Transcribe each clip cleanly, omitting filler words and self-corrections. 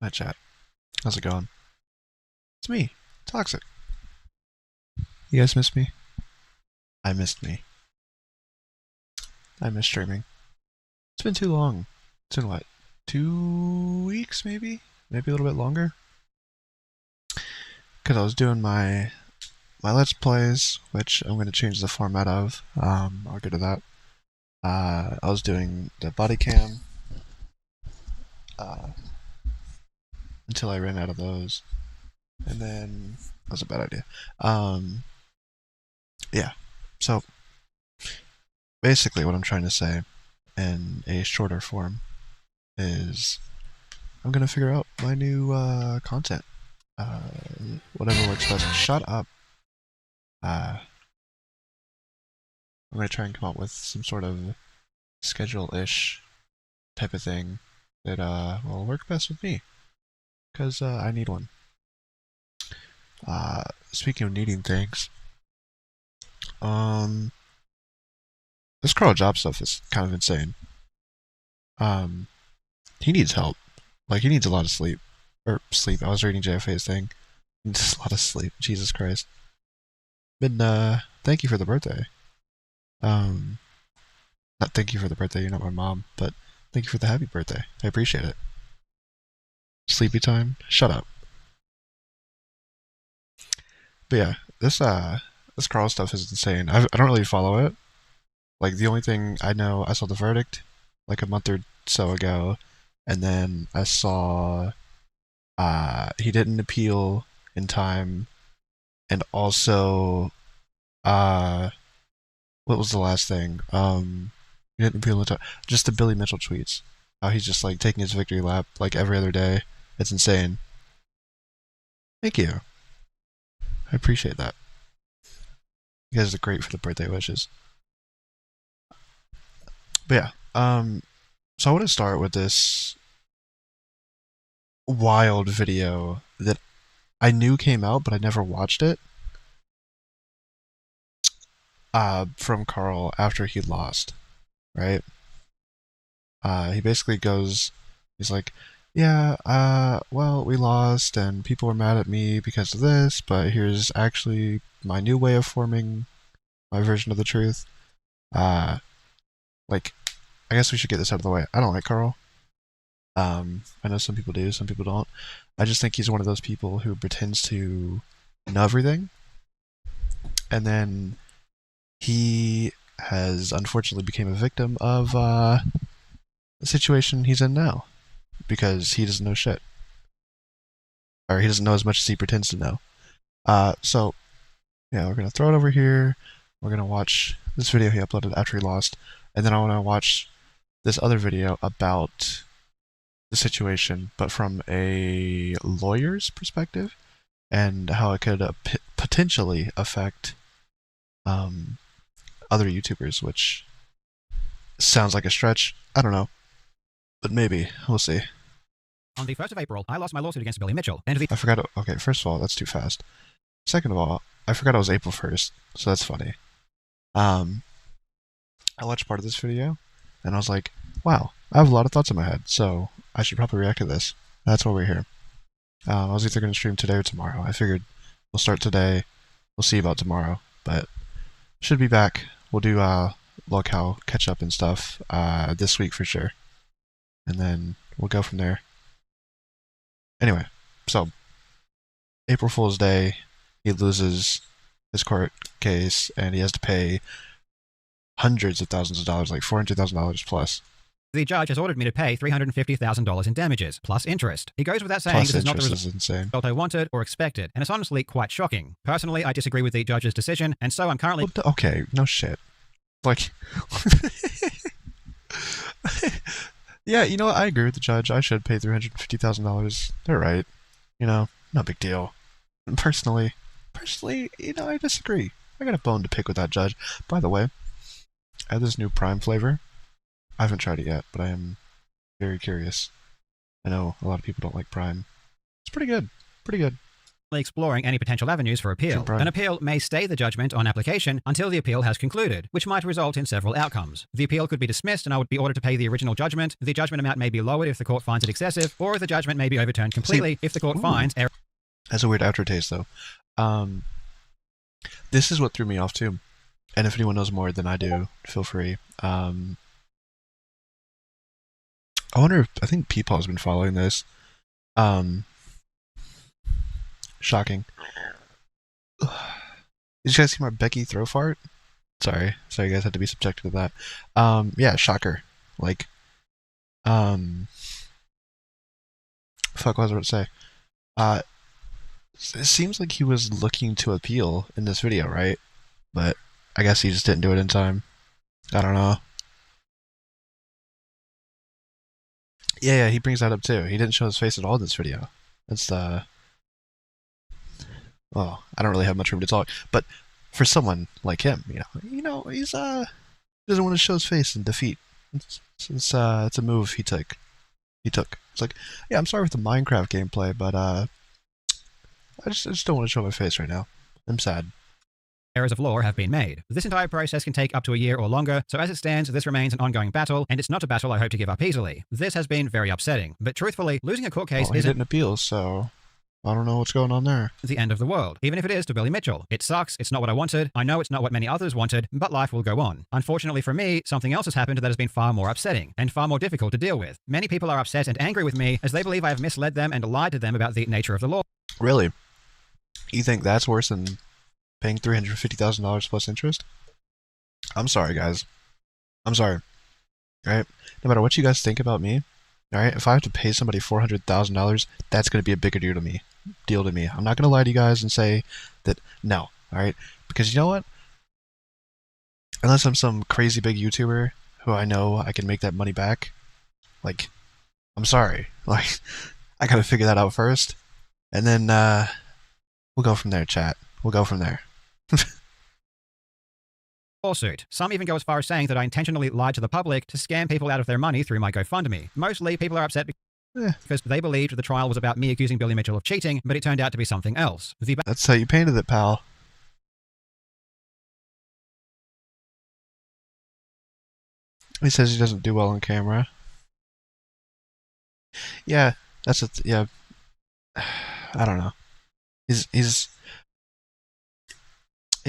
Hi, chat. How's it going? It's me, Toxic. You guys miss me? I missed me. I miss streaming. It's been too long. It's been what? 2 weeks, maybe? Maybe a little bit longer? Because I was doing my Let's Plays, which I'm going to change the format of. I'll get to that. I was doing the body cam uh, until I ran out of those. And then... That was a bad idea. Yeah. So, basically what I'm trying to say in a shorter form is I'm gonna figure out my new content. Uh, Whatever works best. Shut up. I'm gonna try and come up with some sort of schedule-ish type of thing that will work best with me, because I need one. Speaking of needing things, this Karl Jobst stuff is kind of insane. He needs help. Like, he needs a lot of sleep. Or sleep. I was reading JFA's thing. He needs a lot of sleep. Jesus Christ. Thank you for the birthday. Not thank you for the birthday, you're not my mom, but thank you for the happy birthday. I appreciate it. Sleepy time? Shut up. But yeah, this Karl stuff is insane. I don't really follow it. Like, the only thing I know, I saw the verdict like a month or so ago, and then I saw he didn't appeal in time, and also what was the last thing? He didn't appeal in time. Just the Billy Mitchell tweets. How he's just like taking his victory lap like every other day. It's insane. Thank you. I appreciate that. You guys are great for the birthday wishes. But yeah, so I want to start with this wild video that I knew came out, but I never watched it. From Karl after he lost, right? He basically goes, he's like, yeah, well, we lost, and people were mad at me because of this, but here's actually my new way of forming my version of the truth. Uh, like, I guess we should get this out of the way. I don't like Karl. I know some people do, some people don't. I just think he's one of those people who pretends to know everything, and then he has unfortunately become a victim of the situation he's in now because he doesn't know shit, or he doesn't know as much as he pretends to know. So yeah, we're gonna throw it over here. We're gonna watch this video he uploaded after he lost, and then I want to watch this other video about the situation, but from a lawyer's perspective, and how it could potentially affect other YouTubers, which sounds like a stretch. I don't know, but maybe we'll see. On the 1st of April, I lost my lawsuit against Billy Mitchell, and I forgot. Okay, first of all, that's too fast. Second of all, I forgot it was April 1st, so that's funny. I watched part of this video, and I was like, wow, I have a lot of thoughts in my head, so I should probably react to this. That's why we're here. I was either going to stream today or tomorrow. I figured we'll start today, we'll see about tomorrow, but should be back. We'll do locale catch up and stuff this week for sure, and then we'll go from there. Anyway, so April Fool's Day, he loses his court case, and he has to pay hundreds of thousands of dollars, like $400,000 plus. the judge has ordered me to pay $350,000 in damages, plus interest. He goes without saying Plus this is not the interest is insane. result I wanted or expected, and it's honestly quite shocking. Personally, I disagree with the judge's decision, and so I'm currently... Okay, no shit. Like... Yeah, you know what? I agree with the judge. I should pay $350,000. They're right. You know, no big deal. Personally, you know, I disagree. I got a bone to pick with that judge. By the way, I have this new Prime flavor. I haven't tried it yet, but I am very curious. I know a lot of people don't like Prime. It's pretty good. Pretty good. exploring any potential avenues for appeal. An appeal may stay the judgment on application until the appeal has concluded, which might result in several outcomes. The appeal could be dismissed and I would be ordered to pay the original judgment. The judgment amount may be lowered if the court finds it excessive, or the judgment may be overturned completely if the court finds error. That's a weird aftertaste, though. This is what threw me off, too. And if anyone knows more than I do, feel free. I wonder if... I think Peepaw has been following this. Shocking. Did you guys see my Becky throw fart? Sorry you guys had to be subjected to that. Yeah, shocker. Like, fuck, what was I about to say? It seems like he was looking to appeal in this video, right? But I guess he just didn't do it in time. I don't know. Yeah, he brings that up too. He didn't show his face at all in this video. That's well, I don't really have much room to talk, but for someone like him, he's doesn't want to show his face in defeat. It's a move he took. It's like, yeah, I'm sorry with the Minecraft gameplay, but I just don't want to show my face right now. I'm sad. Errors of law have been made. This entire process can take up to a year or longer, so as it stands, this remains an ongoing battle, and it's not a battle I hope to give up easily. This has been very upsetting, but truthfully, losing a court case he didn't appeal, so I don't know what's going on there. The end of the world, even if it is to Billy Mitchell. It sucks, it's not what I wanted, I know it's not what many others wanted, but life will go on. Unfortunately for me, something else has happened that has been far more upsetting, and far more difficult to deal with. Many people are upset and angry with me, as they believe I have misled them and lied to them about the nature of the law. Really? You think that's worse than paying $350,000 plus interest? I'm sorry, guys. I'm sorry. Alright? No matter what you guys think about me, alright? If I have to pay somebody $400,000, that's going to be a bigger deal to me. I'm not going to lie to you guys and say that, no. Alright? Because you know what? Unless I'm some crazy big YouTuber who I know I can make that money back, like, I'm sorry. Like, I got to figure that out first. And then, we'll go from there, chat. We'll go from there. Lawsuit. Some even go as far as saying that I intentionally lied to the public to scam people out of their money through my GoFundMe. Mostly, people are upset because they believed the trial was about me accusing Billy Mitchell of cheating, but it turned out to be something else. That's how you painted it, pal. He says he doesn't do well on camera. Yeah, that's yeah. I don't know. He's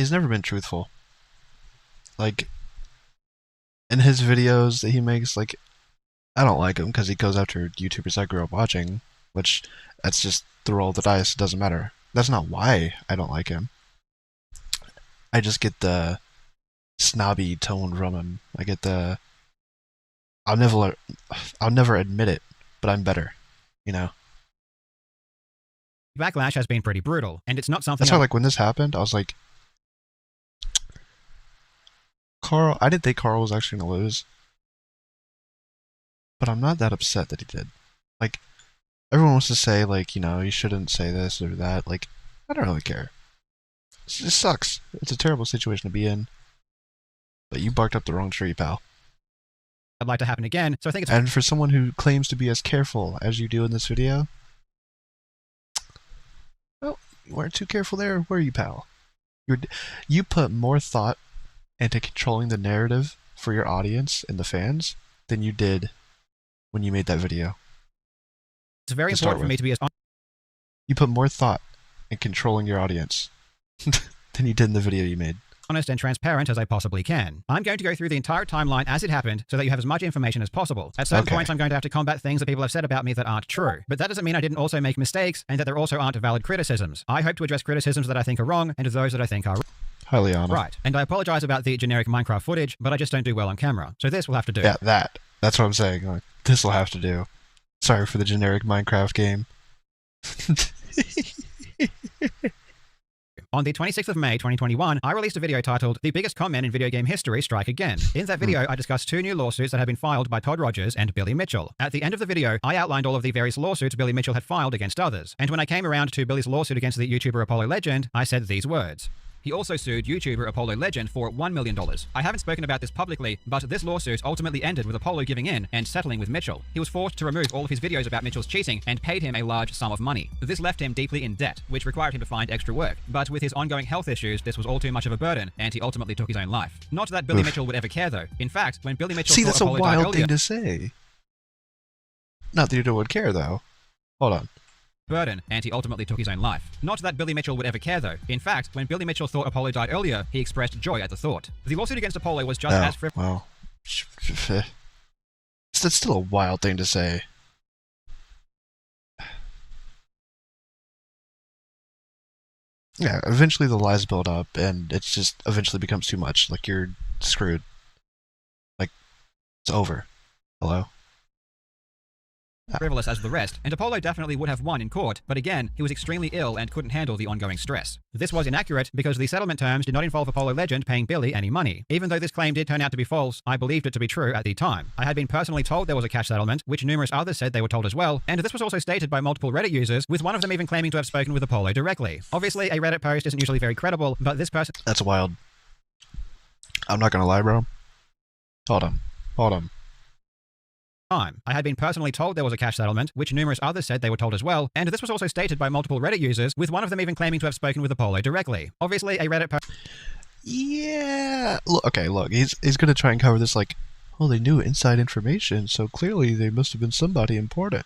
never been truthful. Like, in his videos that he makes, like, I don't like him because he goes after YouTubers I grew up watching, which, that's just the roll of the dice, it doesn't matter. That's not why I don't like him. I just get the snobby tone from him. I get the, I'll never admit it, but I'm better, you know? Backlash has been pretty brutal, and it's not something... That's why, like, when this happened, I was like, Karl, I didn't think Karl was actually going to lose. But I'm not that upset that he did. Like, everyone wants to say, like, you shouldn't say this or that. Like, I don't really care. It just sucks. It's a terrible situation to be in. But you barked up the wrong tree, pal. I'd like to happen again, so I think it's... And for someone who claims to be as careful as you do in this video, well, you weren't too careful there, were you, pal? You put more thought into controlling the narrative for your audience and the fans than you did when you made that video. It's very important for me to be as honest. You put more thought in controlling your audience than you did in the video you made. Honest and transparent as I possibly can. I'm going to go through the entire timeline as it happened so that you have as much information as possible. At certain points, I'm going to have to combat things that people have said about me that aren't true. But that doesn't mean I didn't also make mistakes and that there also aren't valid criticisms. I hope to address criticisms that I think are wrong and those that I think are highly honored. Right. And I apologize about the generic Minecraft footage, but I just don't do well on camera. So this will have to do. Yeah, that's what I'm saying. Like, this will have to do. Sorry for the generic Minecraft game. On the 26th of May, 2021, I released a video titled, "The Biggest Comment in Video Game History Strike Again." In that video, I discussed 2 new lawsuits that had been filed by Todd Rogers and Billy Mitchell. At the end of the video, I outlined all of the various lawsuits Billy Mitchell had filed against others. And when I came around to Billy's lawsuit against the YouTuber Apollo Legend, I said these words. He also sued YouTuber Apollo Legend for $1 million. I haven't spoken about this publicly, but this lawsuit ultimately ended with Apollo giving in and settling with Mitchell. He was forced to remove all of his videos about Mitchell's cheating and paid him a large sum of money. This left him deeply in debt, which required him to find extra work. But with his ongoing health issues, this was all too much of a burden, and he ultimately took his own life. Not that Billy Mitchell would ever care, though. In fact, when Billy Mitchell See, thought that's a Apollo died wild earlier, thing to say. Not that you would care, though. Hold on. burden, and he ultimately took his own life. Not that Billy Mitchell would ever care, though. In fact, when Billy Mitchell thought Apollo died earlier, he expressed joy at the thought. The lawsuit against Apollo was just as frivolous. Well, that's still a wild thing to say. Yeah, eventually the lies build up, and it just eventually becomes too much. Like, you're screwed. Like, it's over. Hello? Frivolous as the rest, and Apollo definitely would have won in court, but again, he was extremely ill and couldn't handle the ongoing stress. This was inaccurate because the settlement terms did not involve Apollo Legend paying Billy any money. Even though this claim did turn out to be false, I believed it to be true at the time. I had been personally told there was a cash settlement, which numerous others said they were told as well, and this was also stated by multiple Reddit users, with one of them even claiming to have spoken with Apollo directly. Obviously, a Reddit post isn't usually very credible, but this person— That's wild. I'm not gonna lie, bro. Hold on. Hold on. I had been personally told there was a cash settlement, which numerous others said they were told as well, and this was also stated by multiple Reddit users, with one of them even claiming to have spoken with Apollo directly. Obviously, a Reddit post— Yeah. Look, okay, look. He's gonna try and cover this like, well, they knew inside information, so clearly they must have been somebody important.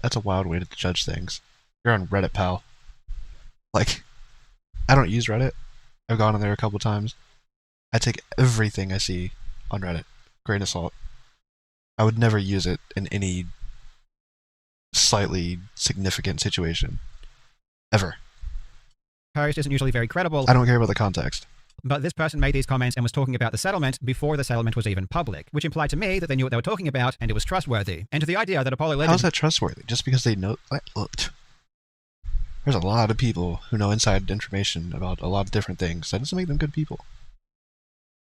That's a wild way to judge things. You're on Reddit, pal. Like, I don't use Reddit. I've gone on there a couple times. I take everything I see on Reddit. Grain of salt. I would never use it in any slightly significant situation. Ever. Post isn't usually very credible. I don't care about the context. But this person made these comments and was talking about the settlement before the settlement was even public, which implied to me that they knew what they were talking about and it was trustworthy. And to the idea that Apollo Legend— How is that trustworthy? Just because they know— look, there's a lot of people who know inside information about a lot of different things. That doesn't make them good people.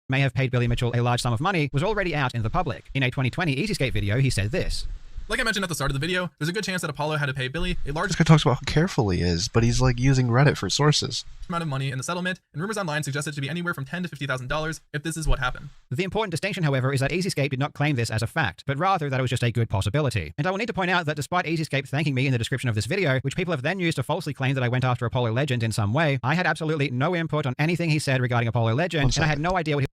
may have paid Billy Mitchell a large sum of money was already out in the public. In a 2020 EasyScape video, he said this. Like I mentioned at the start of the video, there's a good chance that Apollo had to pay Billy a large— This guy talks about how careful he is, but he's like using Reddit for sources. amount of money in the settlement, and rumors online suggest it to be anywhere from $10,000 to $50,000 if this is what happened. The important distinction, however, is that EasyScape did not claim this as a fact, but rather that it was just a good possibility. And I will need to point out that despite EasyScape thanking me in the description of this video, which people have then used to falsely claim that I went after Apollo Legend in some way, I had absolutely no input on anything he said regarding Apollo Legend, and I had no idea what he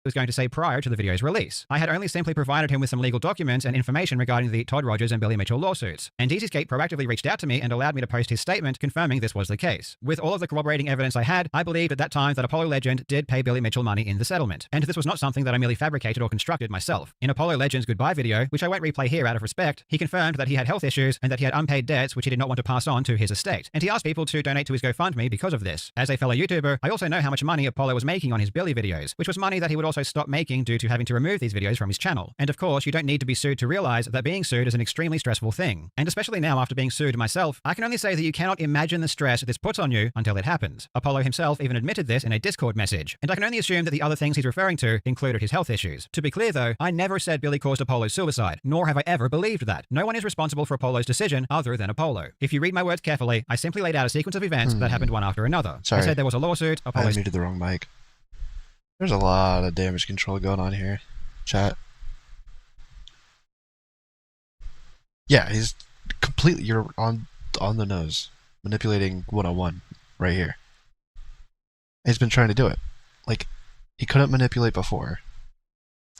was going to say prior to the video's release. I had only simply provided him with some legal documents and information regarding the Todd Rogers and Billy Mitchell lawsuits, and EasyScape proactively reached out to me and allowed me to post his statement confirming this was the case. With all of the corroborating evidence I had, I believed at that time that Apollo Legend did pay Billy Mitchell money in the settlement, and this was not something that I merely fabricated or constructed myself. In Apollo Legend's goodbye video, which I won't replay here out of respect, he confirmed that he had health issues and that he had unpaid debts which he did not want to pass on to his estate, and he asked people to donate to his GoFundMe because of this. As a fellow YouTuber, I also know how much money Apollo was making on his Billy videos, which was money that he would also stop making due to having to remove these videos from his channel. And of course, you don't need to be sued to realize that being sued is an extremely stressful thing. And especially now after being sued myself, I can only say that you cannot imagine the stress this puts on you until it happens. Apollo himself even admitted this in a Discord message, and I can only assume that the other things he's referring to included his health issues. To be clear though, I never said Billy caused Apollo's suicide, nor have I ever believed that. No one is responsible for Apollo's decision other than Apollo. If you read my words carefully, I simply laid out a sequence of events that happened one after another. Sorry. I said there was a lawsuit, I Apollo's— muted the wrong mic. There's a lot of damage control going on here. Chat. Yeah, he's completely— you're on the nose. Manipulating 101 right here. He's been trying to do it. Like, he couldn't manipulate before.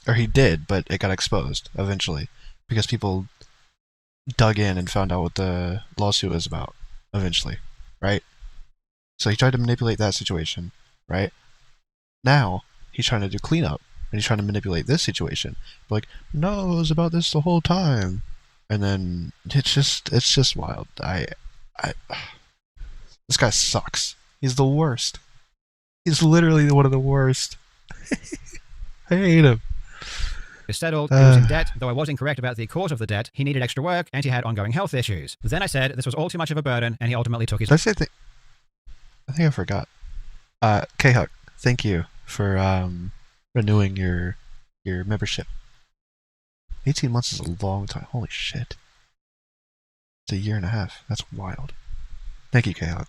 Or he did, but it got exposed eventually. Because people dug in and found out what the lawsuit was about eventually. Right? So he tried to manipulate that situation. Right? Now, he's trying to do cleanup. And he's trying to manipulate this situation. But like, no, it was about this the whole time. And then it's just wild. This guy sucks. He's the worst. He's literally one of the worst. I hate him. settled, he was in debt, though I was incorrect about the cause of the debt, he needed extra work, and he had ongoing health issues. Then I said this was all too much of a burden, and he ultimately took his— Did I say I think I forgot. K-Huck, thank you for renewing your membership. 18 months is a long time. Holy shit. It's a year and a half. That's wild. Thank you, Caleb.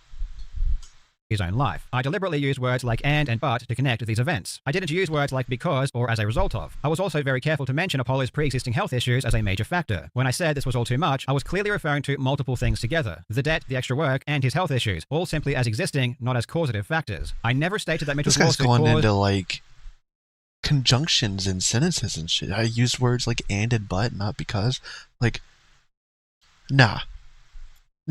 His own life. I deliberately used words like and but to connect these events. I didn't use words like because or as a result of. I was also very careful to mention Apollo's pre-existing health issues as a major factor. When I said this was all too much, I was clearly referring to multiple things together. The debt, the extra work, and his health issues, all simply as existing, not as causative factors. I never stated that Mitchell's This guy's lawsuit going into like conjunctions and sentences and shit. I used words like and but, not because. Like, nah,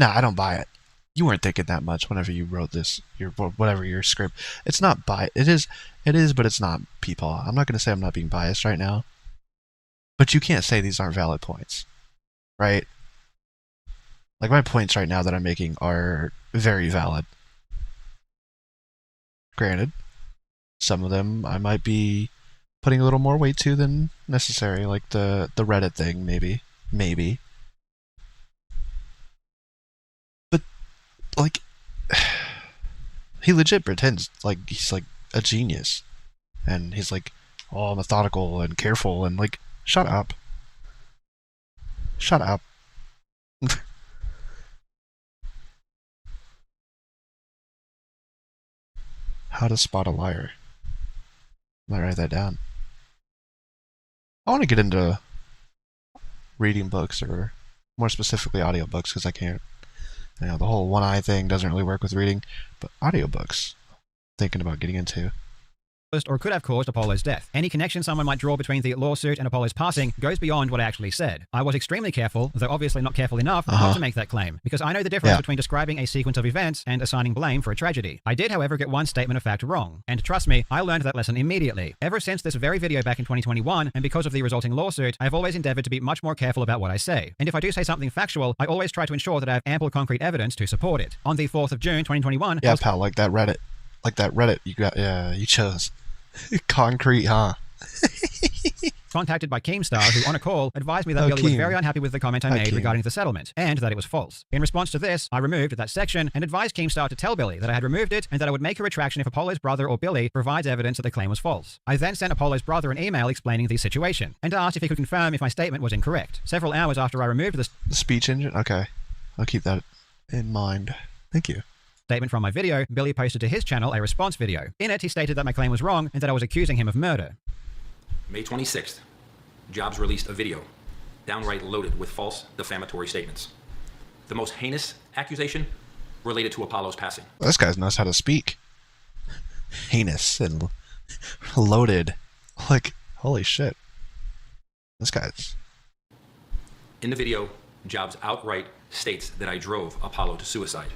I don't buy it. You weren't thinking that much whenever you wrote this, your script. It's not it is, but it's not, people. I'm not going to say I'm not being biased right now, but you can't say these aren't valid points, right? Like, my points right now that I'm making are very valid. Granted, some of them I might be putting a little more weight to than necessary, like the Reddit thing, maybe. Like, he legit pretends like he's like a genius, and he's like all methodical and careful, and like, shut up. How to spot a liar. I might write that down. I want to get into reading books, or more specifically audiobooks, because I can't. You know, the whole one eye thing doesn't really work with reading, but audiobooks, thinking about getting into. Or could have caused Apollo's death. Any connection someone might draw between the lawsuit and Apollo's passing goes beyond what I actually said. I was extremely careful, though obviously not careful enough, not to make that claim, because I know the difference between describing a sequence of events and assigning blame for a tragedy. I did, however, get one statement of fact wrong, and trust me, I learned that lesson immediately. Ever since this very video back in 2021, and because of the resulting lawsuit, I have always endeavored to be much more careful about what I say. And if I do say something factual, I always try to ensure that I have ample concrete evidence to support it. On the 4th of June, 2021... Yeah, pal, like that Reddit you got, you chose. Concrete, huh? Contacted by Keemstar, who on a call advised me that Billy was very unhappy with the comment I made regarding the settlement, and that it was false. In response to this, I removed that section and advised Keemstar to tell Billy that I had removed it and that I would make a retraction if Apollo's brother or Billy provides evidence that the claim was false. I then sent Apollo's brother an email explaining the situation, and asked if he could confirm if my statement was incorrect. Several hours after I removed the speech engine? Okay. I'll keep that in mind. Thank you. Statement from my video, Billy posted to his channel a response video. In it, he stated that my claim was wrong and that I was accusing him of murder. May 26th, Jobst released a video downright loaded with false defamatory statements. The most heinous accusation related to Apollo's passing. Well, this guy knows how to speak. Heinous and loaded. Like, holy shit. This guy's... In the video, Jobst outright states that I drove Apollo to suicide.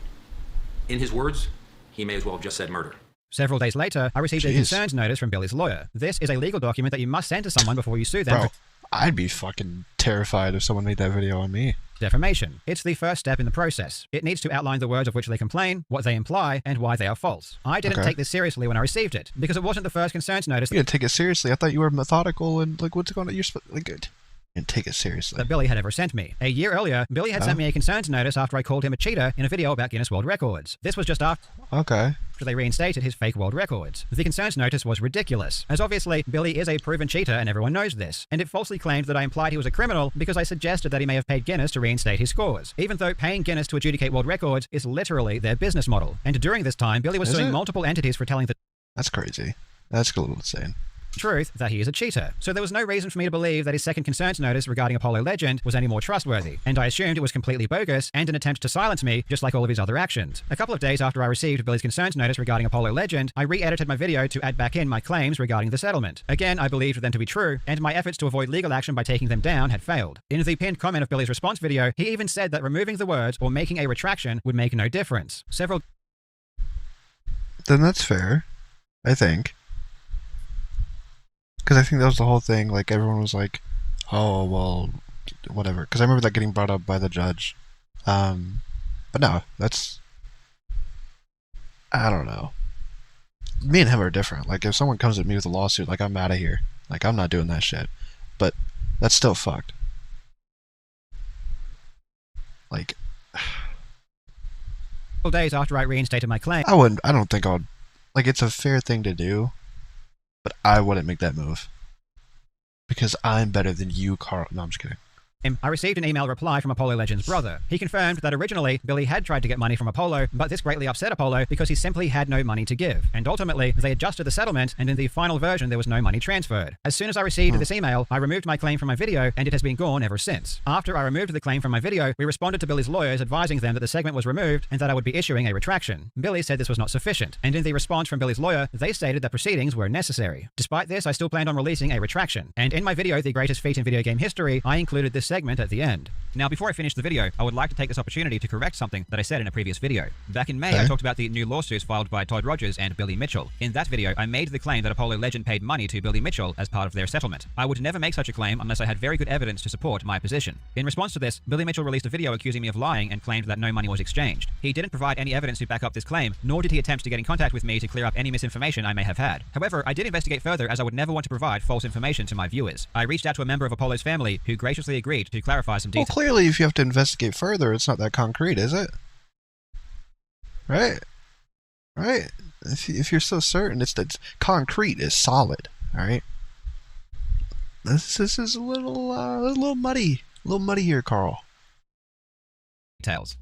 In his words, he may as well have just said murder. Several days later, I received a concerns notice from Billy's lawyer. This is a legal document that you must send to someone before you sue them. Bro, I'd be fucking terrified if someone made that video on me. Defamation. It's the first step in the process. It needs to outline the words of which they complain, what they imply, and why they are false. I didn't take this seriously when I received it, because it wasn't the first concerns notice. You didn't take it seriously. I thought you were methodical and like, what's going on? You're like, good. And take it seriously. That Billy had ever sent me. A year earlier, Billy had sent me a concerns notice after I called him a cheater in a video about Guinness World Records. This was just after they reinstated his fake world records. The concerns notice was ridiculous, as obviously Billy is a proven cheater and everyone knows this, and it falsely claimed that I implied he was a criminal because I suggested that he may have paid Guinness to reinstate his scores, even though paying Guinness to adjudicate world records is literally their business model. And during this time, Billy was suing multiple entities for telling the... That's crazy. That's a little insane. Truth that he is a cheater. So there was no reason for me to believe that his second concerns notice regarding Apollo Legend was any more trustworthy, and I assumed it was completely bogus and an attempt to silence me, just like all of his other actions. A couple of days after I received Billy's concerns notice regarding Apollo Legend, I re-edited my video to add back in my claims regarding the settlement. Again, I believed them to be true, and my efforts to avoid legal action by taking them down had failed. In the pinned comment of Billy's response video, he even said that removing the words or making a retraction would make no difference. Then that's fair, I think. Because I think that was the whole thing, like, everyone was like, oh, well, whatever. Because I remember that getting brought up by the judge. But no, that's... I don't know. Me and him are different. Like, if someone comes at me with a lawsuit, like, I'm out of here. Like, I'm not doing that shit. But that's still fucked. Like... days after I reinstated my claim... I don't think I would... Like, it's a fair thing to do. But I wouldn't make that move. Because I'm better than you, Karl. No, I'm just kidding. I received an email reply from Apollo Legend's brother. He confirmed that originally Billy had tried to get money from Apollo, but this greatly upset Apollo because he simply had no money to give. And ultimately, they adjusted the settlement, and in the final version, there was no money transferred. As soon as I received this email, I removed my claim from my video, and it has been gone ever since. After I removed the claim from my video, we responded to Billy's lawyers advising them that the segment was removed and that I would be issuing a retraction. Billy said this was not sufficient, and in the response from Billy's lawyer, they stated that proceedings were necessary. Despite this, I still planned on releasing a retraction, and in my video, The Greatest Feat in Video Game History, I included this segment at the end. Now, before I finish the video, I would like to take this opportunity to correct something that I said in a previous video. Back in May, I talked about the new lawsuits filed by Todd Rogers and Billy Mitchell. In that video, I made the claim that Apollo Legend paid money to Billy Mitchell as part of their settlement. I would never make such a claim unless I had very good evidence to support my position. In response to this, Billy Mitchell released a video accusing me of lying and claimed that no money was exchanged. He didn't provide any evidence to back up this claim, nor did he attempt to get in contact with me to clear up any misinformation I may have had. However, I did investigate further as I would never want to provide false information to my viewers. I reached out to a member of Apollo's family who graciously agreed to clarify some details. Well, clearly, if you have to investigate further, it's not that concrete, is it? Right? Right? If you're so certain, it's concrete is solid. All right. This is a little muddy here, Karl.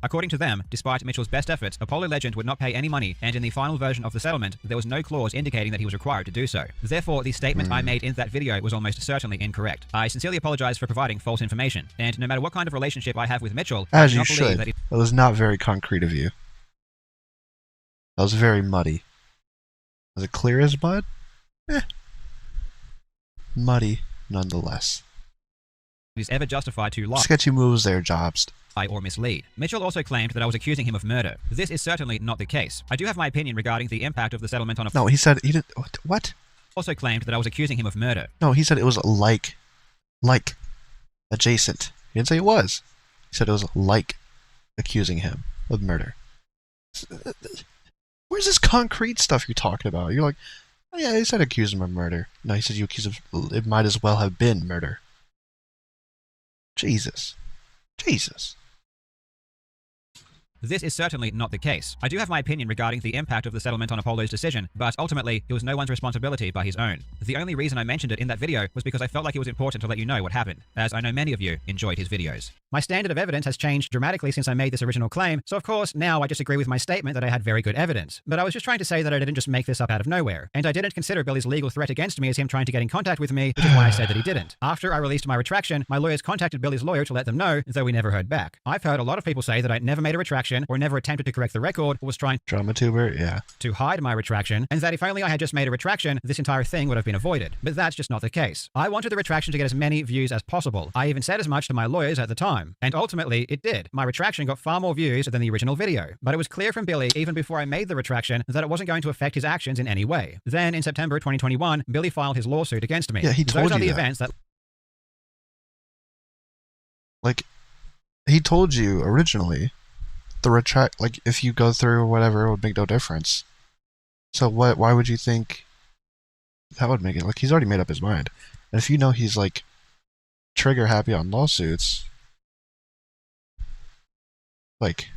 According to them, despite Mitchell's best efforts, Apollo Legend would not pay any money, and in the final version of the settlement, there was no clause indicating that he was required to do so. Therefore, the statement I made in that video was almost certainly incorrect. I sincerely apologize for providing false information, and no matter what kind of relationship I have with Mitchell, as I do you not believe should. That it was not very concrete of you. That was very muddy. Was it clear as mud? Muddy, nonetheless. is ever justified to lie. Sketchy moves there, Jobst. Or mislead. Mitchell also claimed that I was accusing him of murder. This is certainly not the case. I do have my opinion regarding the impact of the settlement on a... No, he said he did... What? Also claimed that I was accusing him of murder. No, he said it was like, adjacent. He didn't say it was. He said it was like accusing him of murder. Where's this concrete stuff you're talking about? You're like, oh yeah, he said accuse him of murder. No, he said you accuse him... It might as well have been murder. Jesus. Jesus. This is certainly not the case. I do have my opinion regarding the impact of the settlement on Apollo's decision, but ultimately, it was no one's responsibility but his own. The only reason I mentioned it in that video was because I felt like it was important to let you know what happened, as I know many of you enjoyed his videos. My standard of evidence has changed dramatically since I made this original claim, so of course, now I disagree with my statement that I had very good evidence. But I was just trying to say that I didn't just make this up out of nowhere, and I didn't consider Billy's legal threat against me as him trying to get in contact with me, which is why I said that he didn't. After I released my retraction, my lawyers contacted Billy's lawyer to let them know, though we never heard back. I've heard a lot of people say that I never made a retraction, or never attempted to correct the record, or was trying DramaTuber, yeah, to hide my retraction, and that if only I had just made a retraction, this entire thing would have been avoided. But that's just not the case. I wanted the retraction to get as many views as possible. I even said as much to my lawyers at the time, and ultimately it did. My retraction got far more views than the original video, but it was clear from Billy even before I made the retraction that it wasn't going to affect his actions in any way. Then in September 2021, Billy filed his lawsuit against me. Yeah, he told you Those are the that. events that... Like, he told you originally the retract, like, if you go through or whatever, it would make no difference. So why would you think that would make it? Like, he's already made up his mind. And if you know he's, like, trigger happy on lawsuits, like,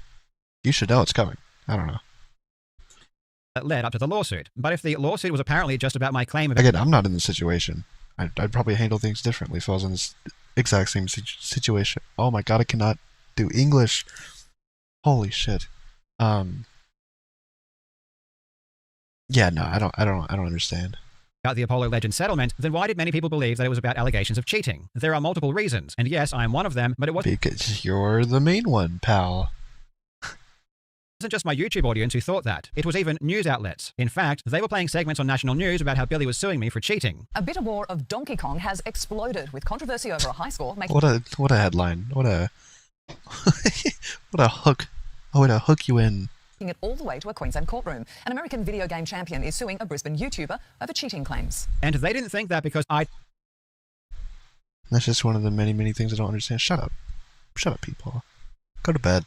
you should know it's coming. I don't know. that led up to the lawsuit. But if the lawsuit was apparently just about my claim of... Again, I'm not in this situation. I'd probably handle things differently if I was in this exact same situation. Oh my god, I cannot do English. Holy shit. Yeah, no, I don't understand. About the Apollo Legend settlement, then why did many people believe that it was about allegations of cheating? There are multiple reasons, and yes, I am one of them, but it wasn't... Because you're the main one, pal. It wasn't just my YouTube audience who thought that. It was even news outlets. In fact, they were playing segments on national news about how Billy was suing me for cheating. A bitter war of Donkey Kong has exploded with controversy over a high score. What a headline. What a what a hook. Oh, way to hook you in. Taking it all the way to a Queensland courtroom. An American video game champion is suing a Brisbane YouTuber over cheating claims. And they didn't think that because That's just one of the many things I don't understand. Shut up. Shut up, people. Go to bed.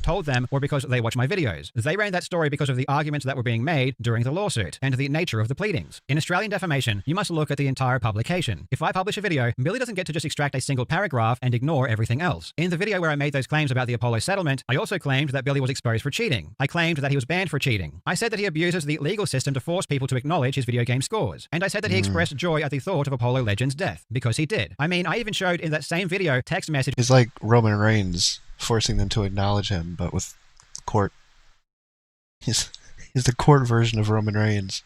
told them or because they watch my videos. They ran that story because of the arguments that were being made during the lawsuit and the nature of the pleadings. In Australian defamation, you must look at the entire publication. If I publish a video, Billy doesn't get to just extract a single paragraph and ignore everything else. In the video where I made those claims about the Apollo settlement, I also claimed that Billy was exposed for cheating. I claimed that he was banned for cheating. I said that he abuses the legal system to force people to acknowledge his video game scores. And I said that he expressed joy at the thought of Apollo Legends' death, because he did. I mean, I even showed in that same video text message. It's like Roman Reigns forcing them to acknowledge him, but with court. He's the court version of Roman Reigns.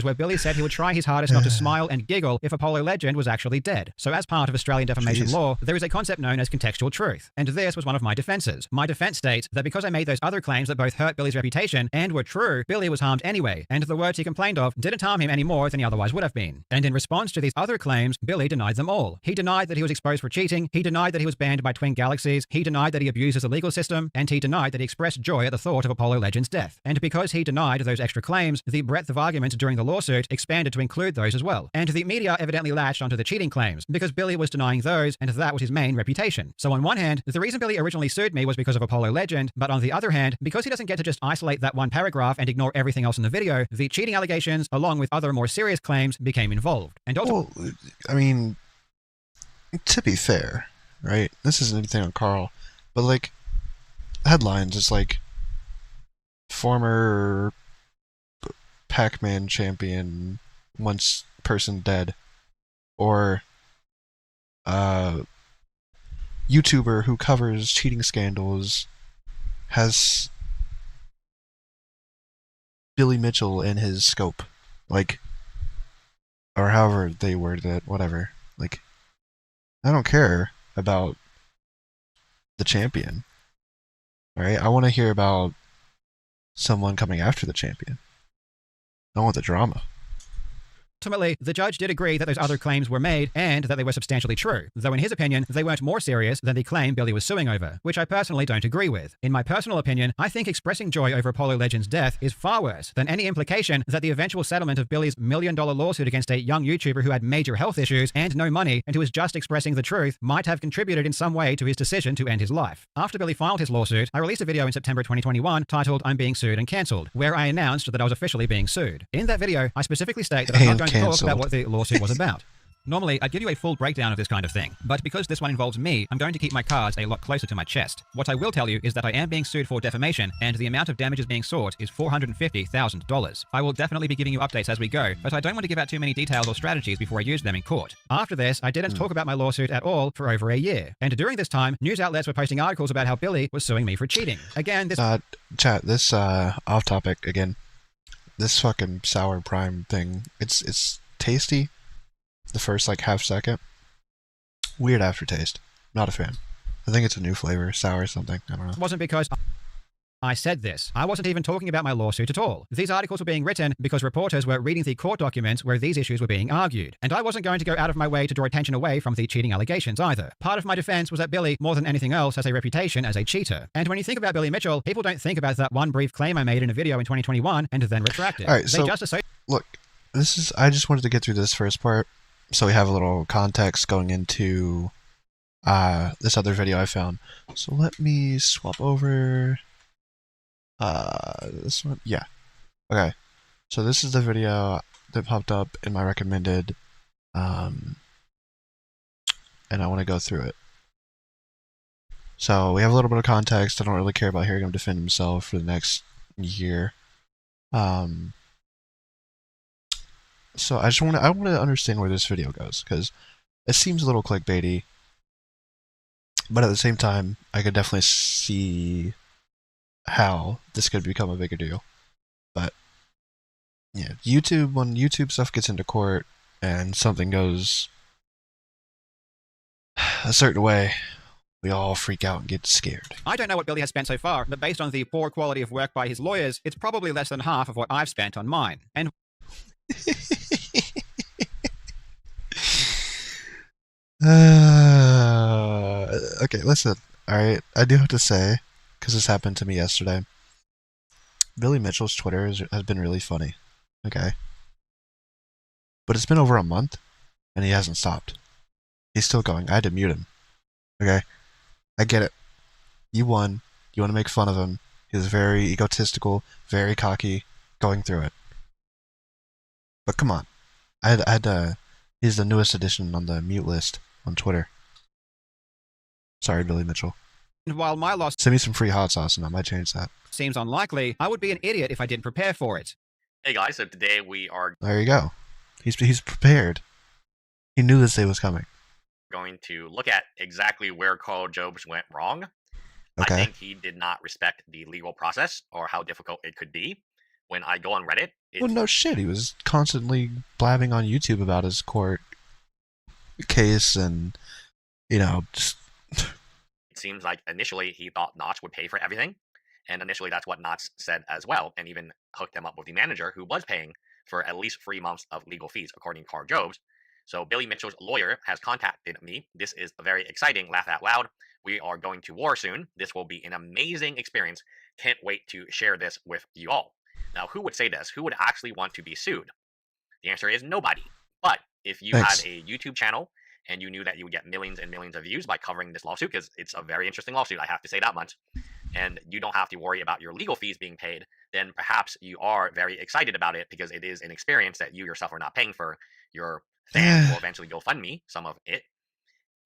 Where Billy said he would try his hardest not to smile and giggle if Apollo Legend was actually dead. So as part of Australian defamation law, there is a concept known as contextual truth. And this was one of my defenses. My defense states that because I made those other claims that both hurt Billy's reputation and were true, Billy was harmed anyway, and the words he complained of didn't harm him any more than he otherwise would have been. And in response to these other claims, Billy denied them all. He denied that he was exposed for cheating, he denied that he was banned by Twin Galaxies, he denied that he abuses the legal system, and he denied that he expressed joy at the thought of Apollo Legend's death. And because he denied those extra claims, the breadth of arguments during the lawsuit expanded to include those as well. And the media evidently latched onto the cheating claims because Billy was denying those, and that was his main reputation. So on one hand, the reason Billy originally sued me was because of Apollo Legend, but on the other hand, because he doesn't get to just isolate that one paragraph and ignore everything else in the video, the cheating allegations, along with other more serious claims, became involved. And also, well, I mean, to be fair, right? This isn't anything on Karl, but like, headlines, it's like, former Pac-Man champion, once person dead, or YouTuber who covers cheating scandals has Billy Mitchell in his scope, like, or however they worded it, whatever. Like, I don't care about the champion, alright? I want to hear about someone coming after the champion. I want the drama. Ultimately, the judge did agree that those other claims were made and that they were substantially true, though in his opinion, they weren't more serious than the claim Billy was suing over, which I personally don't agree with. In my personal opinion, I think expressing joy over Apollo Legend's death is far worse than any implication that the eventual settlement of Billy's $1 million lawsuit against a young YouTuber who had major health issues and no money and who was just expressing the truth might have contributed in some way to his decision to end his life. After Billy filed his lawsuit, I released a video in September 2021 titled "I'm Being Sued and Cancelled," where I announced that I was officially being sued. In that video, I specifically state that I'm not going to talk about what the lawsuit was about. Normally, I'd give you a full breakdown of this kind of thing, but because this one involves me, I'm going to keep my cards a lot closer to my chest. What I will tell you is that I am being sued for defamation, and the amount of damages being sought is $450,000. I will definitely be giving you updates as we go, but I don't want to give out too many details or strategies before I use them in court. After this, I didn't talk about my lawsuit at all for over a year, and during this time, news outlets were posting articles about how Billy was suing me for cheating. Again, this... Chat, this, off topic again. This fucking sour prime thing, it's tasty. The first, like, half second. Weird aftertaste. Not a fan. I think it's a new flavor. Sour something. I don't know. It wasn't because I said this. I wasn't even talking about my lawsuit at all. These articles were being written because reporters were reading the court documents where these issues were being argued. And I wasn't going to go out of my way to draw attention away from the cheating allegations either. Part of my defense was that Billy, more than anything else, has a reputation as a cheater. And when you think about Billy Mitchell, people don't think about that one brief claim I made in a video in 2021 and then retract it. All right, so, look, I just wanted to get through this first part, so we have a little context going into this other video I found. So let me swap over this one. Yeah. Okay. So this is the video that popped up in my recommended, and I want to go through it. So we have a little bit of context. I don't really care about hearing him defend himself for the next year. So I want to understand where this video goes, because it seems a little clickbaity, but at the same time, I could definitely see how this could become a bigger deal. But yeah, YouTube, when YouTube stuff gets into court and something goes a certain way, we all freak out and get scared. I don't know what Billy has spent so far, but based on the poor quality of work by his lawyers, it's probably less than half of what I've spent on mine. And okay, listen. Alright, I do have to say, because this happened to me yesterday, Billy Mitchell's Twitter has been really funny. Okay. But it's been over a month, and he hasn't stopped. He's still going. I had to mute him. Okay? I get it. You won. You want to make fun of him. He was very egotistical, very cocky, going through it. But come on. I had he's the newest addition on the mute list on Twitter. Sorry, Billy Mitchell. While my loss Send me some free hot sauce and I might change that. seems unlikely, I would be an idiot if I didn't prepare for it. Hey guys, so today we are There you go. He's prepared. He knew this day was coming. going to look at exactly where Karl Jobst went wrong. Okay. I think he did not respect the legal process or how difficult it could be. When I go on Reddit, Well, no shit. He was constantly blabbing on YouTube about his court case and, just... it seems like initially he thought Notch would pay for everything. And initially that's what Notch said as well, and even hooked them up with the manager who was paying for at least 3 months of legal fees, according to Karl Jobst. So Billy Mitchell's lawyer has contacted me. This is very exciting. Laugh out loud. We are going to war soon. This will be an amazing experience. Can't wait to share this with you all. Now, who would say this? Who would actually want to be sued? The answer is nobody. But if you Thanks. had a YouTube channel and you knew that you would get millions and millions of views by covering this lawsuit, because it's a very interesting lawsuit, I have to say that much, and you don't have to worry about your legal fees being paid, then perhaps you are very excited about it because it is an experience that you yourself are not paying for. Your fans will eventually go fund me some of it.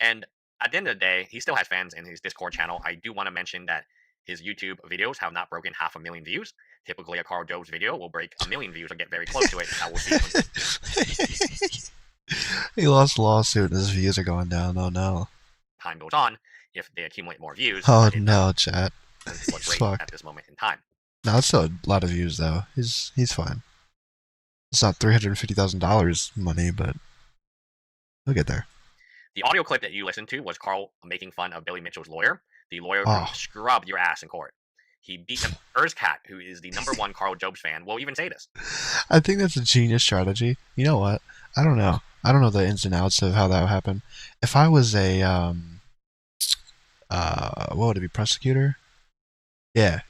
And at the end of the day, he still has fans in his Discord channel. I do want to mention that his YouTube videos have not broken 500,000 views. Typically, a Karl Jobst video will break 1 million views or get very close to it. And I will see He lost a lawsuit and his views are going down. Oh no. time goes on if they accumulate more views. Oh but it no, chat. doesn't look He's great at fucked. this moment in time. No, it's still a lot of views though. He's fine. It's not $350,000 money, but he'll get there. The audio clip that you listened to was Karl making fun of Billy Mitchell's lawyer, the lawyer Oh. who scrubbed your ass in court. He beat up Erzcat, who is the #1 Karl Jobst fan, will even say this. I think that's a genius strategy. You know what? I don't know. I don't know the ins and outs of how that would happen. If I was a what would it be, prosecutor? Yeah.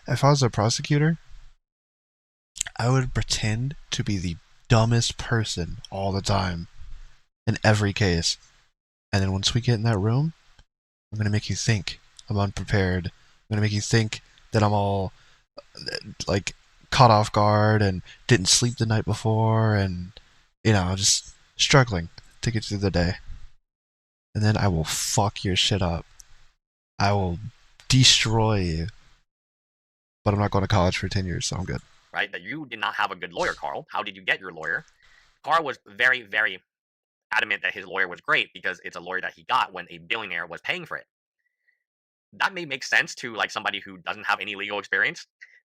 If I was a prosecutor, I would pretend to be the dumbest person all the time in every case. And then once we get in that room, I'm going to make you think I'm unprepared. I'm going to make you think that I'm all like caught off guard and didn't sleep the night before and, just struggling to get through the day. And then I will fuck your shit up. I will destroy you. But I'm not going to college for 10 years, so I'm good. Right? That you did not have a good lawyer, Karl. How did you get your lawyer? Karl was very, very adamant that his lawyer was great because it's a lawyer that he got when a billionaire was paying for it. That may make sense to like somebody who doesn't have any legal experience,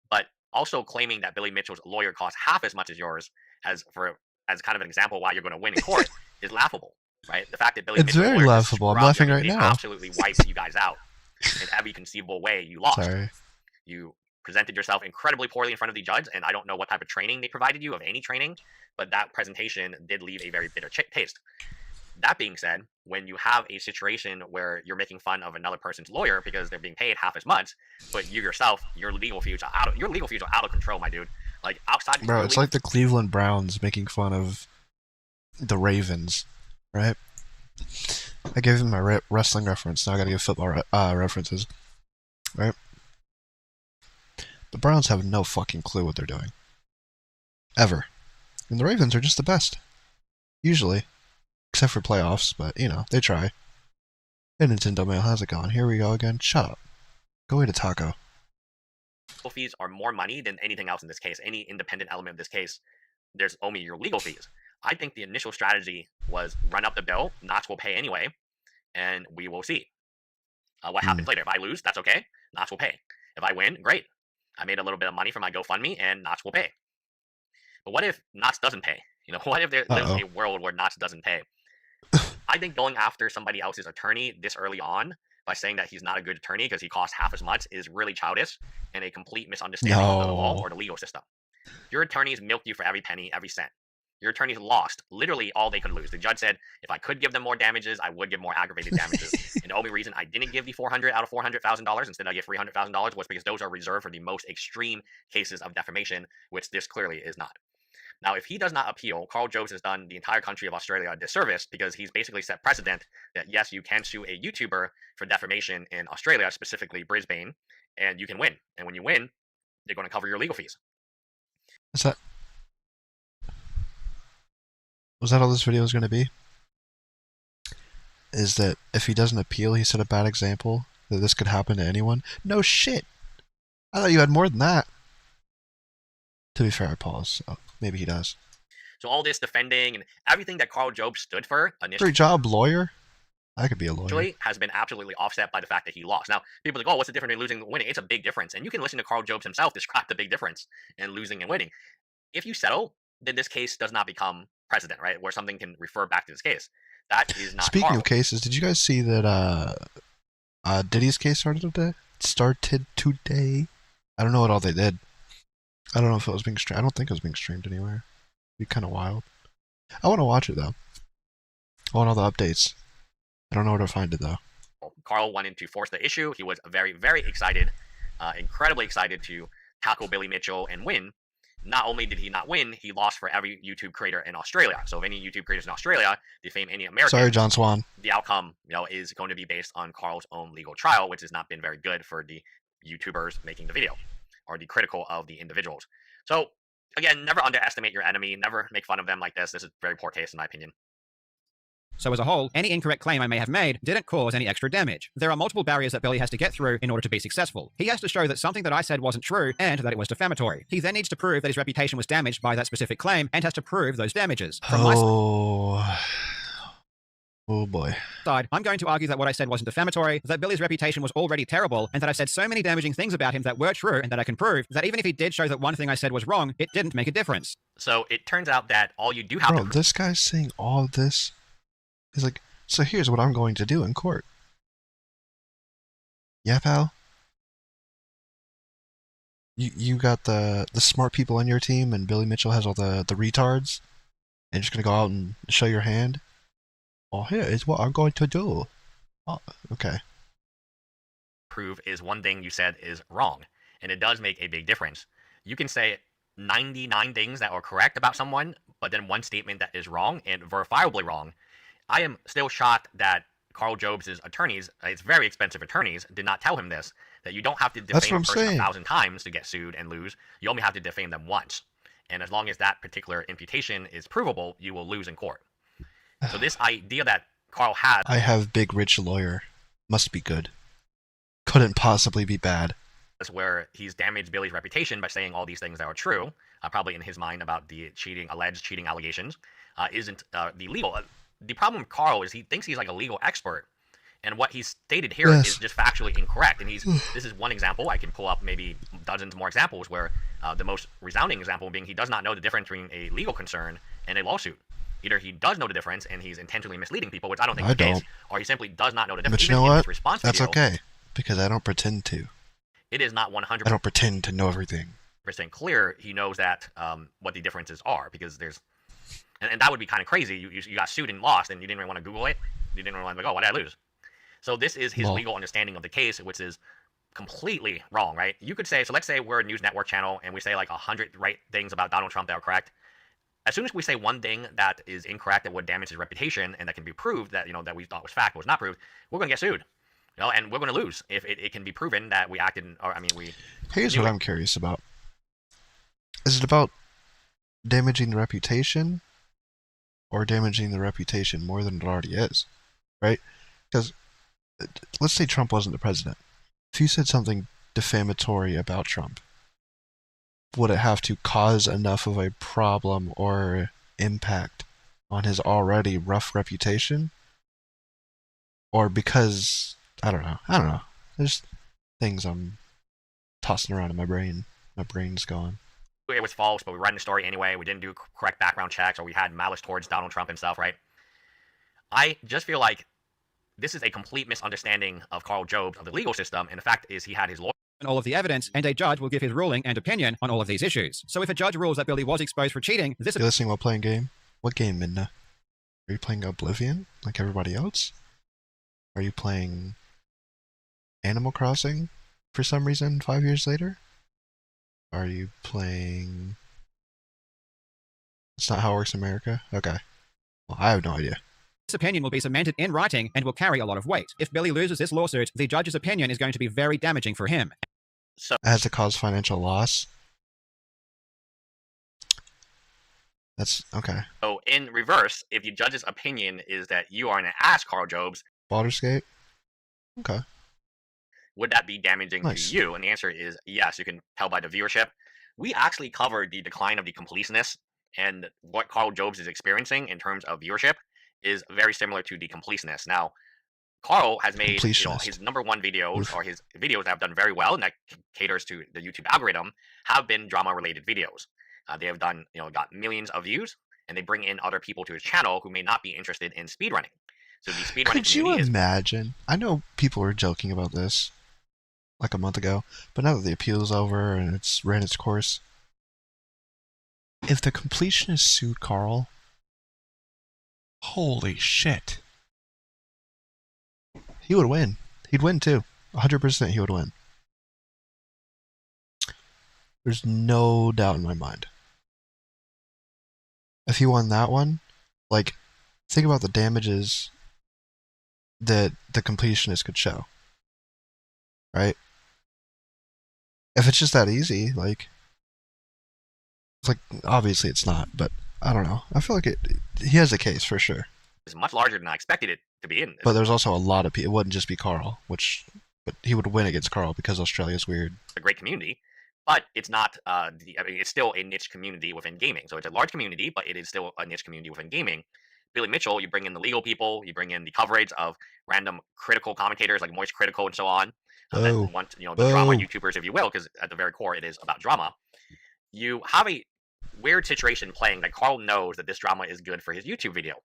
but also claiming that Billy Mitchell's lawyer costs half as much as yours as kind of an example why you're going to win in court is laughable, right? The fact that Billy It's Mitchell's very lawyer laughable. I'm laughing right now. absolutely wiped you guys out in every conceivable way. You lost. Sorry. You presented yourself incredibly poorly in front of the judge, and I don't know what type of training they provided you, of any training, but that presentation did leave a very bitter taste. That being said, when you have a situation where you're making fun of another person's lawyer because they're being paid half as much, but you yourself, your legal fees are out of control, my dude. Like outside, Bro, it's like the Cleveland Browns making fun of the Ravens, right? I gave them my wrestling reference. Now I gotta give football references, right? The Browns have no fucking clue what they're doing. Ever. And the Ravens are just the best. Usually. Except for playoffs, but, they try. Hey, Nintendo Mail, how's it going? Here we go again. Shut up. Go eat a taco. legal fees are more money than anything else in this case. Any independent element of this case, there's only your legal fees. I think the initial strategy was run up the bill. Notch will pay anyway, and we will see what happens later. If I lose, that's okay. Notch will pay. If I win, great. I made a little bit of money from my GoFundMe, and Notch will pay. But what if Notch doesn't pay? What if there's a world where Notch doesn't pay? I think going after somebody else's attorney this early on by saying that he's not a good attorney because he costs half as much is really childish and a complete misunderstanding of the law or the legal system. Your attorneys milked you for every penny, every cent. Your attorneys lost literally all they could lose. The judge said, if I could give them more damages, I would give more aggravated damages. And the only reason I didn't give the $400,000 out of $400,000 instead I give $300,000 was because those are reserved for the most extreme cases of defamation, which this clearly is not. Now, if he does not appeal, Karl Jobst has done the entire country of Australia a disservice because he's basically set precedent that, yes, you can sue a YouTuber for defamation in Australia, specifically Brisbane, and you can win. And when you win, they're going to cover your legal fees. Is that... Was that all this video was going to be? Is that if he doesn't appeal, he set a bad example? That this could happen to anyone? No shit! I thought you had more than that. To be fair, I paused, so maybe he does. So all this defending and everything that Karl Jobst stood for initially... Great job, lawyer. I could be a lawyer. ...has been absolutely offset by the fact that he lost. Now, people are like, oh, what's the difference between losing and winning? It's a big difference. And you can listen to Karl Jobst himself describe the big difference in losing and winning. If you settle, then this case does not become precedent, right? Where something can refer back to this case. That is not Speaking Karl. of cases, did you guys see that Diddy's case started today? I don't know what all they did. I don't know if it was being streamed. I don't think it was being streamed anywhere. It'd be kind of wild. I want to watch it, though. I want all the updates. I don't know where to find it, though. Karl wanted to force the issue. He was very, very excited, incredibly excited to tackle Billy Mitchell and win. Not only did he not win, he lost for every YouTube creator in Australia. So if any YouTube creators in Australia defame any American, sorry, John Swan, the outcome, is going to be based on Karl's own legal trial, which has not been very good for the YouTubers making the video, or the critical of the individuals. So again, never underestimate your enemy. Never make fun of them like this. This is a very poor case, in my opinion. So as a whole, any incorrect claim I may have made didn't cause any extra damage. There are multiple barriers that Billy has to get through in order to be successful. He has to show that something that I said wasn't true and that it was defamatory. He then needs to prove that his reputation was damaged by that specific claim and has to prove those damages. From my oh boy. side, I'm going to argue that what I said wasn't defamatory, that Billy's reputation was already terrible, and that I said so many damaging things about him that were true and that I can prove that even if he did show that one thing I said was wrong, it didn't make a difference. So it turns out that all you do have to... this guy's saying all of this. He's like, so here's what I'm going to do in court. Yeah, pal? You got the smart people on your team, and Billy Mitchell has all the retards, and you're just going to go out and show your hand? Oh, here is what I'm going to do. Oh, okay. Prove is one thing you said is wrong, and it does make a big difference. You can say 99 things that are correct about someone, but then one statement that is wrong and verifiably wrong. I am still shocked that Karl Jobst's attorneys, his very expensive attorneys, did not tell him this, that you don't have to defame a person 1,000 times to get sued and lose. You only have to defame them once. And as long as that particular imputation is provable, you will lose in court. So this idea that Karl had... I have big rich lawyer. Must be good. Couldn't possibly be bad. That's where he's damaged Billy's reputation by saying all these things that are true, probably in his mind about the alleged cheating allegations, isn't the legal... The problem with Karl is he thinks he's like a legal expert, and what he's stated here is just factually incorrect. And this is one example. I can pull up maybe dozens more examples where the most resounding example being he does not know the difference between a legal concern and a lawsuit. Either he does know the difference and he's intentionally misleading people, which I don't think is the case, or he simply does not know the difference. But you know what? That's okay, because I don't pretend to. It is not 100%. I don't pretend to know everything. Clear. He knows that what the differences are, because there's... And that would be kind of crazy. You got sued and lost, and you didn't even want to Google it. You didn't even want to go, oh, what did I lose? So this is his legal understanding of the case, which is completely wrong, right? You could say, so let's say we're a news network channel, and we say like 100 right things about Donald Trump that are correct. As soon as we say one thing that is incorrect that would damage his reputation, and that can be proved that, that we thought was fact was not proved, we're going to get sued. And we're going to lose if it can be proven that we acted, Here's what I'm curious about. Is it about damaging the reputation, or damaging the reputation more than it already is, right? Because let's say Trump wasn't the president. If you said something defamatory about Trump, would it have to cause enough of a problem or impact on his already rough reputation? Or because, I don't know. There's things I'm tossing around in my brain. My brain's gone. It was false, but we ran the story anyway. We didn't do correct background checks, or we had malice towards Donald Trump himself, right? I just feel like this is a complete misunderstanding of Karl Jobst, of the legal system, and the fact is he had his lawyer and all of the evidence, and a judge will give his ruling and opinion on all of these issues. So if a judge rules that Billy was exposed for cheating, this... You're listening while playing game? What game, Midna? Are you playing Oblivion, like everybody else? Are you playing Animal Crossing, for some reason, 5 years later? Are you playing... That's not how it works in America? Okay. Well, I have no idea. This opinion will be cemented in writing and will carry a lot of weight. If Billy loses this lawsuit, the judge's opinion is going to be very damaging for him. So as to cause financial loss. That's okay. So in reverse, if the judge's opinion is that you are an ass, Karl Jobst, Baldur's Gate. Okay. would that be damaging Nice. to you? And the answer is yes. You can tell by the viewership. We actually covered the decline of the completionist, and what Karl Jobst is experiencing in terms of viewership is very similar to the completionist. Now, Karl has made his number one videos, or his videos that have done very well, and that caters to the YouTube algorithm, have been drama-related videos. They have done, got millions of views, and they bring in other people to his channel who may not be interested in speedrunning. So the speedrunning Could you imagine? I know people were joking about this like a month ago, but now that the appeal is over and it's ran its course, if the completionist sued Karl, holy shit, he would win. He'd win too. 100% he would win. There's no doubt in my mind. If he won that one, like, think about the damages that the completionist could show. Right? If it's just that easy, like, it's like, obviously it's not, but I don't know. I feel like he has a case for sure. It's much larger than I expected it to be in. But there's also a lot of people. It wouldn't just be Karl, but he would win against Karl because Australia's weird. A great community, but it's not. It's still a niche community within gaming. So it's a large community, but it is still a niche community within gaming. Billy Mitchell, you bring in the legal people, you bring in the coverage of random critical commentators like Moist Critical and so on. Then the drama YouTubers, if you will, because at the very core it is about drama. You have a weird situation playing that Karl knows that this drama is good for his YouTube video,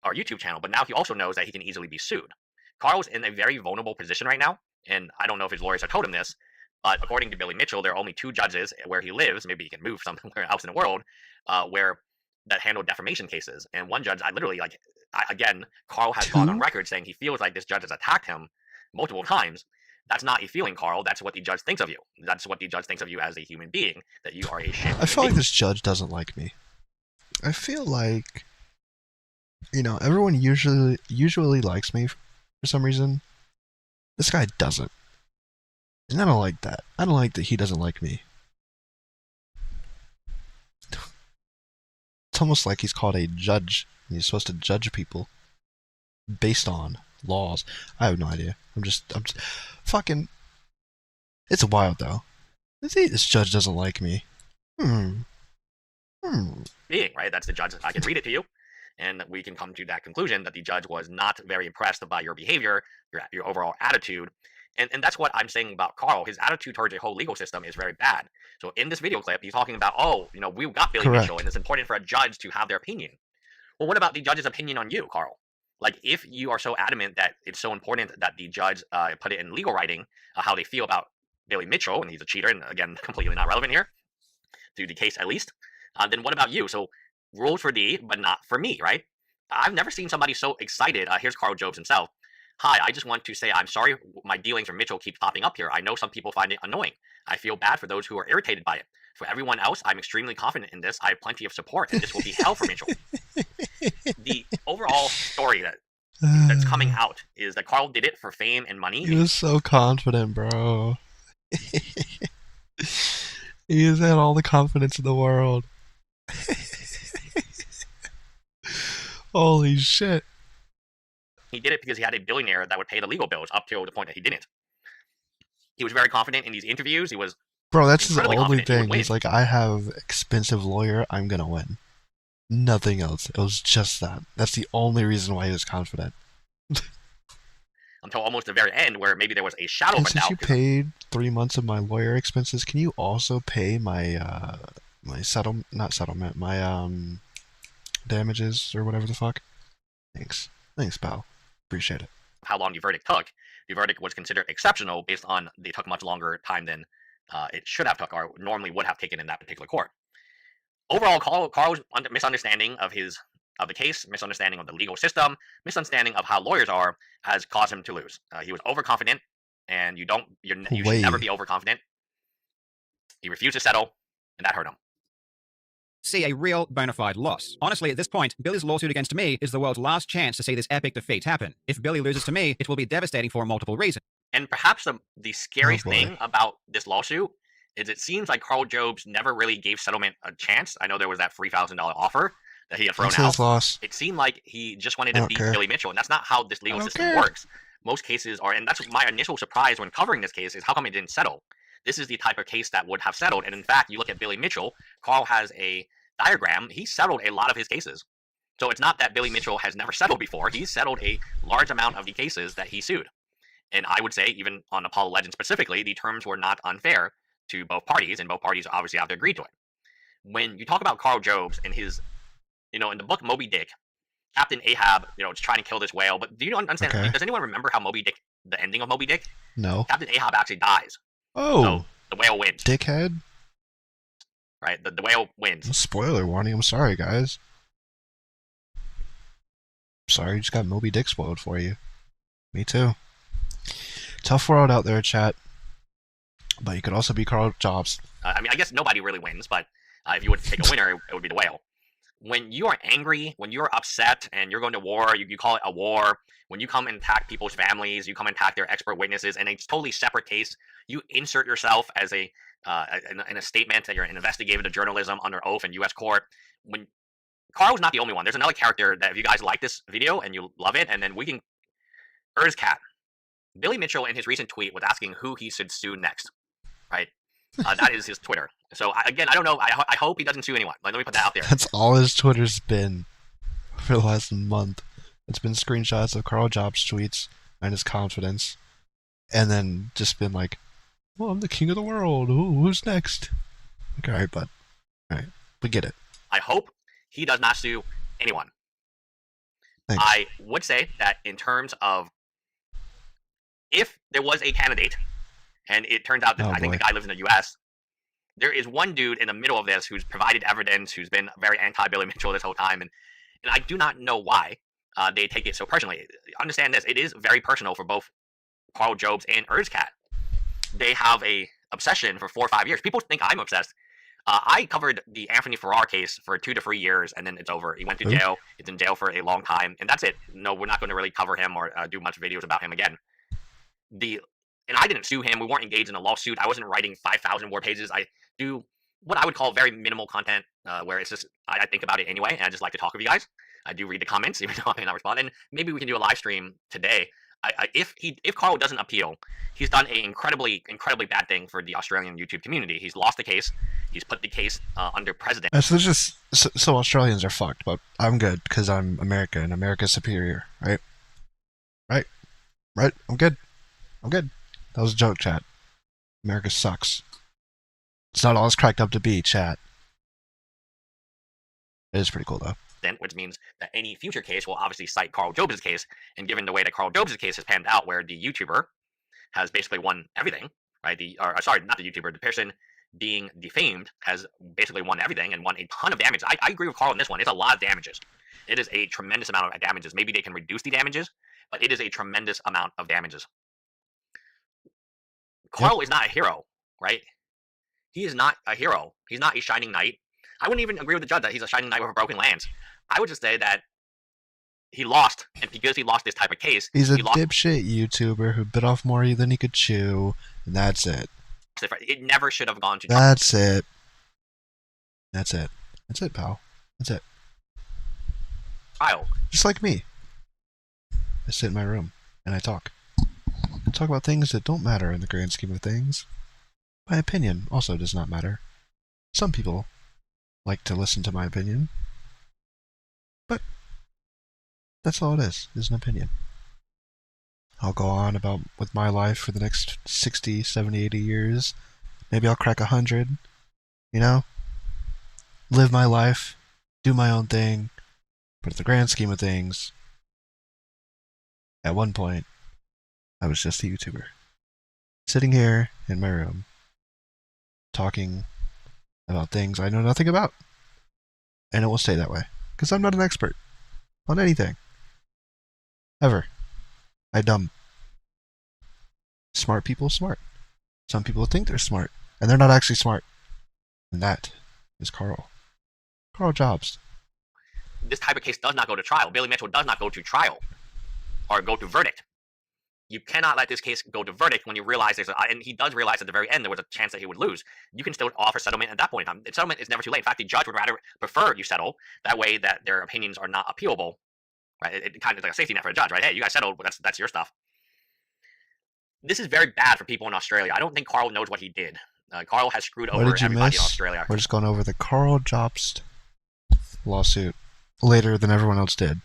or YouTube channel, but now he also knows that he can easily be sued. Karl's in a very vulnerable position right now, and I don't know if his lawyers have told him this, but according to Billy Mitchell, there are only 2 judges where he lives, maybe he can move somewhere else in the world, where that handle defamation cases. And one judge, again, Karl has gone on record saying he feels like this judge has attacked him multiple times. That's not a feeling, Karl. That's what the judge thinks of you. That's what the judge thinks of you as a human being, that you are a shit. I feel like this judge doesn't like me. I feel like, everyone usually likes me for some reason. This guy doesn't. And I don't like that. I don't like that he doesn't like me. It's almost like he's called a judge, and he's supposed to judge people based on laws. I have no idea. I'm just fucking. It's wild though. This judge doesn't like me. Being right. That's the judge. I can read it to you, and we can come to that conclusion that the judge was not very impressed by your behavior, your overall attitude. And that's what I'm saying about Karl. His attitude towards the whole legal system is very bad. So in this video clip, he's talking about, we got Billy Mitchell, and it's important for a judge to have their opinion. Well, what about the judge's opinion on you, Karl? Like, if you are so adamant that it's so important that the judge put it in legal writing, how they feel about Billy Mitchell, and he's a cheater, and again, completely not relevant here, to the case at least, then what about you? So, rules for thee, but not for me, right? I've never seen somebody so excited. Here's Karl Jobst himself. Hi, I just want to say I'm sorry my dealings with Mitchell keeps popping up here. I know some people find it annoying. I feel bad for those who are irritated by it. For everyone else, I'm extremely confident in this. I have plenty of support, and this will be hell for Mitchell. The overall story that's coming out is that Karl did it for fame and money. He was so confident, bro. He has had all the confidence in the world. Holy shit. He did it because he had a billionaire that would pay the legal bills up to the point that he didn't. He was very confident in these interviews. He was Bro, that's his only thing. He's like, I have expensive lawyer, I'm gonna win. Nothing else. It was just that. That's the only reason why he was confident. Until almost the very end, where maybe there was a shadow of a doubt. Since you paid 3 months of my lawyer expenses, can you also pay my my damages or whatever the fuck? Thanks, pal. Appreciate it. How long the verdict took. The verdict was considered exceptional based on they took much longer time than it should have took, or normally would have taken in that particular court. Overall, Karl's misunderstanding of the case, misunderstanding of the legal system, misunderstanding of how lawyers are, has caused him to lose. He was overconfident, and you should never be overconfident. He refused to settle, and that hurt him. See a real bona fide loss. Honestly, at this point, Billy's lawsuit against me is the world's last chance to see this epic defeat happen. If Billy loses to me, it will be devastating for multiple reasons. And perhaps the scariest boy. thing about this lawsuit is it seems like Karl Jobst never really gave settlement a chance. I know there was that $3,000 offer that he had thrown That's out. his loss. It seemed like he just wanted I to don't beat care. Billy Mitchell, and that's not how this legal I don't system care. works. Most cases are, and that's my initial surprise when covering this case is how come it didn't settle. This is the type of case that would have settled, and in fact, you look at Billy Mitchell. Karl has a diagram. He settled a lot of his cases. So it's not that Billy Mitchell has never settled before. He's settled a large amount of the cases that he sued. And I would say, even on Apollo Legends specifically, the terms were not unfair to both parties, and both parties obviously have to agree to it. When you talk about Karl Jobst and his, in the book Moby Dick, Captain Ahab, is trying to kill this whale. But do you understand? Okay. Does anyone remember how Moby Dick, the ending of Moby Dick? No. Captain Ahab actually dies. Oh. So the whale wins. Dickhead. Right? The whale wins. Spoiler warning. I'm sorry, guys. Sorry, you just got Moby Dick spoiled for you. Me too. Tough world out there, chat. But you could also be Karl Jobst. I guess nobody really wins, but if you would take a winner, it would be the whale. When you are angry, when you're upset, and you're going to war, you call it a war. When you come and attack people's families, you come and attack their expert witnesses, and it's a totally separate case. You insert yourself as in a statement that you're an investigative journalism under oath in U.S. court. When Karl's not the only one. There's another character that if you guys like this video and you love it, and then we can Cat. Billy Mitchell in his recent tweet was asking who he should sue next. Right? That is his Twitter. So again, I don't know. I hope he doesn't sue anyone. Let me put that out there. That's all his Twitter's been for the last month. It's been screenshots of Karl Jobst tweets and his confidence, and then just been like, "Well, I'm the king of the world. Ooh, who's next?" Okay, all right, bud. All right, we get it. I hope he does not sue anyone. Thanks. I would say that in terms of if there was a candidate, and it turns out that I think the guy lives in the U.S., there is one dude in the middle of this who's provided evidence, who's been very anti-Billy Mitchell this whole time, and I do not know why they take it so personally. Understand this, it is very personal for both Karl Jobst and Cat. They have a obsession for 4 or 5 years. People think I'm obsessed. I covered the Anthony Farrar case for 2 to 3 years, and then it's over. He went to jail. He's in jail for a long time, and that's it. No, we're not going to really cover him or do much videos about him again. And I didn't sue him. We weren't engaged in a lawsuit. I wasn't writing 5,000 word pages. I do what I would call very minimal content, where it's just I think about it anyway, and I just like to talk with you guys. I do read the comments, even though I may not respond. And maybe we can do a live stream today. If Karl doesn't appeal, he's done an incredibly bad thing for the Australian YouTube community. He's lost the case. He's put the case under precedent. So Australians are fucked, but I'm good because I'm America and America's superior, right? Right. I'm good. That was a joke, chat. America sucks. It's not all it's cracked up to be, chat. It is pretty cool, though. Which means that any future case will obviously cite Karl Jobst's case, and given the way that Karl Jobst's case has panned out, where the YouTuber has basically won everything, right? Not the YouTuber, the person being defamed has basically won everything and won a ton of damage. I agree with Karl on this one. It's a lot of damages. It is a tremendous amount of damages. Maybe they can reduce the damages, but it is a tremendous amount of damages. Karl is not a hero, right? He is not a hero. He's not a shining knight. I wouldn't even agree with the judge that he's a shining knight with a broken lance. I would just say that he lost, and because he lost this type of case, he's a dipshit YouTuber who bit off more than he could chew, and that's it. It never should have gone to trial. That's it, pal. That's it. Trial. Just like me. I sit in my room, and I talk. I talk about things that don't matter in the grand scheme of things. My opinion also does not matter. Some people like to listen to my opinion. But that's all it is an opinion. I'll go on with my life for the next 60, 70, 80 years. Maybe I'll crack 100. Live my life. Do my own thing. But in the grand scheme of things, at one point, I was just a YouTuber. Sitting here in my room, talking about things I know nothing about. And it will stay that way. Because I'm not an expert on anything. Ever. I dumb. Smart people smart. Some people think they're smart, and they're not actually smart. And that is Karl. Karl Jobst. This type of case does not go to trial. Billy Mitchell does not go to trial or go to verdict. You cannot let this case go to verdict when you realize and he does realize at the very end there was a chance that he would lose. You can still offer settlement at that point in time. Settlement is never too late. In fact, the judge would rather prefer you settle. That way that their opinions are not appealable, right? It kind of like a safety net for a judge, right? Hey, you guys settled, but that's your stuff. This is very bad for people in Australia. I don't think Karl knows what he did. Karl has screwed over everybody in Australia. We're just going over the Karl Jobst lawsuit later than everyone else did.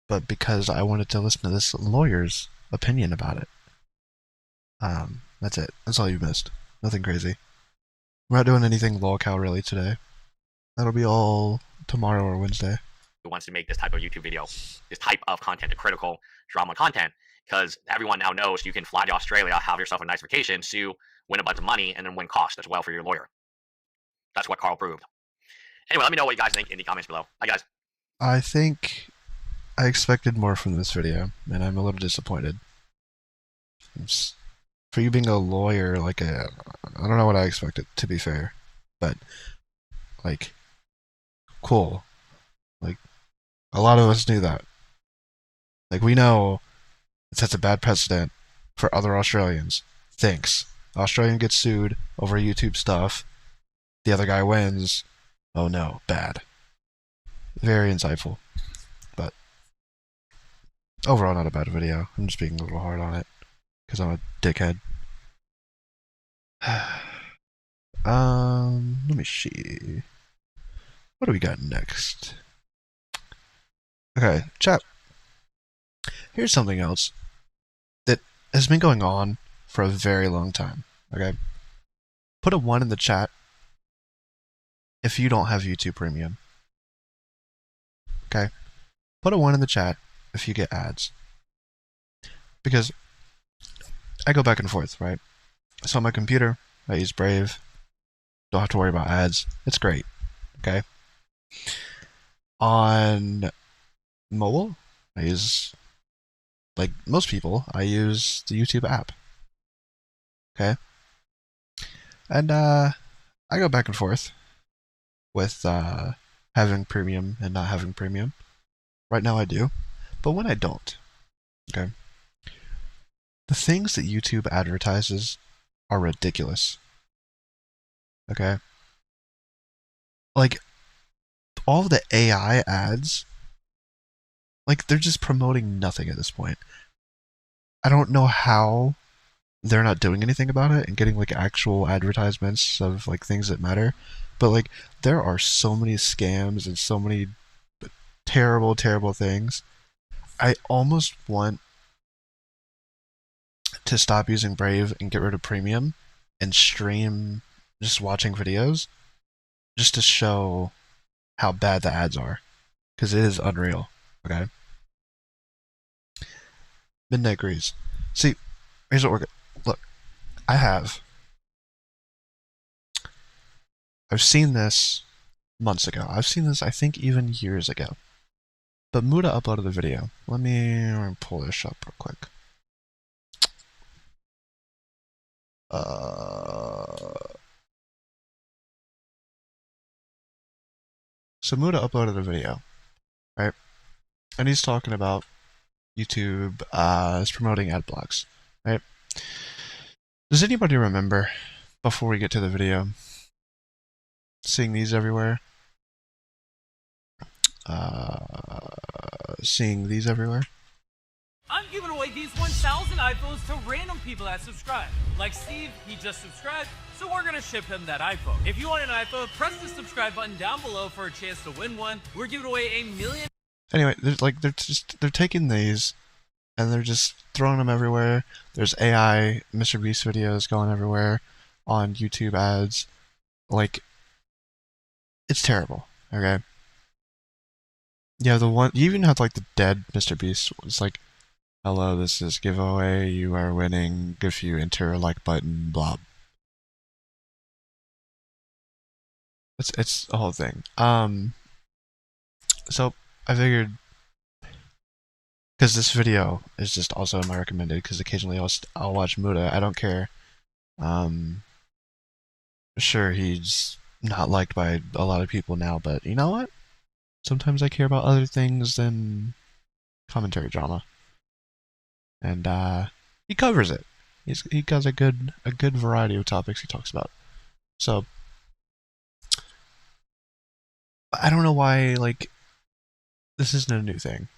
But because I wanted to listen to this lawyer's opinion about it. That's it. That's all you missed. Nothing crazy. We're not doing anything lolcow really today. That'll be all tomorrow or Wednesday. Who wants to make this type of YouTube video, this type of content, the critical drama content, because everyone now knows you can fly to Australia, have yourself a nice vacation, sue, win a bunch of money, and then win costs as well for your lawyer. That's what Karl proved. Anyway, let me know what you guys think in the comments below. Bye, guys. I think I expected more from this video, and I'm a little disappointed. For you being a lawyer, I don't know what I expected, to be fair. But, cool. A lot of us knew that. We know it sets a bad precedent for other Australians. Thanks. Australian gets sued over YouTube stuff. The other guy wins. Oh no, bad. Very insightful. But overall, not a bad video. I'm just being a little hard on it because I'm a dickhead. Let me see. What do we got next? Okay, chat. Here's something else that has been going on for a very long time. Okay? Put a 1 in the chat if you don't have YouTube Premium. Okay? Put a 1 in the chat if you get ads. Because I go back and forth, right? So on my computer, I use Brave. Don't have to worry about ads. It's great. Okay? On mobile, I use, like most people, I use the YouTube app. Okay? And I go back and forth with having premium and not having premium. Right now I do, but when I don't, okay, the things that YouTube advertises are ridiculous. Okay? All the AI ads, they're just promoting nothing at this point. I don't know how they're not doing anything about it and getting actual advertisements of things that matter. But there are so many scams and so many terrible, terrible things. I almost want to stop using Brave and get rid of Premium and stream just watching videos just to show how bad the ads are. Because it is unreal. Okay? Midnight agrees. See, here's what we're gonna look. I've seen this months ago. I've seen this, I think, even years ago. But Muda uploaded the video. Let me pull this up real quick. So Muda uploaded a video, right? And he's talking about YouTube is promoting ad blocks, right? Does anybody remember, before we get to the video, seeing these everywhere? Seeing these everywhere? I'm giving away these 1,000 iPhones to random people that subscribe. Like Steve, he just subscribed, so we're gonna ship him that iPhone. If you want an iPhone, press the subscribe button down below for a chance to win one. We're giving away $1 million. Anyway, they're taking these and they're just throwing them everywhere. There's AI Mr. Beast videos going everywhere on YouTube ads. It's terrible. Okay. Yeah, you even have the dead Mr. Beast. It's hello, this is giveaway. You are winning if you enter a like button. Blah. It's the whole thing. So I figured, because this video is just also my recommended, because occasionally I'll watch Muda. I don't care. Sure, he's not liked by a lot of people now, but you know what? Sometimes I care about other things than commentary drama. and he covers it. He does a good variety of topics he talks about. So I don't know why like this isn't a new thing.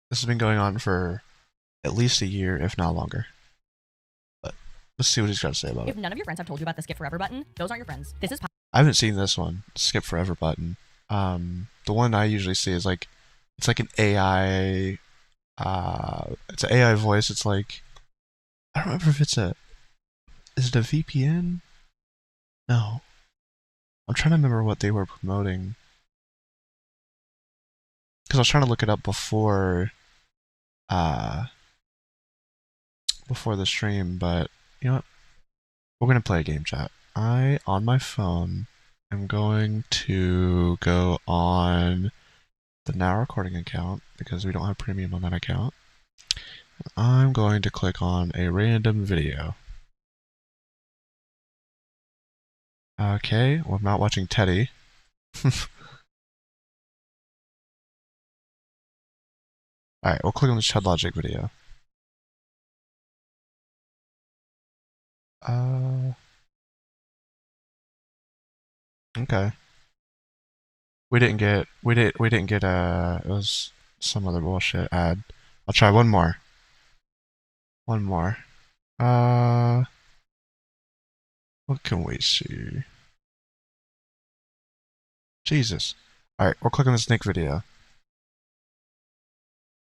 This has been going on for at least a year, if not longer. But let's see what he's got to say about it. If none of your friends have told you about the skip forever button, those aren't your friends. This is I haven't seen this one, skip forever button. The one I usually see is like, it's like an AI, it's an AI voice. It's like, I don't remember if it's is it a VPN? No. I'm trying to remember what they were promoting. Because I was trying to look it up before the stream, but you know what? We're going to play a game, chat. On my phone, I'm going to go on the Now Recording account because we don't have premium on that account. I'm going to click on a random video. Okay, well, I'm not watching Teddy. Alright, we'll click on this Chud Logic video. Okay. We didn't get it was some other bullshit ad. I'll try one more. One more. What can we see? Jesus. Alright, we'll click on this Nick video.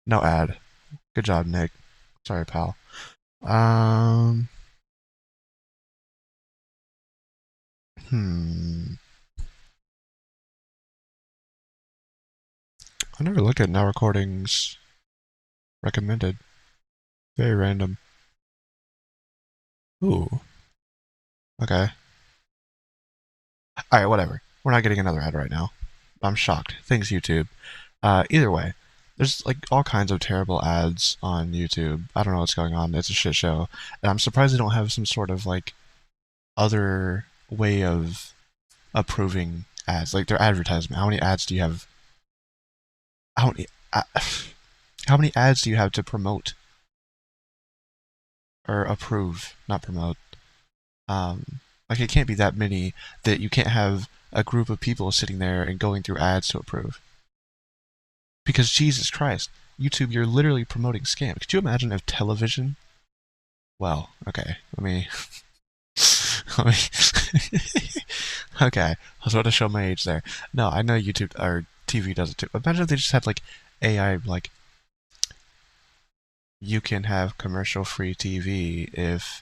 No ad. Good job, Nick. Sorry, pal. I never look at Now Recordings recommended. Very random. Ooh. Okay. Alright, whatever. We're not getting another ad right now. I'm shocked. Thanks, YouTube. Either way, there's like all kinds of terrible ads on YouTube. I don't know what's going on. It's a shit show. And I'm surprised they don't have some sort of like other way of approving ads. Like their advertisement. How many ads do you have? How many ads do you have to promote? Or approve, not promote. Like it can't be that many that you can't have a group of people sitting there and going through ads to approve. Because Jesus Christ, YouTube, you're literally promoting scam. Could you imagine if television? Well, okay, let me. Okay, I was about to show my age there. No, I know YouTube or TV does it too. Imagine if they just had like AI, like you can have commercial-free TV if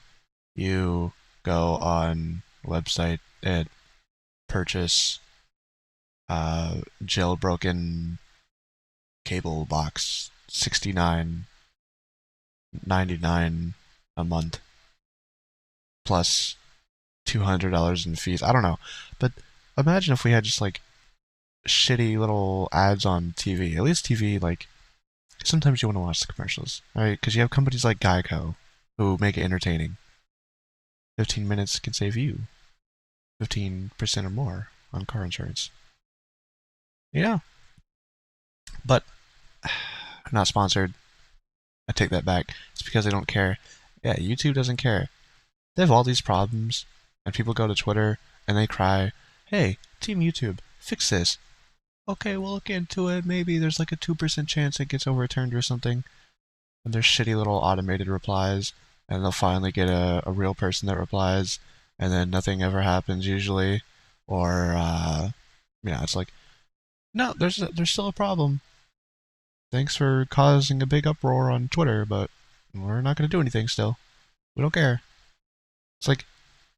you go on website and purchase jailbroken cable box $69.99 a month plus $200 in fees. I don't know, but imagine if we had just like shitty little ads on TV. At least TV, like sometimes you want to watch the commercials, right? Because you have companies like Geico who make it entertaining. 15 minutes can save you 15% or more on car insurance. Yeah. But I'm not sponsored. I take that back. It's because they don't care. Yeah, YouTube doesn't care. They have all these problems, and people go to Twitter and they cry, "Hey, Team YouTube, fix this." Okay, we'll look into it. Maybe there's like a 2% chance it gets overturned or something. And there's shitty little automated replies, and they'll finally get a real person that replies, and then nothing ever happens usually. Or, yeah, it's like, no, there's still a problem. Thanks for causing a big uproar on Twitter, but we're not going to do anything still. We don't care. It's like,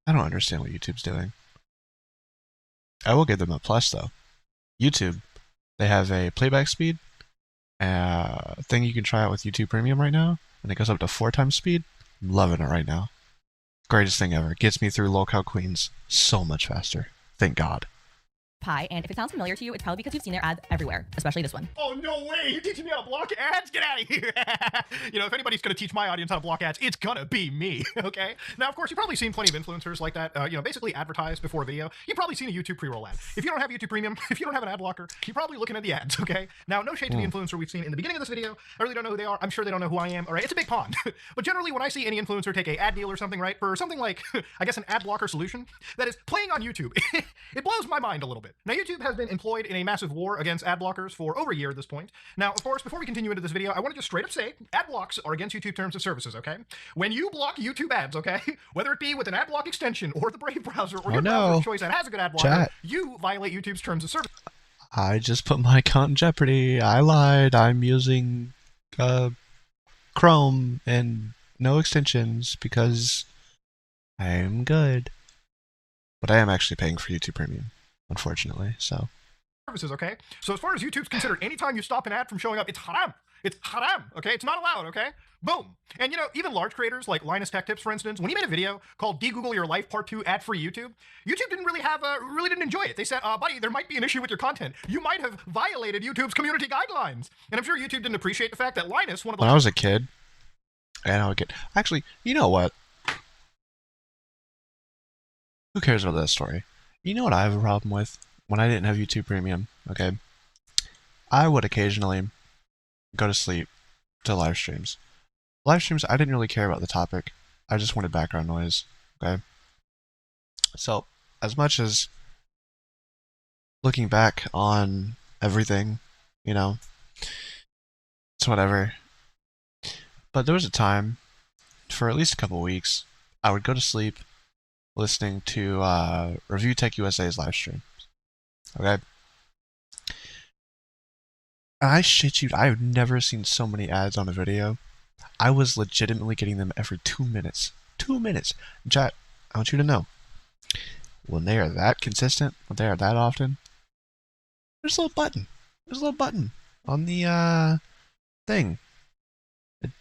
I don't understand what YouTube's doing. I will give them a plus, though. YouTube, they have a playback speed thing you can try out with YouTube Premium right now, and it goes up to 4 times speed. I'm loving it right now. Greatest thing ever. Gets me through Locale Queens so much faster. Thank God. Pi, and if it sounds familiar to you, it's probably because you've seen their ads everywhere, especially this one. Oh, no way! You're teaching me how to block ads? Get out of here! You know, if anybody's going to teach my audience how to block ads, it's going to be me, okay? Now, of course, you've probably seen plenty of influencers like that, you know, basically advertise before a video. You've probably seen a YouTube pre-roll ad. If you don't have YouTube Premium, if you don't have an ad blocker, you're probably looking at the ads, okay? Now, no shade to the influencer we've seen in the beginning of this video. I really don't know who they are. I'm sure they don't know who I am, all right? It's a big pond. But generally, when I see any influencer take a ad deal or something, right, for something like, I guess, an ad blocker solution that is playing on YouTube, it blows my mind a little bit. Now, YouTube has been employed in a massive war against ad blockers for over a year at this point. Now, of course, before we continue into this video, I want to just straight up say, ad blocks are against YouTube terms of services, okay? When you block YouTube ads, okay, whether it be with an ad block extension or the Brave browser or your browser of choice that has a good ad blocker, you violate YouTube's terms of service. I just put my account in jeopardy. I lied. I'm using Chrome and no extensions because I'm good. But I am actually paying for YouTube Premium, unfortunately, so. Services, okay? So as far as YouTube's concerned, anytime you stop an ad from showing up, it's haram. It's haram, okay? It's not allowed, okay? Boom. And you know, even large creators like Linus Tech Tips, for instance, when he made a video called De-Google Your Life Part 2 Ad-Free YouTube, YouTube didn't really didn't enjoy it. They said, buddy, there might be an issue with your content. You might have violated YouTube's community guidelines. And I'm sure YouTube didn't appreciate the fact that Linus, one of the— When I was a kid, actually, you know what? Who cares about that story? You know what I have a problem with? When I didn't have YouTube Premium, okay? I would occasionally go to sleep to live streams. Live streams, I didn't really care about the topic. I just wanted background noise, okay? So, as much as looking back on everything, you know, it's whatever. But there was a time, for at least a couple weeks, I would go to sleep listening to Review Tech USA's live stream. Okay? I shit you, I have never seen so many ads on a video. I was legitimately getting them every 2 minutes. 2 minutes. Chat, I want you to know, when they are that consistent, when they are that often, there's a little button. There's a little button on the thing.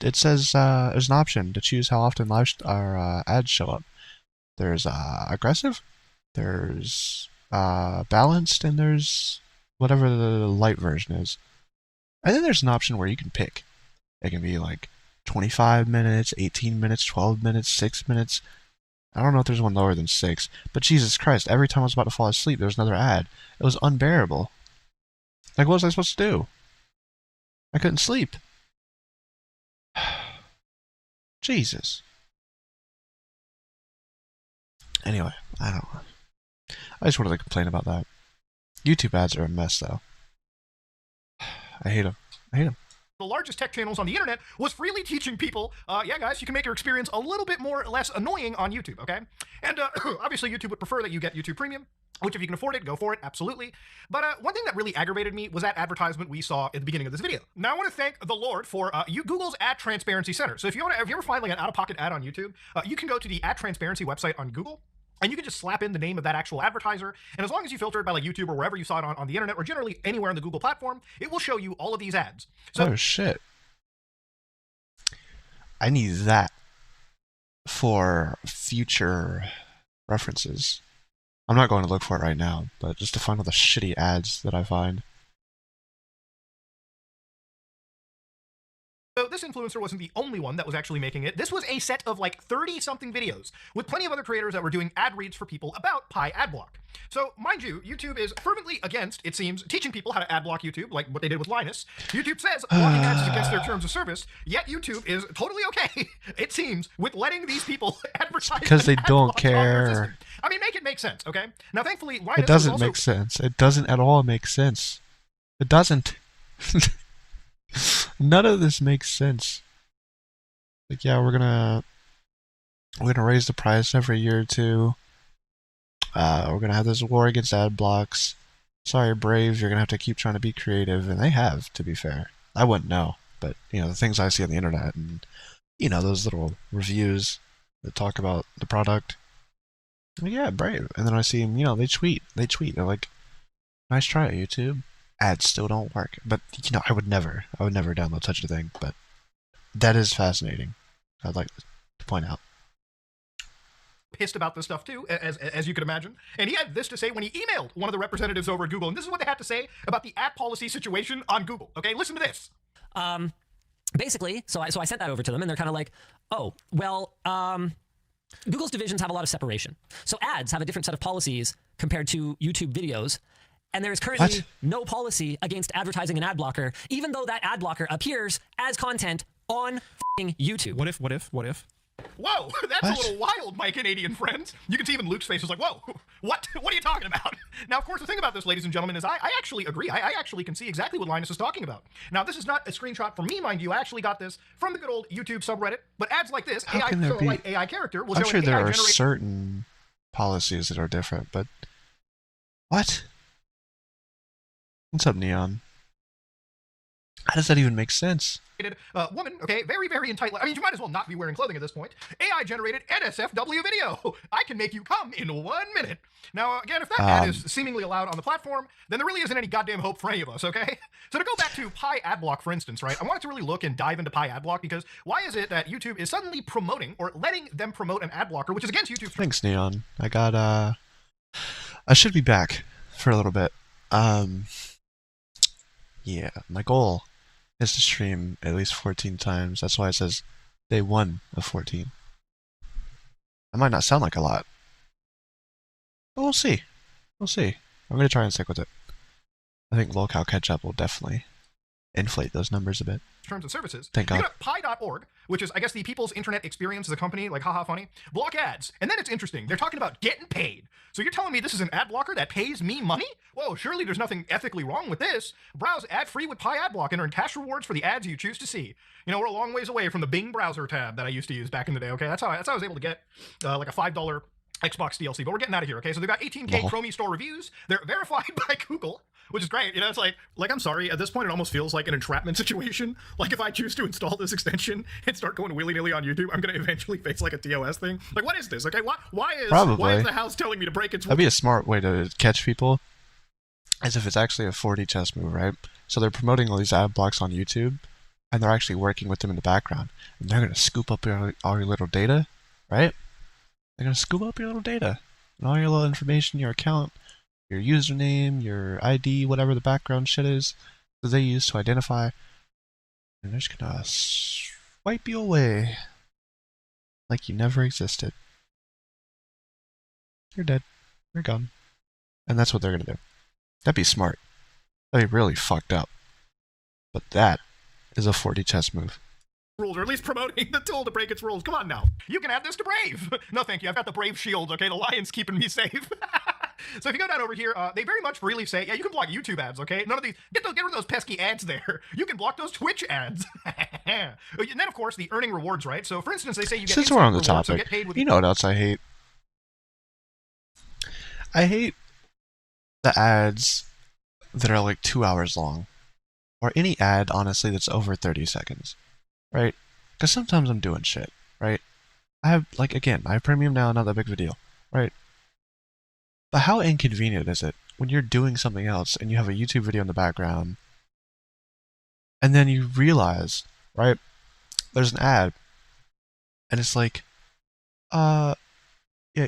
It says there's an option to choose how often ads show up. There's aggressive, there's balanced, and there's whatever the light version is. And then there's an option where you can pick. It can be like 25 minutes, 18 minutes, 12 minutes, 6 minutes. I don't know if there's one lower than 6. But Jesus Christ, every time I was about to fall asleep, there was another ad. It was unbearable. Like, what was I supposed to do? I couldn't sleep. Jesus. Anyway, I don't know. I just wanted to complain about that. YouTube ads are a mess, though. I hate them. I hate them. The largest tech channels on the internet was freely teaching people, yeah, guys, you can make your experience a little bit more or less annoying on YouTube, okay? And obviously, YouTube would prefer that you get YouTube Premium, which if you can afford it, go for it, absolutely. But one thing that really aggravated me was that advertisement we saw at the beginning of this video. Now, I want to thank the Lord for Google's Ad Transparency Center. So if you ever find like an out-of-pocket ad on YouTube, you can go to the Ad Transparency website on Google, and you can just slap in the name of that actual advertiser, and as long as you filter it by like YouTube or wherever you saw it on the internet, or generally anywhere on the Google platform, it will show you all of these ads. So, oh shit. I need that for future references. I'm not going to look for it right now, but just to find all the shitty ads that I find. So this influencer wasn't the only one that was actually making it. This was a set of like 30-something videos with plenty of other creators that were doing ad reads for people about Pi Adblock. So, mind you, YouTube is fervently against, it seems, teaching people how to ad block YouTube, like what they did with Linus. YouTube says blocking ads is against their terms of service, yet YouTube is totally okay, it seems, with letting these people advertise. Because they don't care. I mean, make it make sense, okay? Now, thankfully, Linus it doesn't make sense. It doesn't at all make sense. It doesn't. None of this makes sense. Like, yeah, we're gonna raise the price every year or two. We're gonna have this war against ad blocks. Sorry, Brave, you're gonna have to keep trying to be creative, and they have, to be fair. I wouldn't know, but you know, the things I see on the internet, and you know, those little reviews that talk about the product. Like, yeah, Brave, and then I see them. You know, they tweet. They're like, "Nice try, YouTube." Ads still don't work, but you know, I would never download such a thing. But that is fascinating. I'd like to point out. pissed about this stuff too, as you could imagine. And he had this to say when he emailed one of the representatives over at Google. And this is what they had to say about the ad policy situation on Google. Okay, listen to this. Basically, so I sent that over to them, and they're kind of like, oh, well, Google's divisions have a lot of separation. So ads have a different set of policies compared to YouTube videos. And there is currently no policy against advertising an ad blocker, even though that ad blocker appears as content on YouTube. What if? Whoa, that's a little wild, my Canadian friends. You can see even Luke's face was like, whoa, what are you talking about? Now, of course, the thing about this, ladies and gentlemen, is I actually agree. I actually can see exactly what Linus is talking about. Now, this is not a screenshot from me, mind you. I actually got this from the good old YouTube subreddit. But ads like this, AI character will I'm show sure an there AI are generate certain policies that are different, but what? What's up, Neon? How does that even make sense? Woman, okay, very, very entitled. I mean, you might as well not be wearing clothing at this point. AI-generated NSFW video. I can make you come in 1 minute. Now, again, if that ad is seemingly allowed on the platform, then there really isn't any goddamn hope for any of us, okay? So to go back to Pi Adblock, for instance, right? I wanted to really look and dive into Pi Adblock because why is it that YouTube is suddenly promoting or letting them promote an ad blocker, which is against YouTube? Thanks, Neon. I should be back for a little bit. Yeah, my goal is to stream at least 14 times. That's why it says day 1 of 14. That might not sound like a lot, but we'll see. We'll see. I'm going to try and stick with it. I think locale catch-up will definitely inflate those numbers a bit. Terms of services. Thank God. You go to pi.org, which is, I guess, the People's Internet Experience as a company, like haha funny, block ads. And then it's interesting. They're talking about getting paid. So you're telling me this is an ad blocker that pays me money? Whoa, surely there's nothing ethically wrong with this. Browse ad-free with Pi Adblock and earn cash rewards for the ads you choose to see. You know, we're a long ways away from the Bing browser tab that I used to use back in the day, okay? That's how I was able to get like a $5 Xbox DLC, but we're getting out of here, okay? So they've got 18K Chromie store reviews. They're verified by Google, which is great. You know, it's like I'm sorry, at this point it almost feels like an entrapment situation. Like if I choose to install this extension and start going willy-nilly on YouTube, I'm going to eventually face like a TOS thing. Like, what is this? Okay, why is the house telling me to break its rules? That'd be a smart way to catch people, as if it's actually a 4D chess move, right? So they're promoting all these ad blocks on YouTube, and they're actually working with them in the background. And they're going to scoop up all your little data, right? They're going to scoop up your little data and all your little information, your account, your username, your ID, whatever the background shit is that they use to identify. And they're just going to swipe you away like you never existed. You're dead. You're gone. And that's what they're going to do. That'd be smart. That'd be really fucked up. But that is a 4D chess move. Rules, or at least promoting the tool to break its rules. Come on now. You can add this to Brave. No, thank you. I've got the Brave shield, okay? The lion's keeping me safe. So if you go down over here, they very much really say, yeah, you can block YouTube ads, okay? None of these, get rid of those pesky ads there. You can block those Twitch ads. And then, of course, the earning rewards, right? So, for instance, they say you get Since we're on the rewards, so topic, get paid with you know what else I hate? I hate the ads that are like 2 hours long. Or any ad, honestly, that's over 30 seconds. Right? Because sometimes I'm doing shit, right? I have, like, again, I have premium now, not that big of a deal, right? But how inconvenient is it when you're doing something else and you have a YouTube video in the background and then you realize, right, there's an ad and it's like, yeah,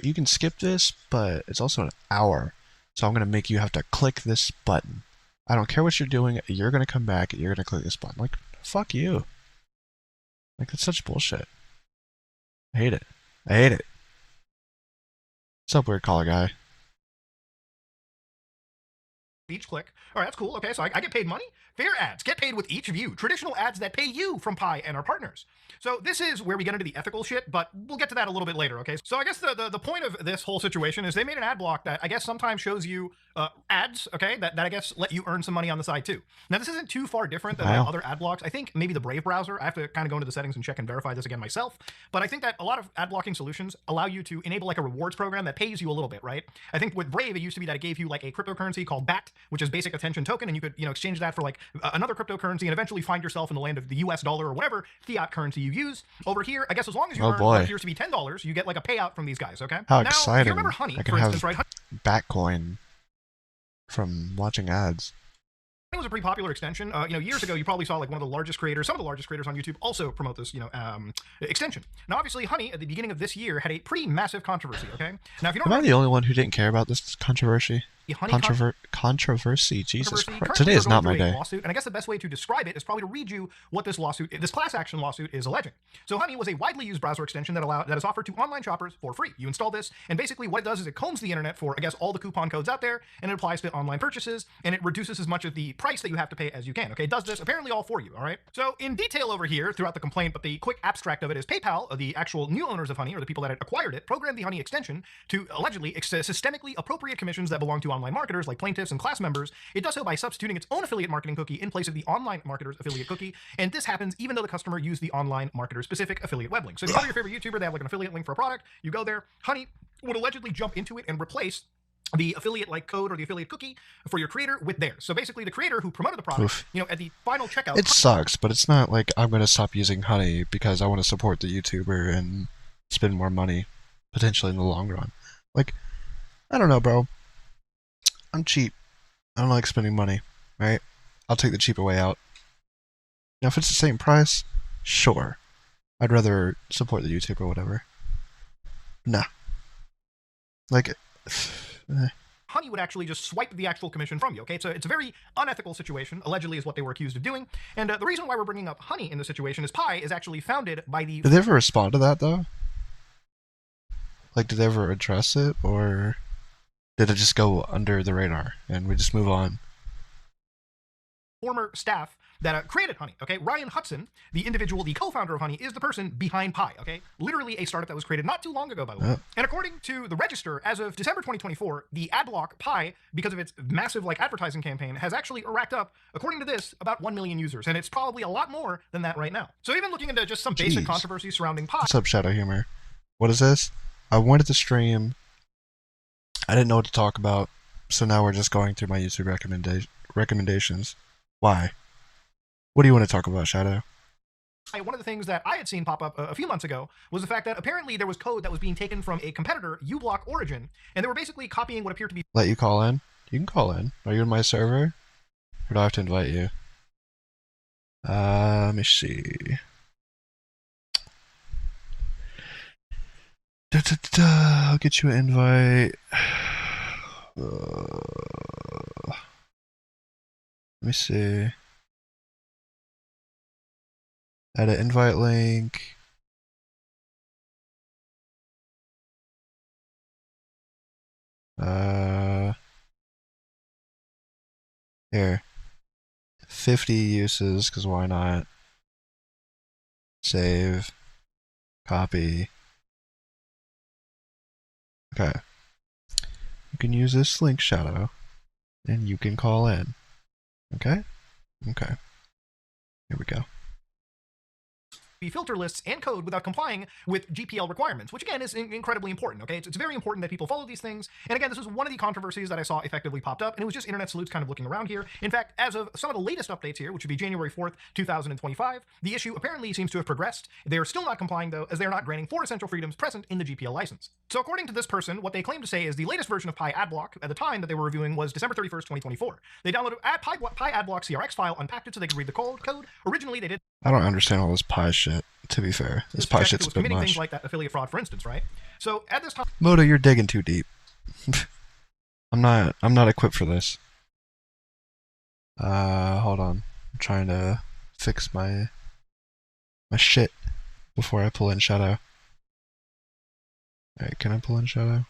you can skip this, but it's also an hour. So I'm going to make you have to click this button. I don't care what you're doing, you're going to come back, you're going to click this button. Like, fuck you. Like, that's such bullshit. I hate it. I hate it. What's up, weird collar guy? each click. All right, that's cool. Okay, so I get paid money. Fair ads get paid with each view. Traditional ads that pay you from Pi and our partners. So this is where we get into the ethical shit, but we'll get to that a little bit later, okay? So I guess the point of this whole situation is they made an ad block that I guess sometimes shows you ads, okay, that I guess let you earn some money on the side too. Now this isn't too far different than other ad blocks. I think maybe the Brave browser, I have to kind of go into the settings and check and verify this again myself, but I think that a lot of ad blocking solutions allow you to enable like a rewards program that pays you a little bit, right? I think with Brave, it used to be that it gave you like a cryptocurrency called BAT, which is basic attention token, and you could, exchange that for like another cryptocurrency and eventually find yourself in the land of the US dollar or whatever fiat currency you use. Over here, I guess as long as you earn what appears to be $10, you get like a payout from these guys, okay? How now, exciting. if you remember Honey, I can for have instance, right? Batcoin from watching ads. It was a pretty popular extension. Years ago, you probably saw like one of the largest creators, some of the largest creators on YouTube also promote this, extension. Now, obviously, Honey, at the beginning of this year, had a pretty massive controversy, okay? Now, if you don't Am I the only one who didn't care about this controversy? Controversy, Jesus Christ. Today is not my day. Lawsuit, and I guess the best way to describe it is probably to read you what this class action lawsuit is alleging. So Honey was a widely used browser extension that is offered to online shoppers for free. You install this, and basically what it does is it combs the internet for, I guess, all the coupon codes out there, and it applies to online purchases, and it reduces as much of the price that you have to pay as you can, okay? It does this apparently all for you, all right? So in detail over here throughout the complaint, but the quick abstract of it is PayPal, the actual new owners of Honey, or the people that had acquired it, programmed the Honey extension to allegedly systemically appropriate commissions that belong to online marketers like plaintiffs and class members. It does so by substituting its own affiliate marketing cookie in place of the online marketer's affiliate cookie, and this happens even though the customer used the online marketer specific affiliate web link. So if you go to your favorite YouTuber, they have like an affiliate link for a product, you go there, Honey would allegedly jump into it and replace the affiliate like code or the affiliate cookie for your creator with theirs. So basically the creator who promoted the product, at the final checkout. It sucks, but it's not like I'm going to stop using Honey because I want to support the YouTuber and spend more money potentially in the long run. Like, I don't know, bro. I'm cheap. I don't like spending money, right? I'll take the cheaper way out. Now, if it's the same price, sure. I'd rather support the YouTube or whatever. Nah. Like, Honey would actually just swipe the actual commission from you, okay? It's a very unethical situation, allegedly is what they were accused of doing. And the reason why we're bringing up Honey in this situation is Pi is actually founded by the... Did they ever respond to that, though? Like, did they ever address it, or did it just go under the radar and we just move on? Former staff that created Honey, okay? Ryan Hudson, the individual, the co-founder of Honey, is the person behind Pi, okay? Literally a startup that was created not too long ago, by the way. And according to the Register, as of December 2024, the ad block Pi, because of its massive advertising campaign, has actually racked up, according to this, about 1 million users, and it's probably a lot more than that right now. So even looking into just some basic controversies surrounding Pi. What's up, Shadow Humor? What is this? I wanted to stream. I didn't know what to talk about, so now we're just going through my YouTube recommendations. Why? What do you want to talk about, Shadow? One of the things that I had seen pop up a few months ago was the fact that apparently there was code that was being taken from a competitor, uBlock Origin, and they were basically copying what appeared to be... Let you call in? You can call in. Are you in my server? Or do I have to invite you? Let me see. I'll get you an invite. Let me see. Add an invite link. Here. 50 uses, because why not? Save. Copy. Okay. You can use this link, Shadow, and you can call in. Okay? Okay. Here we go. Filter lists and code without complying with GPL requirements, which again is incredibly important, okay? It's very important that people follow these things. And again, this was one of the controversies that I saw effectively popped up, and it was just Internet Salutes kind of looking around here. In fact, as of some of the latest updates here, which would be January 4th, 2025, the issue apparently seems to have progressed. They are still not complying, though, as they are not granting 4 essential freedoms present in the GPL license. So according to this person, what they claim to say is the latest version of Pi Adblock at the time that they were reviewing was December 31st, 2024. They downloaded Pi Adblock CRX file, unpacked it so they could read the code. Originally, they did... I don't understand all this Pi shit, to be fair. This Pi shit's a bit much. Things like that affiliate fraud, for instance, right? So at this time... Moto, you're digging too deep. I'm not equipped for this. Hold on. I'm trying to fix my shit before I pull in Shadow. Alright, can I pull in Shadow?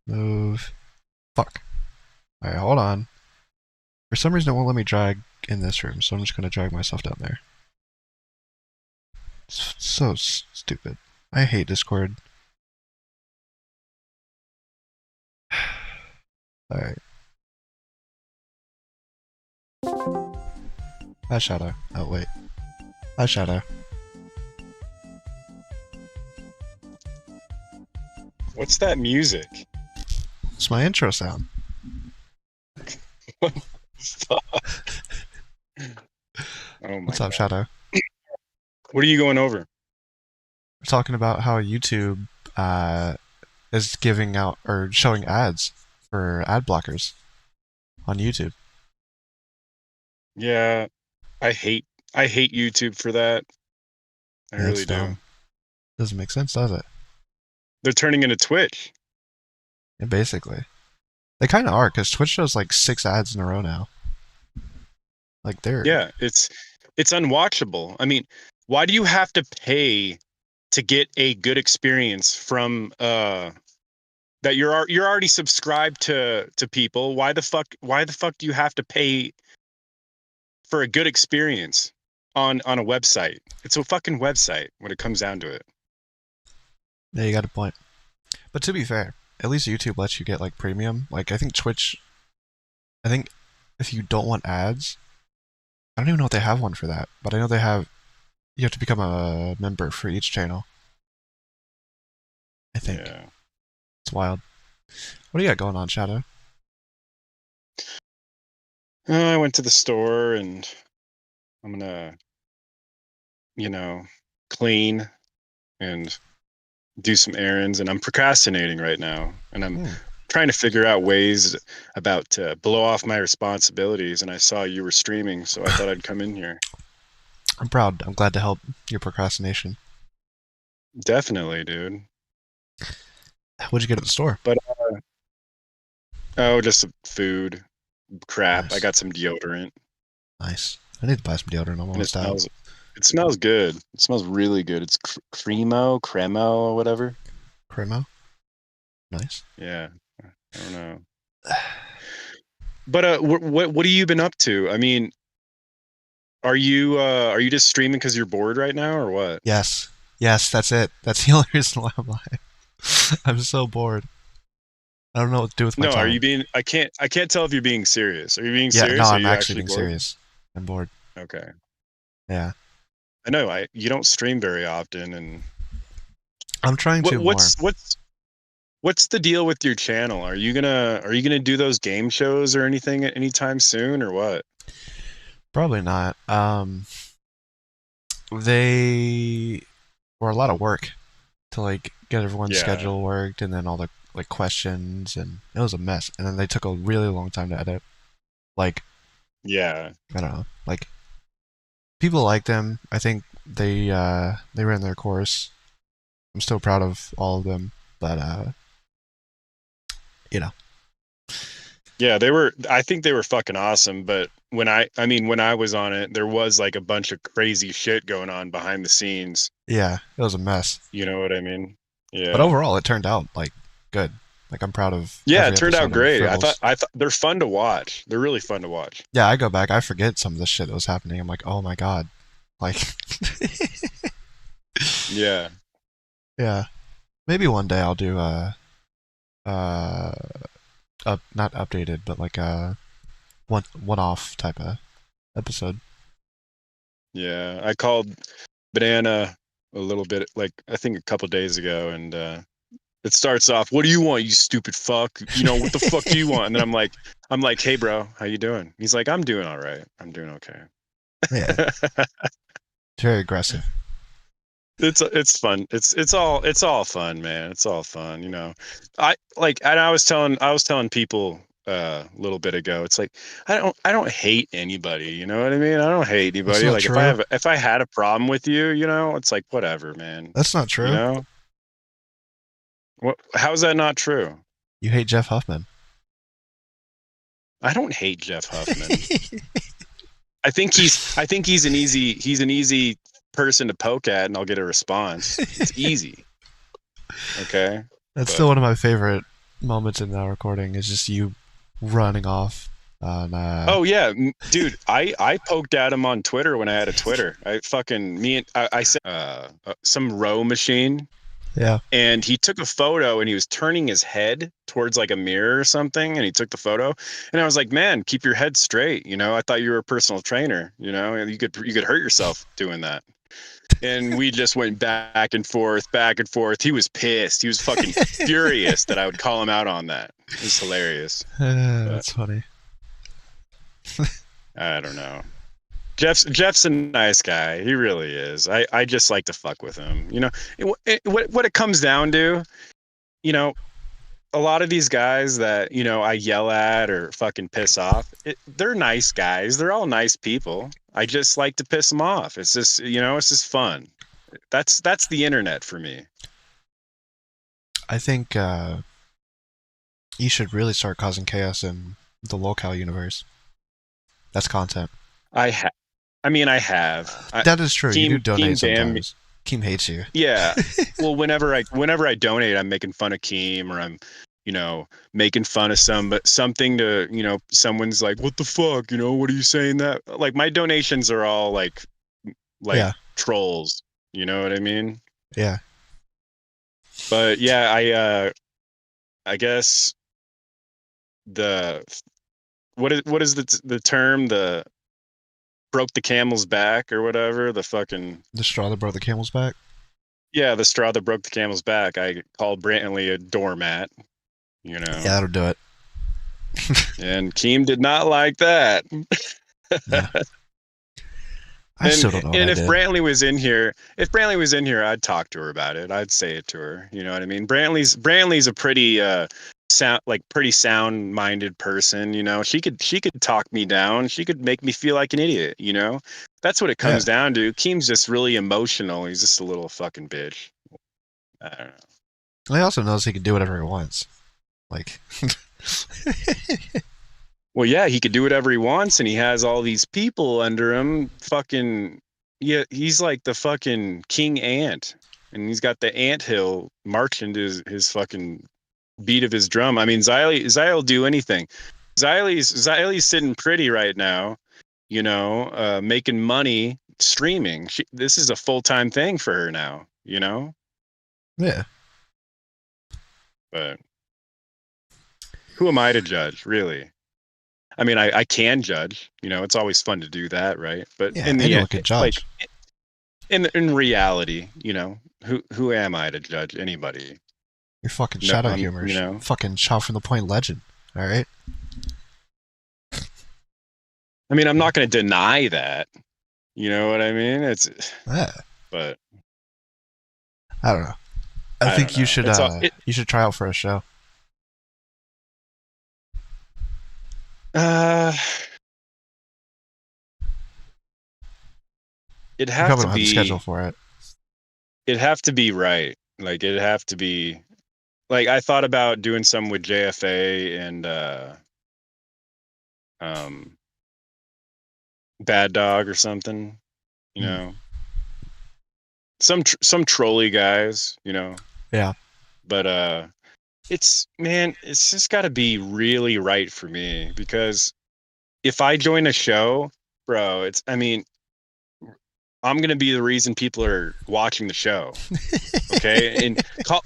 Move. Fuck. Alright, hold on. For some reason it won't let me drag in this room, so I'm just gonna drag myself down there. It's so stupid. I hate Discord. Alright. Hi, Shadow. Oh, wait. Hi, Shadow. What's that music? It's my intro sound. Stop. Oh my What's up, God. Shadow? What are you going over? We're talking about how YouTube is giving out or showing ads for ad blockers on YouTube. Yeah, I hate YouTube for that. I Yeah, really it's do. dumb. Doesn't make sense, does it? They're turning into Twitch. Yeah, basically. They kind of are, because Twitch shows like 6 ads in a row now. Like they're... Yeah, it's unwatchable. I mean, why do you have to pay to get a good experience from that you're already subscribed to people? Why the fuck do you have to pay for a good experience on a website? It's a fucking website when it comes down to it. Yeah, you got a point. But to be fair, at least YouTube lets you get like premium. Like I think Twitch, I think if you don't want ads, I don't even know if they have one for that, but I know they have, you have to become a member for each channel. I think. Yeah. It's wild. What do you got going on, Shadow? I went to the store and I'm gonna, clean and do some errands, and I'm procrastinating right now, and I'm trying to figure out ways about to blow off my responsibilities. And I saw you were streaming, so I thought I'd come in here. I'm proud. I'm glad to help your procrastination. Definitely, dude. What'd you get at the store? But just some food, crap. Nice. I got some deodorant. Nice. I need to buy some deodorant. I'm almost out. It smells good. It smells really good. It's cremo, or whatever. Cremo? Nice. Yeah. I don't know. But what have you been up to? I mean, are you just streaming because you're bored right now, or what? Yes, that's it. That's the only reason why I'm live. I'm so bored. I don't know what to do with my time. No, are you being? I can't tell if you're being serious. Are you being serious? Yeah, no, I'm actually being serious. I'm bored. Okay. Yeah. I know. You don't stream very often, and I'm trying to. What's the deal with your channel? Are you gonna do those game shows or anything anytime soon, or what? Probably not. They were a lot of work to like get everyone's schedule worked, and then all the like questions, and it was a mess. And then they took a really long time to edit. Like, yeah, I don't know. Like, people like them. I think they ran their course. I'm still proud of all of them, but Yeah, I think they were fucking awesome, but when I was on it, there was like a bunch of crazy shit going on behind the scenes. Yeah, it was a mess. You know what I mean? Yeah. But overall, it turned out like good. Like, I'm proud of. Yeah, it turned out great. I thought they're fun to watch. They're really fun to watch. Yeah, I go back, I forget some of the shit that was happening. I'm like, oh my god, like. Yeah. Yeah, maybe one day I'll do not updated, but like a one-off type of episode. Yeah, I called Banana a little bit, like I think a couple days ago, and it starts off, "What do you want, you stupid fuck? What the fuck do you want?" And then I'm like, "Hey, bro, how you doing?" He's like, "I'm doing all right. I'm doing okay." Yeah. Very aggressive. It's fun. It's all fun, man. It's all fun, I was telling people a little bit ago. It's like I don't hate anybody, you know what I mean? I don't hate anybody. Like, true. if I had a problem with you, it's like, whatever, man. That's not true. How is that not true? You hate Jeff Huffman. I don't hate Jeff Huffman. I think he's an easy person to poke at, and I'll get a response. It's easy. Okay. That's still one of my favorite moments in the recording, is just you running off on Oh yeah, dude, I poked at him on Twitter when I had a Twitter. I said some row machine. Yeah. And he took a photo, and he was turning his head towards like a mirror or something, and he took the photo, and I was like, "Man, keep your head straight, I thought you were a personal trainer, you could hurt yourself doing that." And we just went back and forth. He was pissed. He was fucking furious that I would call him out on that. It was hilarious. That's funny. I don't know. Jeff's a nice guy. He really is. I just like to fuck with him. What it comes down to, a lot of these guys that, you know, I yell at or fucking piss off, they're nice guys. They're all nice people. I just like to piss them off. It's just, you know, it's just fun. That's the internet for me. I think you should really start causing chaos in the locale universe. That's content. I have. That is true. Keem, you do donate Keem sometimes. Keem hates you. Yeah. Well, whenever I donate, I'm making fun of Keem, or I'm, you know, making fun of something to, you know, someone's like, what the fuck? You know, what are you saying that? Like, my donations are all like yeah. trolls. You know what I mean? Yeah. But yeah, I guess what is the term, the broke the camel's back or whatever, the straw that broke the camel's back. Yeah, the straw that broke the camel's back. I called Brantley a doormat, you know. Yeah, that'll do it. And Keem did not like that. Yeah. I still don't know what and I if did. Brantley was in here, I'd talk to her about it. I'd say it to her. You know what I mean? Brantley's a pretty pretty sound-minded person. You know, she could talk me down. She could make me feel like an idiot. You know, that's what it comes down to. Keem's just really emotional. He's just a little fucking bitch. I don't know. He also knows he can do whatever he wants. Like. Well, yeah, he could do whatever he wants, and he has all these people under him. Fucking, yeah, he's like the fucking king ant, and he's got the anthill marching to his fucking beat of his drum. I mean, Xylee will do anything. Xylee's sitting pretty right now, you know, making money streaming. This is a full-time thing for her now, you know? Yeah. But who am I to judge, really? I mean, I can judge, you know, it's always fun to do that, right? But yeah, in the anyone can judge. Like, in reality, you know, who am I to judge anybody? You're fucking shadow humors. You know, fucking shot from the point legend. All right. I mean, I'm not going to deny that. You know what I mean? It's. Yeah. But. I don't know. I think you should. You should try out for a show. It'd have to be the schedule for it. It'd have to be right. Like, it'd have to be. Like, I thought about doing some with JFA and Bad Dog or something. You know, some trolley guys. You know. Yeah. But it's just got to be really right for me, because if I join a show, bro, I'm going to be the reason people are watching the show. Okay. And call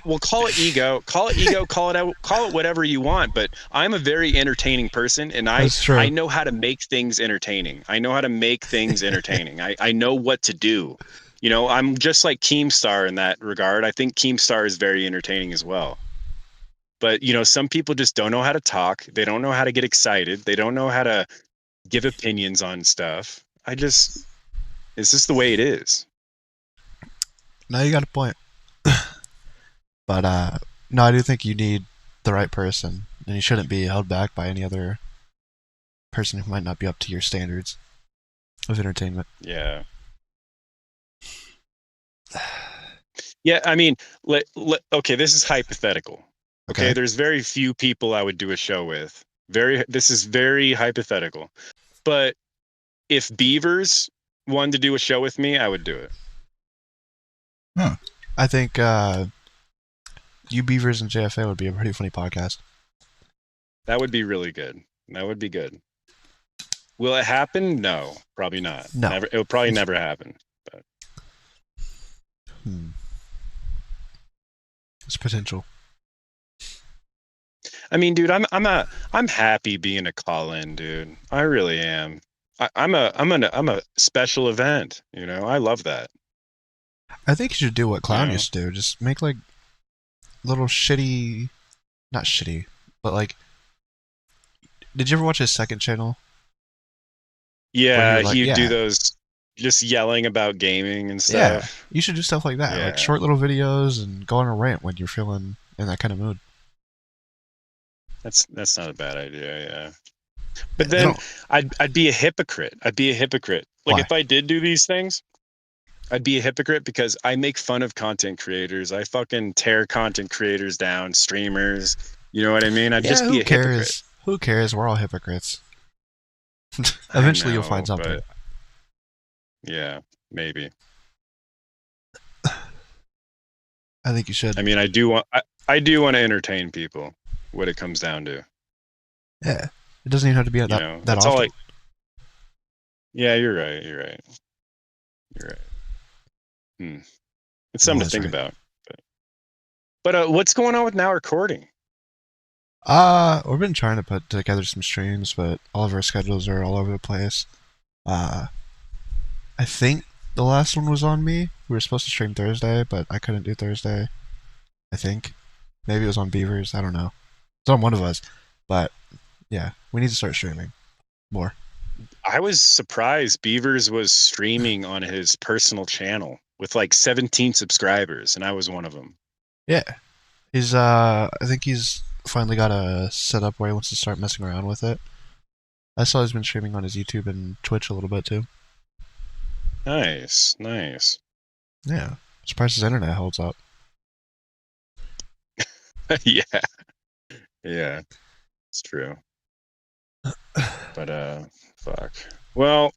it ego, call it whatever you want. But I'm a very entertaining person, and I know how to make things entertaining. I know what to do. You know, I'm just like Keemstar in that regard. I think Keemstar is very entertaining as well. But, you know, some people just don't know how to talk. They don't know how to get excited. They don't know how to give opinions on stuff. It's just the way it is. No, you got a point. But, no, I do think you need the right person. And you shouldn't be held back by any other person who might not be up to your standards of entertainment. Yeah. Yeah, I mean, okay, this is hypothetical. Okay, there's very few people I would do a show with. This is very hypothetical. But if Beavers wanted to do a show with me, I would do it. I think you Beavers and JFA would be a pretty funny podcast. That would be really good. That would be good. Will it happen? No, probably not. No. Never. It will probably never happen. But. It's potential. I mean, dude, I'm happy being a call-in, dude. I really am. I'm a special event. You know, I love that. I think you should do what Clown used to do. Just make like little shitty, not shitty, but like. Did you ever watch his second channel? Yeah, he'd do those, just yelling about gaming and stuff. Yeah, you should do stuff like that, like short little videos, and go on a rant when you're feeling in that kind of mood. That's not a bad idea. Yeah. But then I'd be a hypocrite. I'd be a hypocrite. Like, Why? if I did do these things, I'd be a hypocrite because I make fun of content creators. I fucking tear content creators down, streamers. You know what I mean? I'd just be a hypocrite. Who cares? We're all hypocrites. Eventually, you'll find something. Yeah, maybe. I think you should. I mean, I do want to entertain people. What it comes down to. Yeah, it doesn't even have to be that that's often. Yeah, you're right. You're right. It's something to think about. But what's going on with Now Recording? We've been trying to put together some streams, but all of our schedules are all over the place. I think the last one was on me. We were supposed to stream Thursday, but I couldn't do Thursday. I think. Maybe it was on Beavers. I don't know. It's on one of us. But, yeah, we need to start streaming more. I was surprised Beavers was streaming on his personal channel with like 17 subscribers, and I was one of them. Yeah. I think he's finally got a setup where he wants to start messing around with it. I saw he's been streaming on his YouTube and Twitch a little bit too. Nice. Yeah. I'm surprised his internet holds up. Yeah. It's true. But fuck. Well,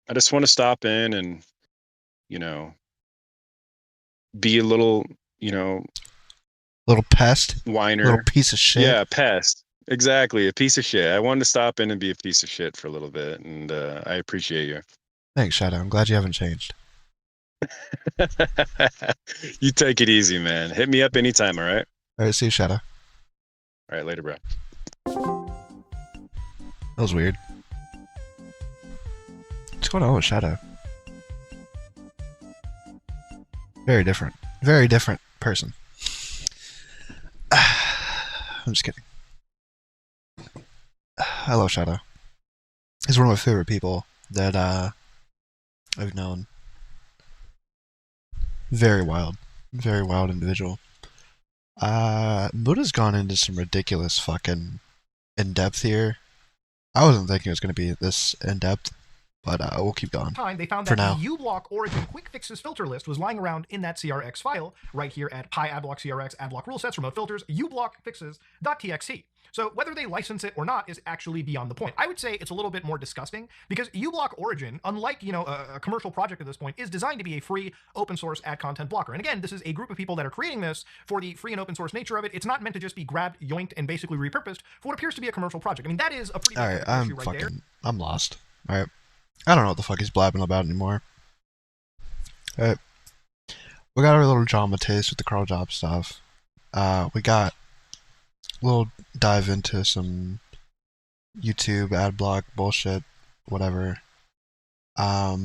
I just want to stop in and, be a little, little pest, whiner, little piece of shit. Yeah, pest. Exactly, a piece of shit. I wanted to stop in and be a piece of shit for a little bit, and I appreciate you. Thanks, Shadow. I'm glad you haven't changed. You take it easy, man. Hit me up anytime, all right? All right, see you, Shadow. All right, later, bro. That was weird. What's going on with Shadow? Very different. Very different person. I'm just kidding. I love Shadow. He's one of my favorite people that I've known. Very wild individual. Muda's gone into some ridiculous fucking in-depth here. I wasn't thinking it was going to be this in-depth, but we'll keep going. They found for that now. the uBlock origin quick fixes filter list was lying around in that CRX file right here at pi adblock CRX adblock rule sets remote filters uBlock fixes.txt. So whether they license it or not is actually beyond the point. I would say it's a little bit more disgusting because uBlock Origin, unlike a commercial project at this point, is designed to be a free open source ad content blocker. And again, this is a group of people that are creating this for the free and open source nature of it. It's not meant to just be grabbed, yoinked, and basically repurposed for what appears to be a commercial project. I mean, that is a pretty big issue right there. I'm lost. All right, I don't know what the fuck he's blabbing about anymore. All right, we got our little drama taste with the Karl Jobst stuff. We got. We'll dive into some YouTube ad block bullshit, whatever. I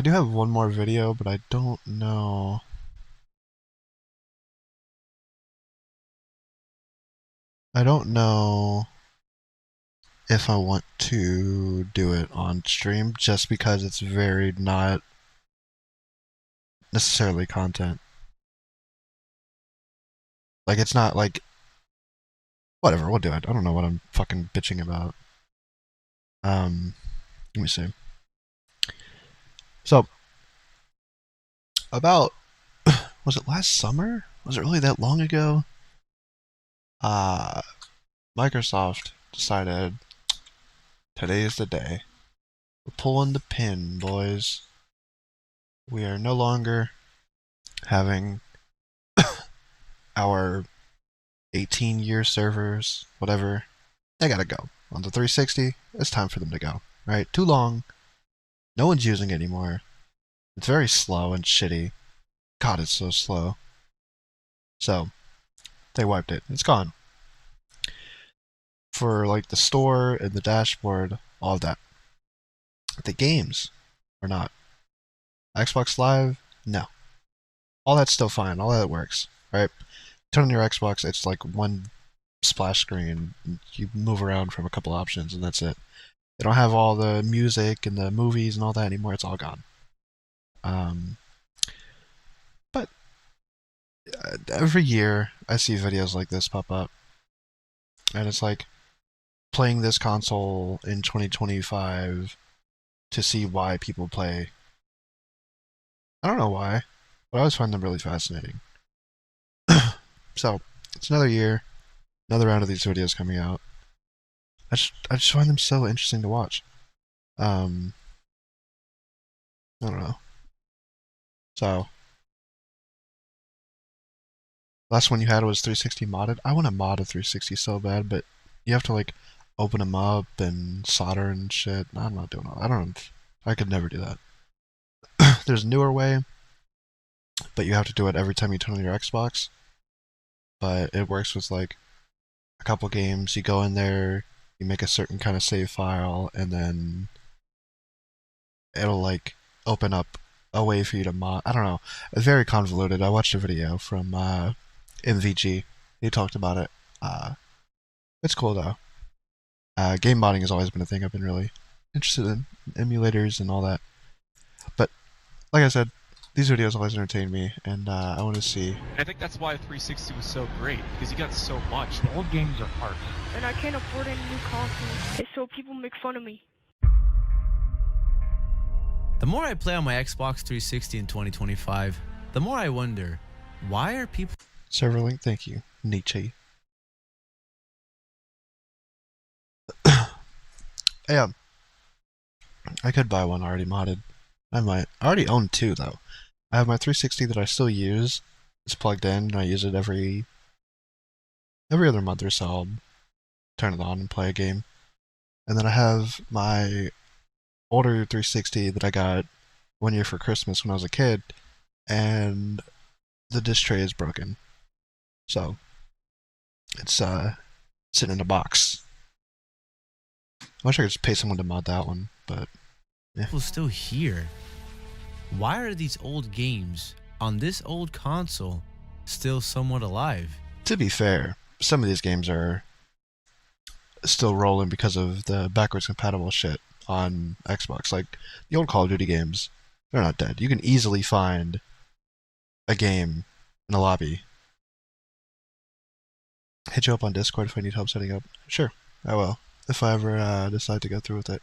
do have one more video, but I don't know. I don't know if I want to do it on stream just because it's very not necessarily content. Like, it's not like... Whatever, we'll do it. I don't know what I'm fucking bitching about. Let me see. So, about... Was it last summer? Was it really that long ago? Microsoft decided today is the day. We're pulling the pin, boys. We are no longer having our 18-year servers, whatever. They gotta go. On the 360, it's time for them to go. Right? Too long. No one's using it anymore. It's very slow and shitty. God, it's so slow. So, they wiped it. It's gone. For like the store and the dashboard, all of that. The games are not. Xbox Live, no. All that's still fine. All that works, right? Turn on your Xbox, it's like one splash screen. You move around from a couple options, and that's it. They don't have all the music and the movies and all that anymore. It's all gone. But every year, I see videos like this pop up. And it's like playing this console in 2025 to see why people play. I don't know why, but I always find them really fascinating. So, it's another year, another round of these videos coming out. I just find them so interesting to watch. I don't know. So, last one you had was 360 modded. I want to mod a 360 so bad, but you have to like open them up and solder and shit. I'm not doing all that. I could never do that. There's a newer way, but you have to do it every time you turn on your Xbox. But it works with like a couple games. You go in there, you make a certain kind of save file, and then it'll like open up a way for you to mod. I don't know. It's very convoluted. I watched a video from MVG. He talked about it. It's cool though. Game modding has always been a thing I've been really interested in, emulators and all that. But like I said, these videos always entertain me, and I want to see. I think that's why 360 was so great, because you got so much. The old games are hard. And I can't afford any new consoles, so people make fun of me. The more I play on my Xbox 360 in 2025, the more I wonder, why are people... Server link, thank you, neechie. Yeah, I could buy one already modded. I might. I already own two though. I have my 360 that I still use. It's plugged in, and I use it every other month or so. I'll turn it on and play a game. And then I have my older 360 that I got 1 year for Christmas when I was a kid, and the disc tray is broken. So it's sitting in a box. I wish I could just pay someone to mod that one, but yeah. People still here. Why are these old games on this old console still somewhat alive? To be fair, some of these games are still rolling because of the backwards compatible shit on Xbox. Like the old Call of Duty games, they're not dead. You can easily find a game in a lobby. Hit you up on Discord if I need help setting up. Sure, I will. If I ever decide to go through with it.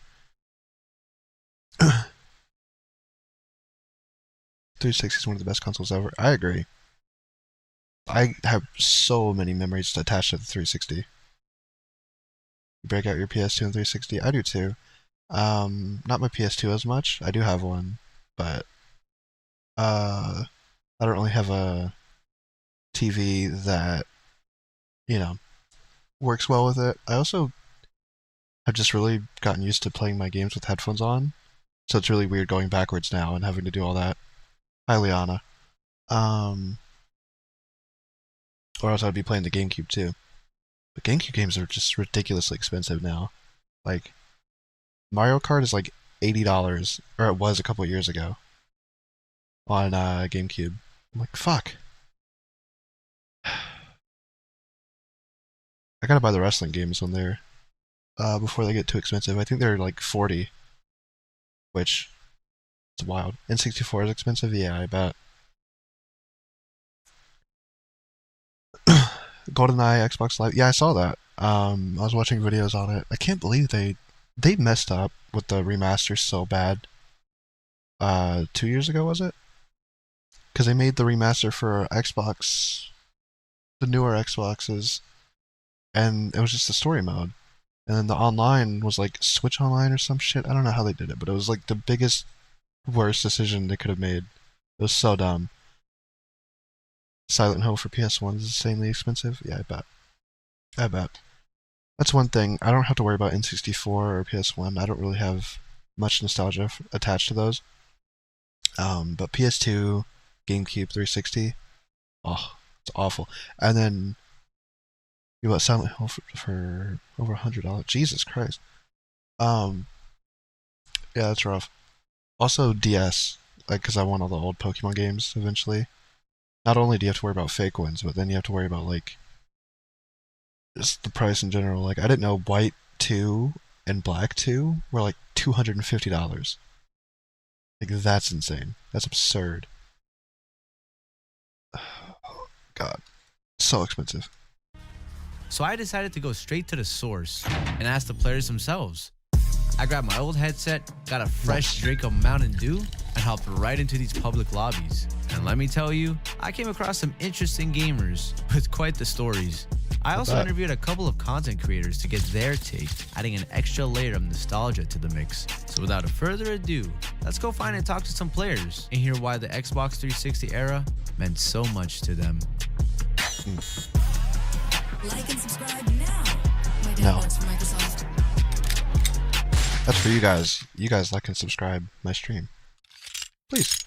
360 is one of the best consoles ever. I agree. I have so many memories attached to the 360. You break out your PS2 and 360. I do too. Not my PS2 as much. I do have one, but I don't really have a TV that, you know, works well with it. I also have just really gotten used to playing my games with headphones on, so it's really weird going backwards now and having to do all that. Hi, Liana. Or else I'd be playing the GameCube too. But GameCube games are just ridiculously expensive now. Like, Mario Kart is like $80, or it was a couple years ago, on GameCube. I'm like, fuck. I gotta buy the wrestling games when they're before they get too expensive. I think they're like $40, which is wild. N64 is expensive, yeah, I bet. GoldenEye Xbox Live, yeah, I saw that. I was watching videos on it. I can't believe they messed up with the remaster so bad. 2 years ago, was it? Because they made the remaster for Xbox, the newer Xboxes, and it was just the story mode. And then the online was like Switch Online or some shit. I don't know how they did it, but it was like the biggest, worst decision they could have made. It was so dumb. Silent Hill for PS1 is insanely expensive. Yeah, I bet. I bet. That's one thing. I don't have to worry about N64 or PS1. I don't really have much nostalgia attached to those. But PS2, GameCube, 360, oh, it's awful. And then you bought Silent Hill for over $100. Jesus Christ. Yeah, that's rough. Also DS, like, because I want all the old Pokemon games eventually. Not only do you have to worry about fake ones, but then you have to worry about, like, just the price in general. Like, I didn't know White 2 and Black 2 were like $250. Like, that's insane. That's absurd. God. So expensive. So I decided to go straight to the source and ask the players themselves. I grabbed my old headset, got a fresh drink of Mountain Dew, and hopped right into these public lobbies. And let me tell you, I came across some interesting gamers with quite the stories. I also interviewed a couple of content creators to get their take, adding an extra layer of nostalgia to the mix. So without further ado, let's go find and talk to some players and hear why the Xbox 360 era meant so much to them. Like and subscribe now. My dad No. works for Microsoft. That's for you guys. You guys like and subscribe my stream. Please.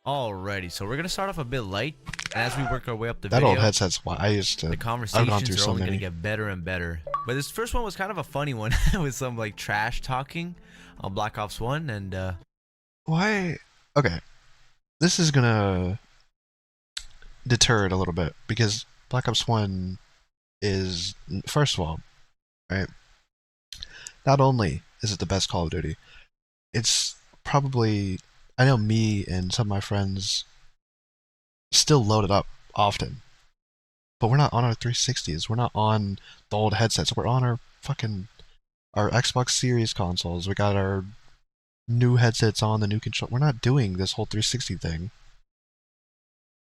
Alrighty, so we're gonna start off a bit light, and as we work our way up the That video, old headset's why I used to. the I've gone conversations through are so only many. gonna get better and better. But this first one was kind of a funny one with some like trash talking on Black Ops 1, and Why? Okay. This is gonna deter it a little bit because Black Ops 1 is, first of all, right? Not only is it the best Call of Duty, it's probably, I know me and some of my friends still load it up often, but we're not on our 360s. We're not on the old headsets. We're on our Xbox Series consoles. We got our new headsets on, the new control. We're not doing this whole 360 thing.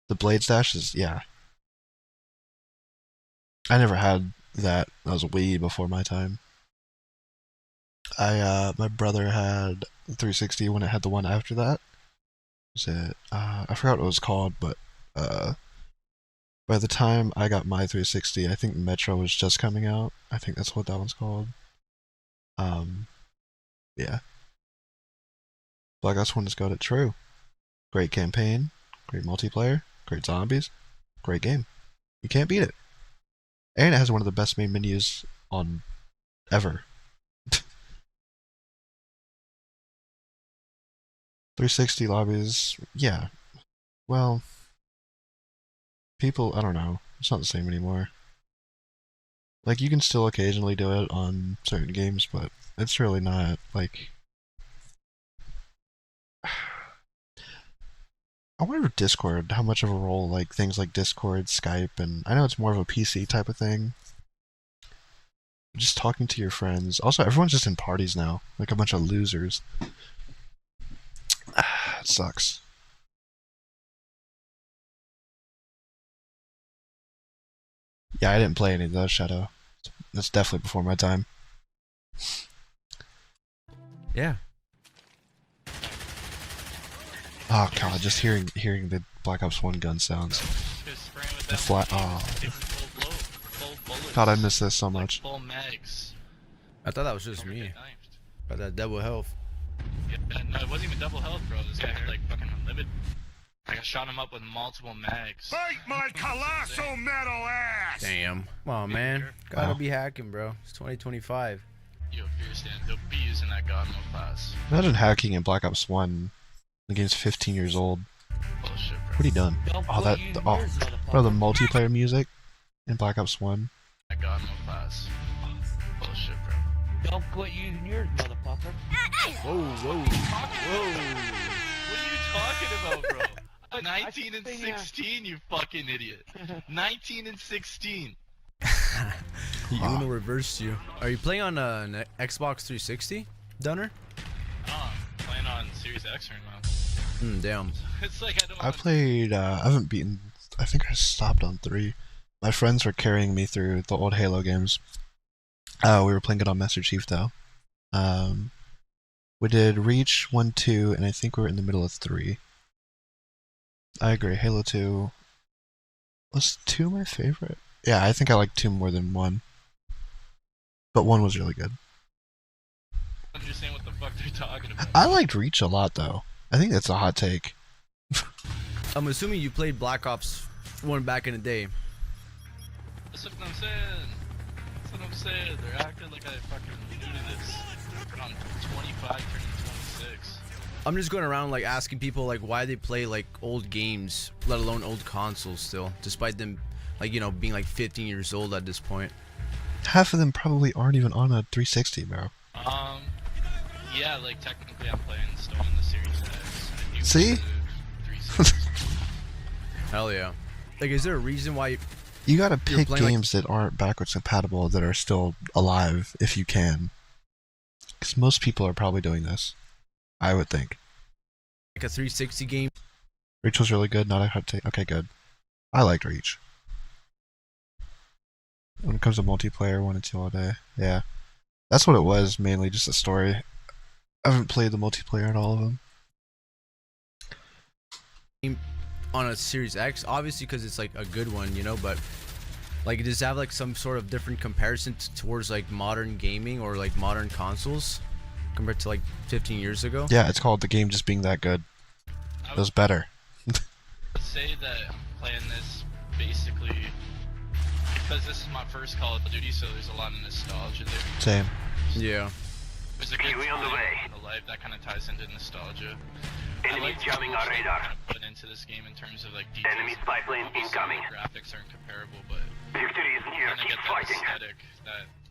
The blade stash is, yeah. I never had that. That was way before my time. My brother had the 360 when it had the one after that. Was it? I forgot what it was called, but by the time I got my 360, I think Metro was just coming out. I think that's what that one's called. Yeah. Black Ops 1 has got it true. Great campaign, great multiplayer, great zombies, great game. You can't beat it. And it has one of the best main menus on ever. 360 lobbies, yeah. Well, people, I don't know. It's not the same anymore. Like, you can still occasionally do it on certain games, but it's really not, like... I wonder if Discord, how much of a role, like, things like Discord, Skype, and I know it's more of a PC type of thing. Just talking to your friends. Also, everyone's just in parties now. Like a bunch of losers. It sucks. Yeah, I didn't play any of those, Shadow. That's definitely before my time. yeah. Oh god, just hearing the Black Ops 1 gun sounds. The flat. Oh. God, I miss this so much. Full mags. I thought that was just me. Got that double health. Yeah, no, it wasn't even double health, bro. This guy had like fucking unlimited. Like I shot him up with multiple mags. Fight my colossal metal ass! Damn. Come on, man. Gotta be hacking, bro. It's 2025. Yo, Fear Stand, they'll be using that God mode class. Imagine hacking in Black Ops 1. The game's 15 years old. Bullshit, bro. What are you done? Bro, the multiplayer music in Black Ops 1. That God mode class. Bullshit, bro. Don't quit using yours, motherfucker. Whoa, whoa, whoa. What are you talking about, bro? 19 and 16, you fucking idiot. 19 and 16. He Uno reversed you. Are you playing on an Xbox 360, Dunner? I'm playing on Series X right now. Damn. It's like I played, I haven't beaten, I think I stopped on 3. My friends were carrying me through the old Halo games. We were playing it on Master Chief though. We did Reach 1, 2, and I think we were in the middle of 3. I agree, Halo 2... Was 2 my favorite? Yeah, I think I like 2 more than 1. But 1 was really good. I don't understand what the fuck they're talking about. I liked Reach a lot though. I think that's a hot take. I'm assuming you played Black Ops 1 back in the day. That's what I'm saying. That's what I'm saying. They're acting like I fucking new to this. But I'm 25 turning 26. I'm just going around like asking people like why they play like old games, let alone old consoles still, despite them like, you know, being like 15 years old at this point. Half of them probably aren't even on a 360, bro. Yeah, like technically I'm playing still on the Series X. I do See? play the 360. Hell yeah. Like, is there a reason why You gotta You're pick playing, like- games that aren't backwards compatible that are still alive if you can. Because most people are probably doing this. I would think. like a 360 game. Reach was really good, not a hot take. Okay, good. I liked Reach. When it comes to multiplayer, 1 and 2 all day. Yeah. That's what it was, mainly, just a story. I haven't played the multiplayer in all of them. On a Series X, obviously because it's like a good one, you know, but like does it have like some sort of different comparison towards like modern gaming or like modern consoles compared to like 15 years ago? Yeah, it's called the game just being that good. It was better. I'd say that I'm playing this basically because this is my first Call of Duty, so there's a lot of nostalgia there. Same. Yeah. There's a good time in the life that kind of ties into nostalgia. Enemy jamming our radar. Kind of put into this game in terms of like details. Enemy spy plane incoming. Graphics aren't comparable, but Victory is near. kind of get that aesthetic,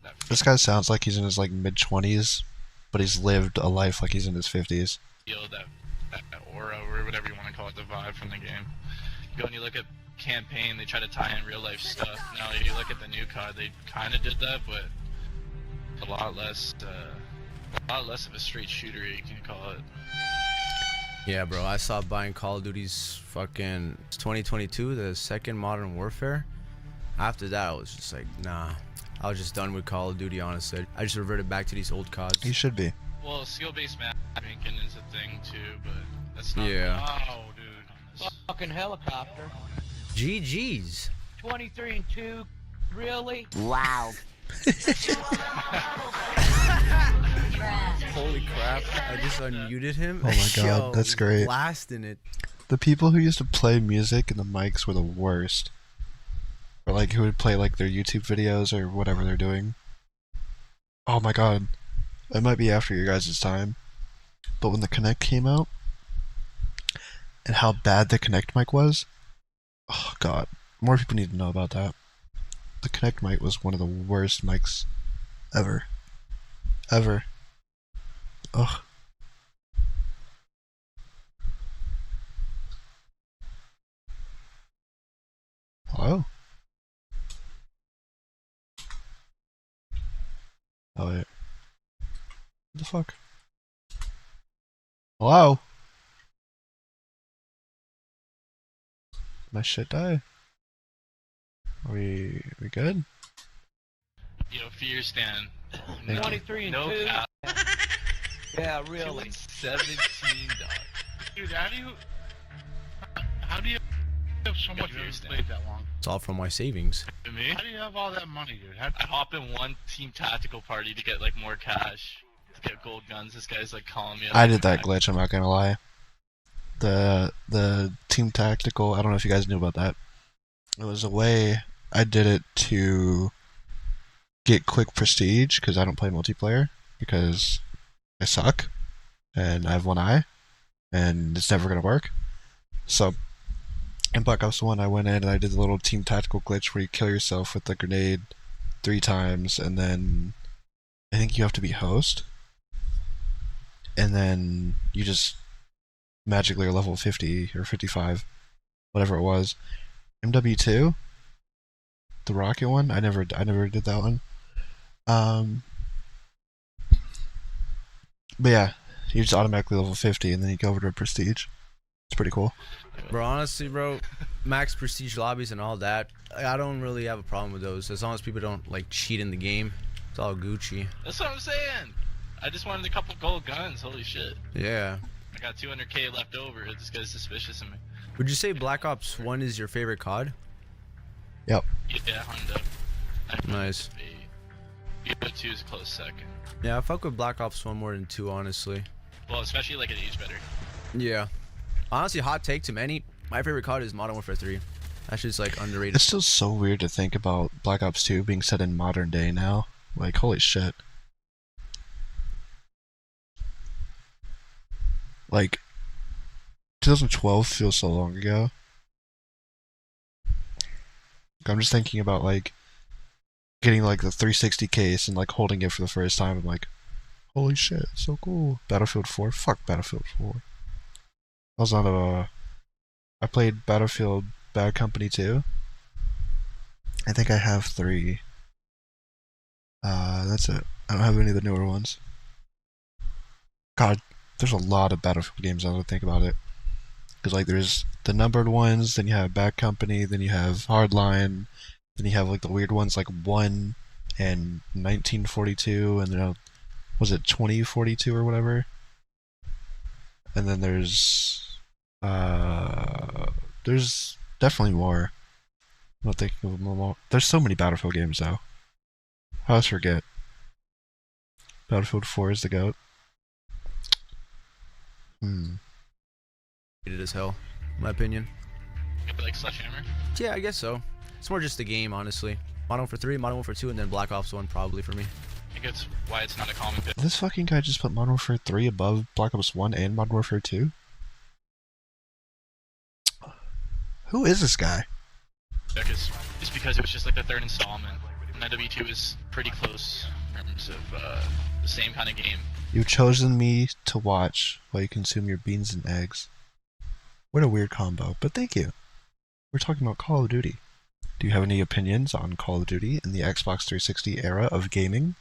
that This guy sounds like he's in his like mid-20s, but he's lived a life like he's in his 50s. feel, that aura, or whatever you want to call it, the vibe from the game. You go and you look at campaign, they try to tie in real life stuff. Now you look at the new COD, they kind of did that, but a lot less of a straight shooter, you can call it. Yeah, bro, I stopped buying Call of Duty's fucking 2022, the second Modern Warfare. After that, I was just like, nah. I was just done with Call of Duty, honestly. I just reverted back to these old CODs. You should be. Well, skill-based matchmaking is a thing too, but that's not. Yeah. Oh, dude. Fucking helicopter. GG's. 23 and 2. Really? Wow. Holy crap, I just unmuted him. Oh my god, Yo, that's great. Blasting it. The people who used to play music and the mics were the worst. Or like who would play like their YouTube videos or whatever they're doing. Oh my god. It might be after your guys' time. But when the Kinect came out and how bad the Kinect mic was, oh god. More people need to know about that. The Kinect mic was one of the worst mics ever. Ever. Ugh. Hello? Oh wait. What the fuck? Hello? My shit die? Are we good? Yo, Fear Stand. 23 and no 2. cap. Yeah, really. 17, dog. Dude, how do you have so much Fear money Stand. played that long? It's all from my savings. To me? How do you have all that money, dude? I hop in one team tactical party to get like more cash, to get gold guns. This guy's like calling me. I did that glitch, I'm not gonna lie. The team tactical, I don't know if you guys knew about that. It was a way I did it to get quick prestige because I don't play multiplayer because I suck and I have one eye and it's never gonna work. So in Black Ops 1 I went in and I did the little team tactical glitch where you kill yourself with the grenade 3 times and then I think you have to be host and then you just magically are level 50 or 55, whatever it was. MW2, the rocket one, I never did that one. But yeah, you just automatically level 50 and then you go over to prestige. It's pretty cool. Bro, honestly, bro, max prestige lobbies and all that, I don't really have a problem with those. As long as people don't like cheat in the game, it's all Gucci. That's what I'm saying. I just wanted a couple gold guns. Holy shit. Yeah. I got 200k left over. This guy's suspicious of me. Would you say Black Ops 1 is your favorite COD? Yep. Yeah, Honda. Nice. BO2 is a close second. Yeah, I fuck with Black Ops 1 more than 2, honestly. Well, especially like it aged better. Yeah. Honestly, hot take to many, my favorite COD is Modern Warfare 3. That shit's like underrated. It's still so weird to think about Black Ops 2 being set in modern day now. Like, holy shit. Like, 2012 feels so long ago. I'm just thinking about like getting like the 360 case and like holding it for the first time. I'm like, holy shit, it's so cool. Battlefield 4? Fuck Battlefield 4. I was on I played Battlefield Bad Company 2. I think I have 3. That's it. I don't have any of the newer ones. God, there's a lot of Battlefield games now that I think about it. Because, like, there's the numbered ones, then you have Bad Company, then you have Hardline, then you have, like, the weird ones like 1 and 1942, and then, was it 2042 or whatever? And then there's definitely more. I'm not thinking of them all. There's so many Battlefield games, though. I always forget. Battlefield 4 is the GOAT. It as hell, in my opinion. Like Sledgehammer? Yeah, I guess so. It's more just the game, honestly. Modern Warfare 3, Modern Warfare 2, and then Black Ops 1 probably for me. I think it's why it's not a common pick. This fucking guy just put Modern Warfare 3 above Black Ops 1 and Modern Warfare 2? Who is this guy? It's because it was just like the 3rd installment. And NW2 is pretty close in terms of the same kind of game. You've chosen me to watch while you consume your beans and eggs. What a weird combo, but thank you. We're talking about Call of Duty. Do you have any opinions on Call of Duty in the Xbox 360 era of gaming?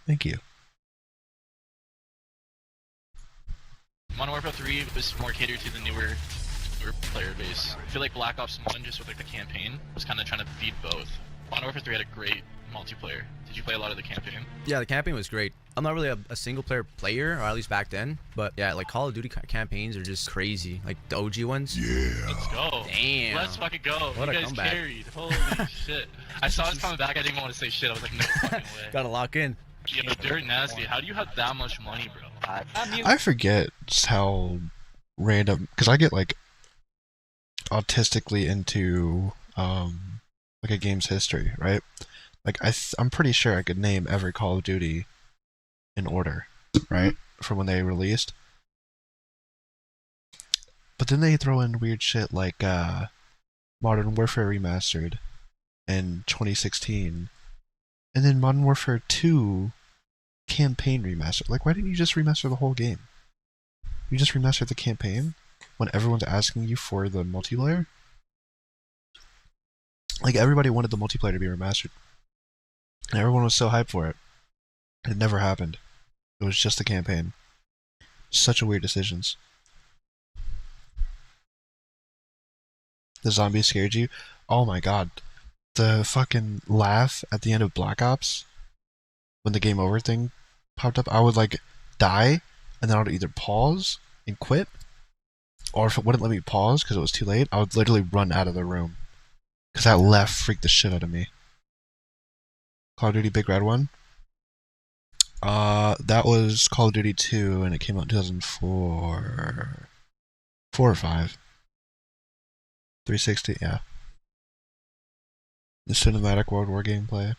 Thank you. Modern Warfare 3 was more catered to the newer player base. I feel like Black Ops 1, just with like the campaign, was kind of trying to feed both. Modern Warfare 3 had a great multiplayer. Did you play a lot of the campaign? Yeah, the campaign was great. I'm not really a single player player, or at least back then, but yeah, like Call of Duty campaigns are just crazy. Like the OG ones. Yeah. Let's go. Damn. Let's fucking go. What You a guys comeback. carried. Holy shit. I saw it coming back. I didn't even want to say shit. I was like, no fucking way. Gotta lock in. Yeah, but Dirt Nasty, how do you have that much money, bro? I forget just how random, because I get like autistically into like a game's history, right? Like I'm pretty sure I could name every Call of Duty in order, right, from when they released. But then they throw in weird shit like Modern Warfare Remastered in 2016, and then Modern Warfare 2 Campaign Remastered. Like, why didn't you just remaster the whole game? You just remastered the campaign when everyone's asking you for the multiplayer? Like, everybody wanted the multiplayer to be remastered. And everyone was so hyped for it. It never happened. It was just the campaign. Such a weird decisions. The zombies scared you? Oh my god. The fucking laugh at the end of Black Ops, when the game over thing popped up, I would like die, and then I would either pause and quit, or if it wouldn't let me pause because it was too late, I would literally run out of the room. Because that laugh freaked the shit out of me. Call of Duty Big Red one? That was Call of Duty 2, and it came out in 2004. 4 or 5. 360, yeah. The cinematic World War gameplay.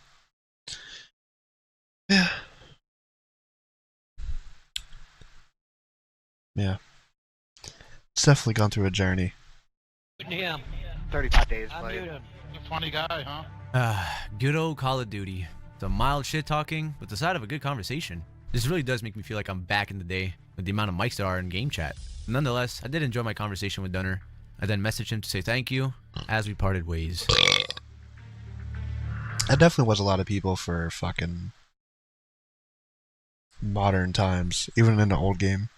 Yeah. Yeah. It's definitely gone through a journey. Yeah. 35 days I played. muted him. A funny guy, huh? Good old Call of Duty. The mild shit talking with the side of a good conversation. This really does make me feel like I'm back in the day with the amount of mics there are in game chat. Nonetheless, I did enjoy my conversation with Dunner. I then messaged him to say thank you as we parted ways. That definitely was a lot of people for fucking modern times, even in the old game.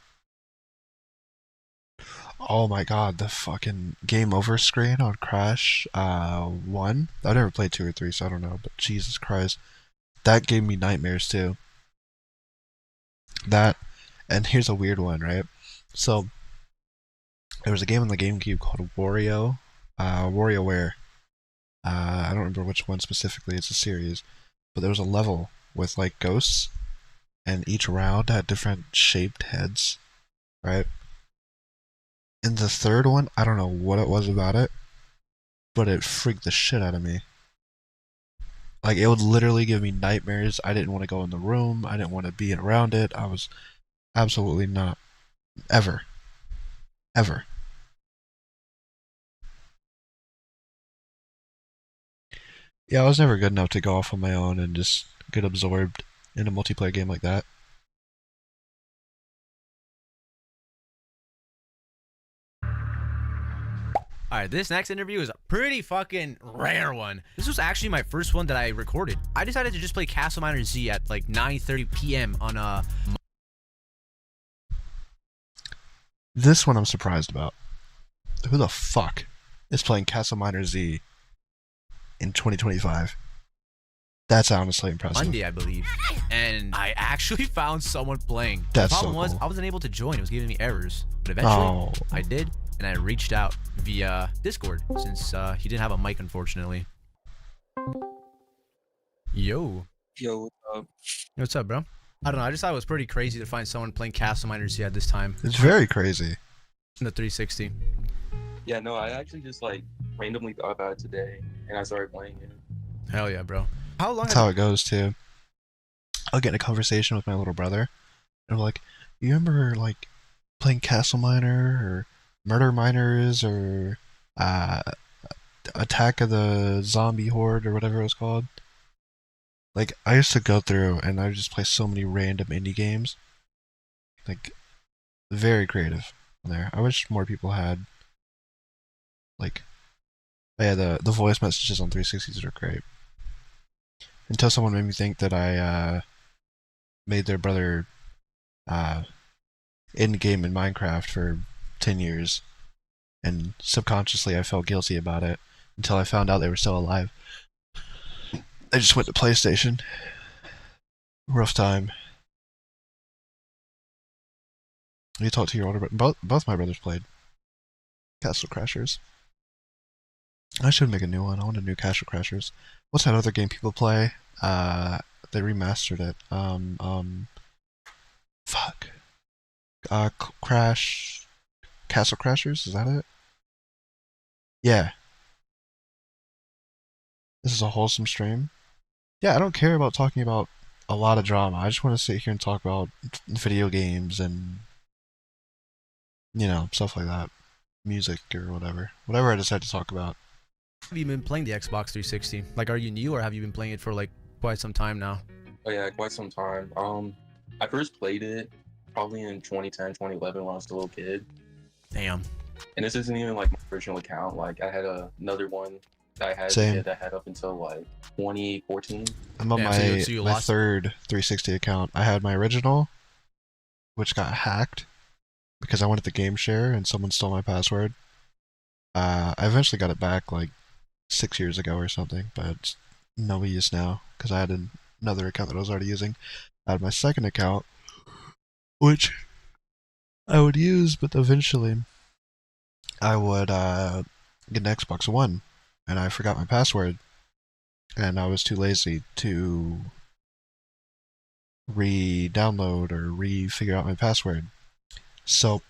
Oh my god, the fucking game over screen on Crash 1. I've never played 2 or 3, so I don't know, but Jesus Christ. That gave me nightmares too. That, and here's a weird one, right? So, there was a game on the GameCube called WarioWare. I don't remember which one specifically, it's a series. But there was a level with like ghosts, and each round had different shaped heads, right? In the third one, I don't know what it was about it, but it freaked the shit out of me. Like, it would literally give me nightmares. I didn't want to go in the room. I didn't want to be around it. I was absolutely not. Ever. Ever. Yeah, I was never good enough to go off on my own and just get absorbed in a multiplayer game like that. All right, this next interview is a pretty fucking rare one. This was actually my first one that I recorded. I decided to just play Castle Miner Z at like 9:30 p.m. on This one I'm surprised about. Who the fuck is playing Castle Miner Z in 2025? That's honestly impressive. Monday, I believe. And I actually found someone playing. That's the problem so was cool. I wasn't able to join. It was giving me errors. But eventually I did, and I reached out via Discord since he didn't have a mic, unfortunately. Yo. Yo, what's up? What's up, bro? I don't know. I just thought it was pretty crazy to find someone playing Castle Miner Z at this time. It's very crazy. In the 360. Yeah, no, I actually just like randomly thought about it today, and I started playing it. Hell yeah, bro. How long? That's how it goes too. I'll get in a conversation with my little brother, and I'm like, "You remember like playing Castle Miner or Murder Miners or Attack of the Zombie Horde or whatever it was called?" Like I used to go through and I would just play so many random indie games. Like very creative there. I wish more people had like the voice messages on 360s are great. Until someone made me think that I made their brother in game in Minecraft for 10 years, and subconsciously I felt guilty about it until I found out they were still alive. I just went to PlayStation. Rough time. You talked to your older brother. Both my brothers played Castle Crashers. I should make a new one. I want a new Castle Crashers. What's that other game people play? They remastered it. Fuck. Crash. Castle Crashers? Is that it? Yeah. This is a wholesome stream. Yeah, I don't care about talking about a lot of drama. I just want to sit here and talk about video games and, you know, stuff like that. Music or whatever. Whatever I decide to talk about. Have you been playing the Xbox 360? Like, are you new or have you been playing it for like quite some time now? Oh yeah, quite some time. I first played it probably in 2010, 2011 when I was a little kid. Damn. And this isn't even like my original account. Like I had another one that I had that I had up until like 2014. I'm on my third 360 account. I had my original, which got hacked because I wanted the game share and someone stole my password. I eventually got it back like 6 years ago or something, but it's no use now because I had another account that I was already using. I had my second account, which I would use, but eventually I would get an Xbox One, and I forgot my password, and I was too lazy to re-download or re-figure out my password. So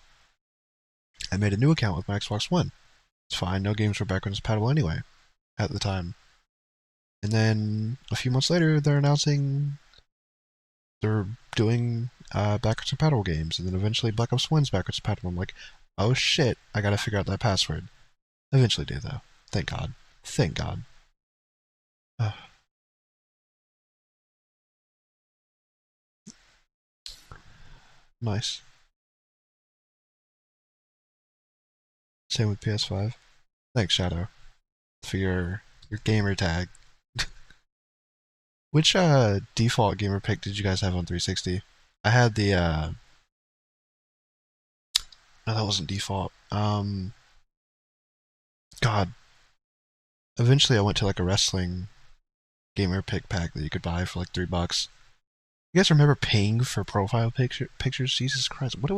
I made a new account with my Xbox One. It's fine, no games were backwards compatible anyway at the time. And then a few months later, they're announcing they're doing backwards compatible games, and then eventually Black Ops 1's backwards compatible. I'm like, oh shit, I gotta figure out that password. Eventually did though. Thank God. Thank God. Nice. Same with PS5. Thanks, Shadow, for your gamer tag. Which default gamer pick did you guys have on 360? I had the no, that wasn't default. God. Eventually I went to like a wrestling gamer pick pack that you could buy for like $3. You guys remember paying for profile pictures? Jesus Christ. What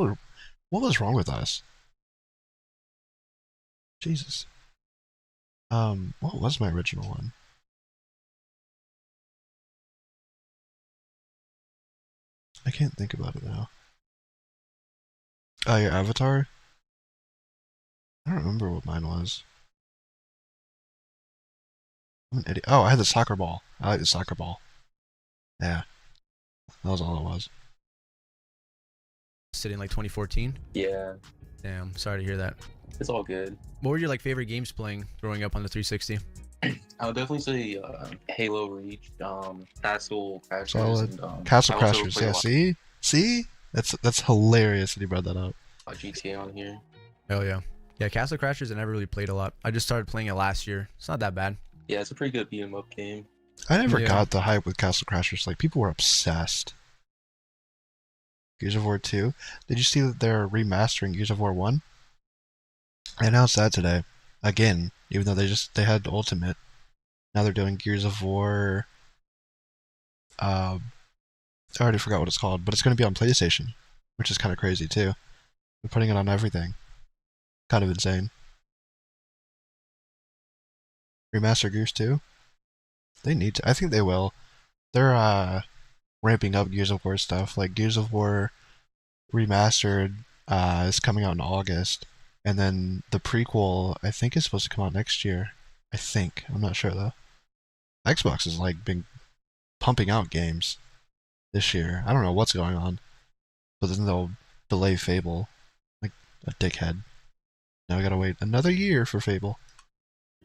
was wrong with us? Jesus. What was my original one? I can't think about it now. Oh, your avatar? I don't remember what mine was. I'm an idiot. Oh, I had the soccer ball. I like the soccer ball. Yeah. That was all it was. Sitting like 2014? Yeah. Damn, sorry to hear that. It's all good. What were your like favorite games playing growing up on the 360? I would definitely say Halo Reach, Castle Crashers, Solid. and Castle I also Crashers, play a yeah, lot see? That's hilarious that he brought that up. of GTA on here. Hell yeah. Yeah, Castle Crashers I never really played a lot. I just started playing it last year. It's not that bad. Yeah, it's a pretty good beat 'em up game. I never got the hype with Castle Crashers. Like, people were obsessed. Gears of War 2. Did you see that they're remastering Gears of War 1? I announced that today. Again, even though they had Ultimate. Now they're doing Gears of War. I already forgot what it's called, but it's going to be on PlayStation, which is kind of crazy too. They're putting it on everything. Kind of insane. Remaster Gears 2? They need to. I think they will. They're ramping up Gears of War stuff. Like Gears of War Remastered is coming out in August, and then the prequel I think is supposed to come out next year. I think. I'm not sure though. Xbox has like been pumping out games this year. I don't know what's going on, but then they'll delay Fable, like a dickhead. Now we gotta wait another year for Fable.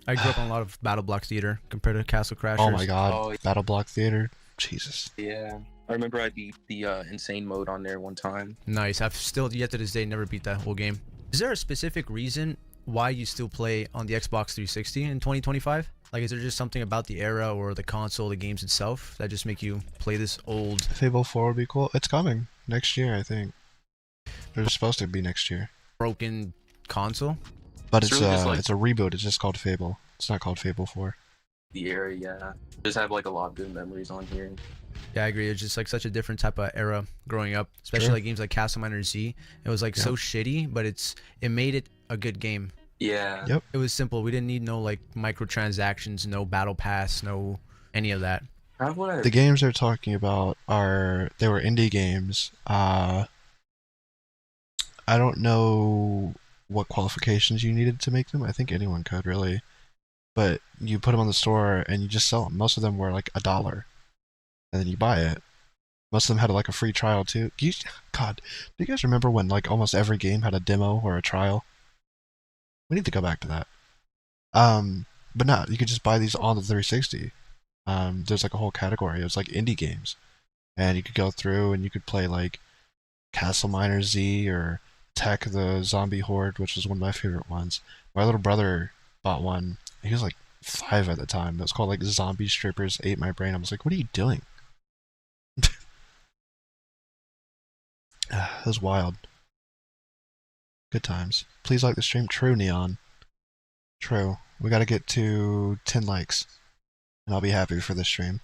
I grew up on a lot of Battle Block Theater compared to Castle Crashers. Oh my god, Battle Block Theater, Jesus. Yeah, I remember I beat the insane mode on there one time. Nice. I've still yet to this day never beat that whole game. Is there a specific reason why you still play on the Xbox 360 in 2025? Like, is there just something about the era or the console, the games itself, that just make you play this old? Fable 4 would be cool. It's coming next year, I think. It's supposed to be next year. Broken console? But it's a reboot. It's just called Fable. It's not called Fable 4. The era, yeah. Just have like a lot of good memories on here. Yeah, I agree. It's just like such a different type of era growing up, especially like games like Castle Miner Z. It was like so shitty, but it made it a good game. Yeah. Yep. It was simple. We didn't need no like microtransactions, no battle pass, no any of that. The games they're talking about were indie games. I don't know what qualifications you needed to make them. I think anyone could really, but you put them on the store and you just sell them. Most of them were like $1, and then you buy it. Most of them had like a free trial too. God, do you guys remember when like almost every game had a demo or a trial? We need to go back to that. But no, you could just buy these on the 360. There's like a whole category. It was like indie games, and you could go through and you could play like Castle Miner Z or Tech the Zombie Horde, which was one of my favorite ones. My little brother bought one. He was like 5 at the time. It was called like Zombie Strippers Ate My Brain. I was like, what are you doing? That was wild. Good times. Please like the stream. True, Neon. True. We gotta get to 10 likes, and I'll be happy for this stream.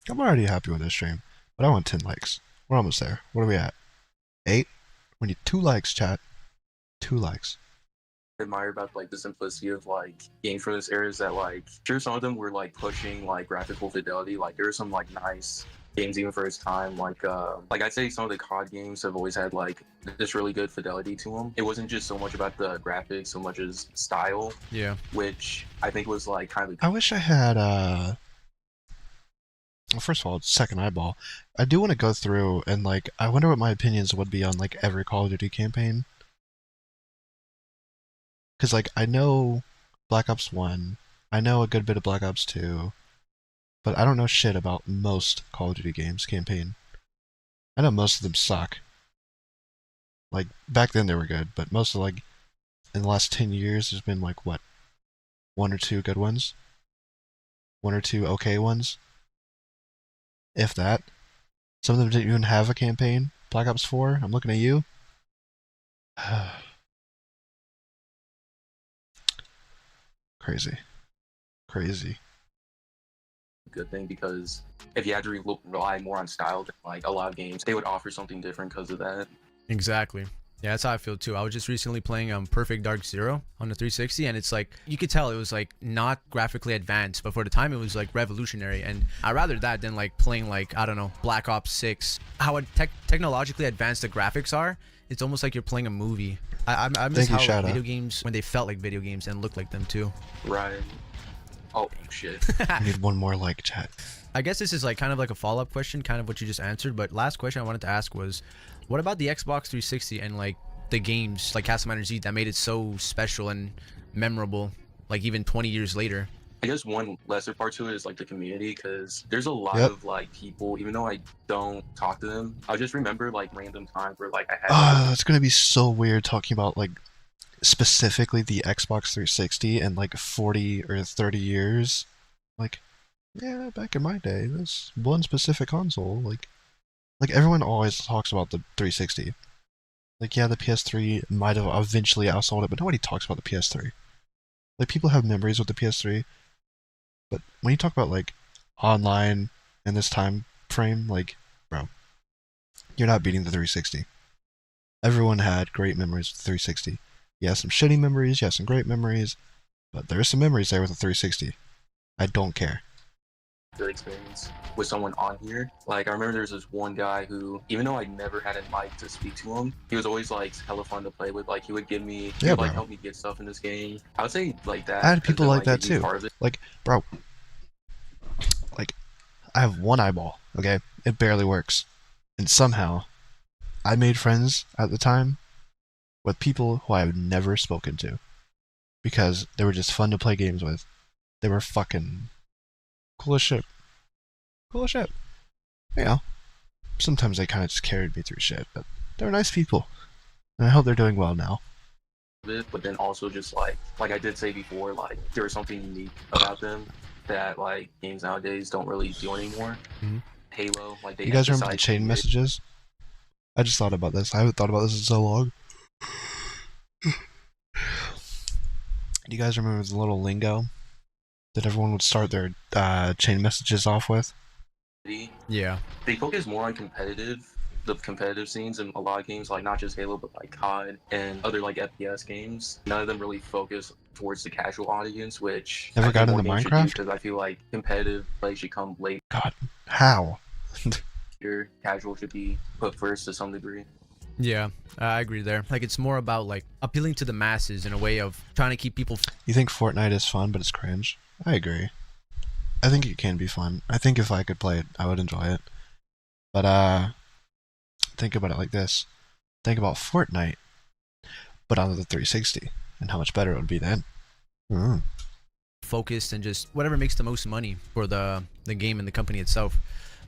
I'm already happy with this stream, but I want 10 likes. We're almost there. What are we at? 8? We need 2 likes, chat. 2 likes. I admire about like the simplicity of like games for this era is that like sure some of them were like pushing like graphical fidelity. Like there were some like nice games even for its time. Like I'd say some of the COD games have always had like this really good fidelity to them. It wasn't just so much about the graphics so much as style. Yeah. Which I think was like kind of. I wish I had well, first of all, second eyeball. I do want to go through and like I wonder what my opinions would be on like every Call of Duty campaign. Because like I know Black Ops 1, I know a good bit of Black Ops 2, but I don't know shit about most Call of Duty games campaign. I know most of them suck. Like back then they were good, but most of like in the last 10 years there's been like what? 1 or 2 good ones? 1 or 2 okay ones? If that. Some of them didn't even have a campaign. Black Ops 4, I'm looking at you. Crazy. Crazy. Good thing because if you had to rely more on style than like a lot of games, they would offer something different because of that. Exactly. Yeah, that's how I feel too. I was just recently playing Perfect Dark Zero on the 360, and it's like you could tell it was like not graphically advanced, but for the time it was like revolutionary. And I rather that than like playing like I don't know Black Ops 6. How technologically advanced the graphics are, it's almost like you're playing a movie. I miss how video games when they felt like video games and looked like them too. Right. Oh shit. I need one more like chat. I guess this is like kind of like a follow-up question, kind of what you just answered. But last question I wanted to ask was, what about the Xbox 360 and like the games like Castle Miner Z that made it so special and memorable, like even 20 years later? I guess one lesser part to it is like the community, because there's a lot of like people, even though I don't talk to them, I just remember like random times where like I had it's gonna be so weird talking about like specifically the Xbox 360 in like 40 or 30 years, like, yeah, back in my day, this one specific console, like everyone always talks about the 360. Like, yeah, the PS3 might have eventually outsold it, but nobody talks about the PS3. Like, people have memories with the PS3, but when you talk about, like, online in this time frame, like, bro, you're not beating the 360. Everyone had great memories with the 360. You have some shitty memories, you have some great memories, but there are some memories there with the 360. I don't care. Good experience with someone on here. Like, I remember there was this one guy who, even though I never had a mic to speak to him, he was always like hella fun to play with. Like, he would give me, he would like help me get stuff in this game. I would say like that. I had people like that a huge too. part of it. Like, bro, like, I have one eyeball, okay? It barely works. And somehow, I made friends at the time with people who I have never spoken to. Because they were just fun to play games with. They were fucking cool as shit. Cool as shit. You know, sometimes they kind of just carried me through shit, but they were nice people. And I hope they're doing well now. But then also just like I did say before, like, there was something unique about them that like games nowadays don't really do anymore. Mm-hmm. Halo, like, they You guys remember the emphasize chain messages? I just thought about this. I haven't thought about this in so long. Do you guys remember the little lingo that everyone would start their chain messages off with? Yeah. They focus more on the competitive scenes in a lot of games, like not just Halo, but like COD and other like FPS games. None of them really focus towards the casual audience, which Never got into Minecraft? Because I feel like competitive play should come late. God, how? Your casual should be put first to some degree. Yeah, I agree there. Like, it's more about like appealing to the masses in a way of trying to keep people. You think Fortnite is fun, but it's cringe? I agree. I think it can be fun. I think if I could play it, I would enjoy it. But think about it like this. Think about Fortnite, but on the 360, and how much better it would be then. Focused and just whatever makes the most money for the game and the company itself.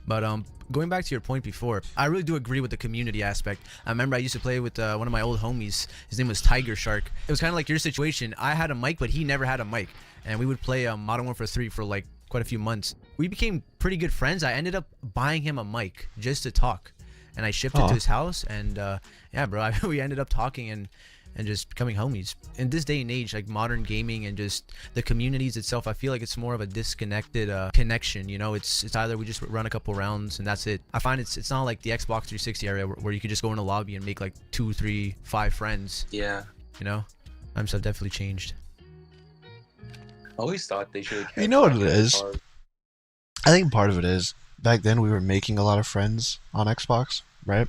But going back to your point before, I really do agree with the community aspect. I remember I used to play with one of my old homies. His name was Tiger Shark. It was kind of like your situation. I had a mic, but he never had a mic. And we would play Modern Warfare 3 for like quite a few months. We became pretty good friends. I ended up buying him a mic just to talk. And I shipped it to his house. And yeah, bro, we ended up talking and just becoming homies. In this day and age, like modern gaming and just the communities itself, I feel like it's more of a disconnected connection. You know, it's either we just run a couple rounds and that's it. I find it's not like the Xbox 360 area where you could just go in a lobby and make like 2, 3, 5 friends. Yeah. You know, times have definitely changed. I always thought they should. You know what it is? I think part of it is back then we were making a lot of friends on Xbox, right?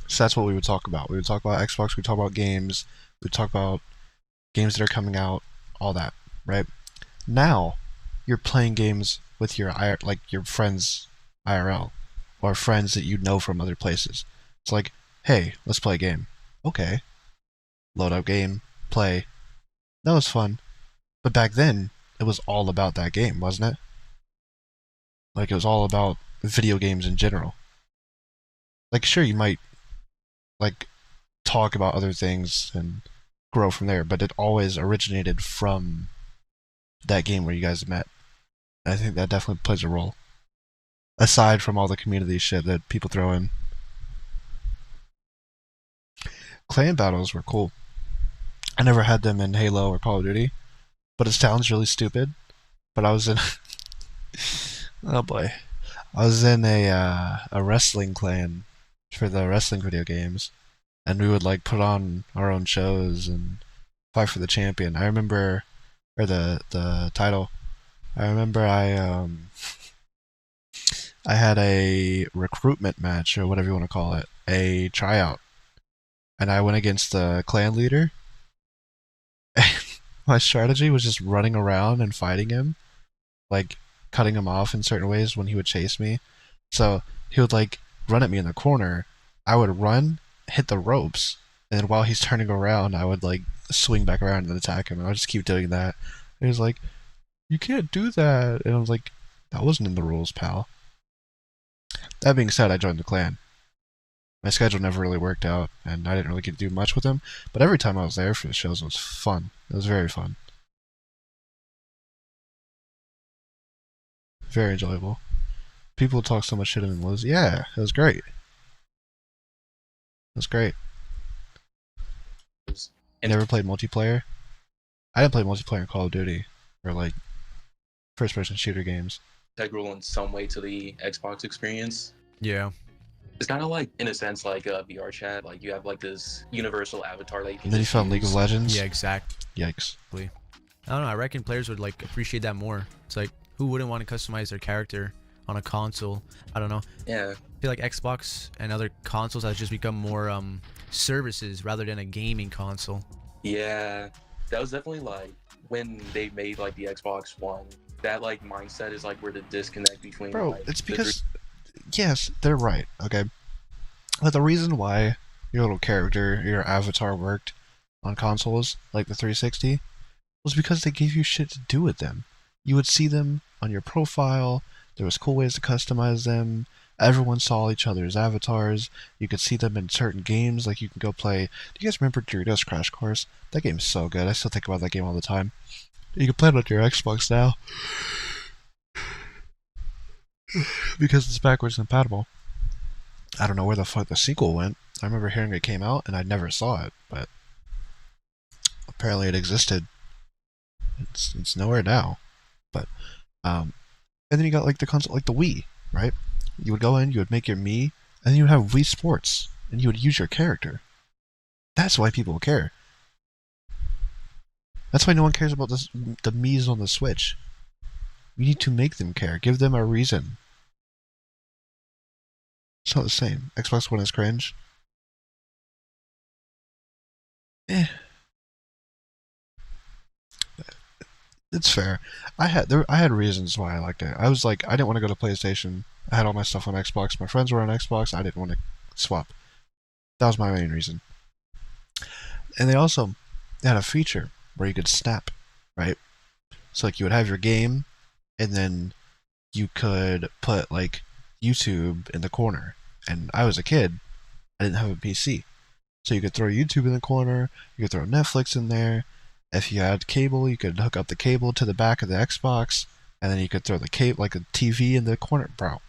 So that's what we would talk about. We would talk about Xbox, we'd talk about games, we'd talk about games that are coming out, all that, right? Now, you're playing games with your friends IRL, or friends that you know from other places. It's like, hey, let's play a game. Okay. Load up game, play. That was fun. But back then, it was all about that game, wasn't it? Like, it was all about video games in general. Like, sure, you might like talk about other things and grow from there, but it always originated from that game where you guys met. I think that definitely plays a role, aside from all the community shit that people throw in. Clan battles were cool. I never had them in Halo or Call of Duty, but it sounds really stupid. But I was in oh boy, I was in a wrestling clan for the wrestling video games, and we would like put on our own shows and fight for the champion. I remember, or the title. I remember I had a recruitment match, or whatever you want to call it, a tryout, and I went against the clan leader. My strategy was just running around and fighting him, like cutting him off in certain ways when he would chase me. So he would like run at me in the corner, I would run, hit the ropes, and then while he's turning around, I would like swing back around and attack him, and I would just keep doing that. And he was like, you can't do that. And I was like, that wasn't in the rules, pal. That being said, I joined the clan. My schedule never really worked out, and I didn't really get to do much with him. But every time I was there for the shows, it was fun. It was very fun. Very enjoyable. People talk so much shit in the lose. Yeah, it was great. It was great. You never played multiplayer? I didn't play multiplayer in Call of Duty or like first-person shooter games. Integral in some way to the Xbox experience. Yeah. It's kind of like, in a sense, like a VR chat. Like you have like this universal avatar that you can. And then you found League of Legends? Yeah, exactly. Yikes. I don't know. I reckon players would like appreciate that more. It's like, who wouldn't want to customize their character on a console? I don't know. Yeah. I feel like Xbox and other consoles has just become more services rather than a gaming console. Yeah, that was definitely like when they made like the Xbox One. That like mindset is like where the disconnect between. Bro, like, it's because yes, they're right. Okay, but the reason why your little character, your avatar worked on consoles like the 360 was because they gave you shit to do with them. You would see them on your profile. There was cool ways to customize them. Everyone saw each other's avatars. You could see them in certain games. Like you can go play. Do you guys remember Doritos Crash Course? That game's so good. I still think about that game all the time. You can play it on your Xbox now because it's backwards compatible. I don't know where the fuck the sequel went. I remember hearing it came out and I never saw it, but apparently it existed. It's nowhere now. But and then you got like the console, like the Wii, right? You would go in, you would make your Mii, and then you would have Wii Sports, and you would use your character. That's why people care. That's why no one cares about this, the Miis on the Switch. You need to make them care. Give them a reason. It's not the same. Xbox One is cringe. It's fair. I had reasons why I liked it. I was like, I didn't want to go to PlayStation. I had all my stuff on Xbox. My friends were on Xbox. I didn't want to swap. That was my main reason. And they also had a feature where you could snap, right? So like you would have your game, and then you could put like YouTube in the corner. And I was a kid. I didn't have a PC. So you could throw YouTube in the corner. You could throw Netflix in there. If you had cable, you could hook up the cable to the back of the Xbox, and then you could throw the cable, like a TV in the corner. Bro.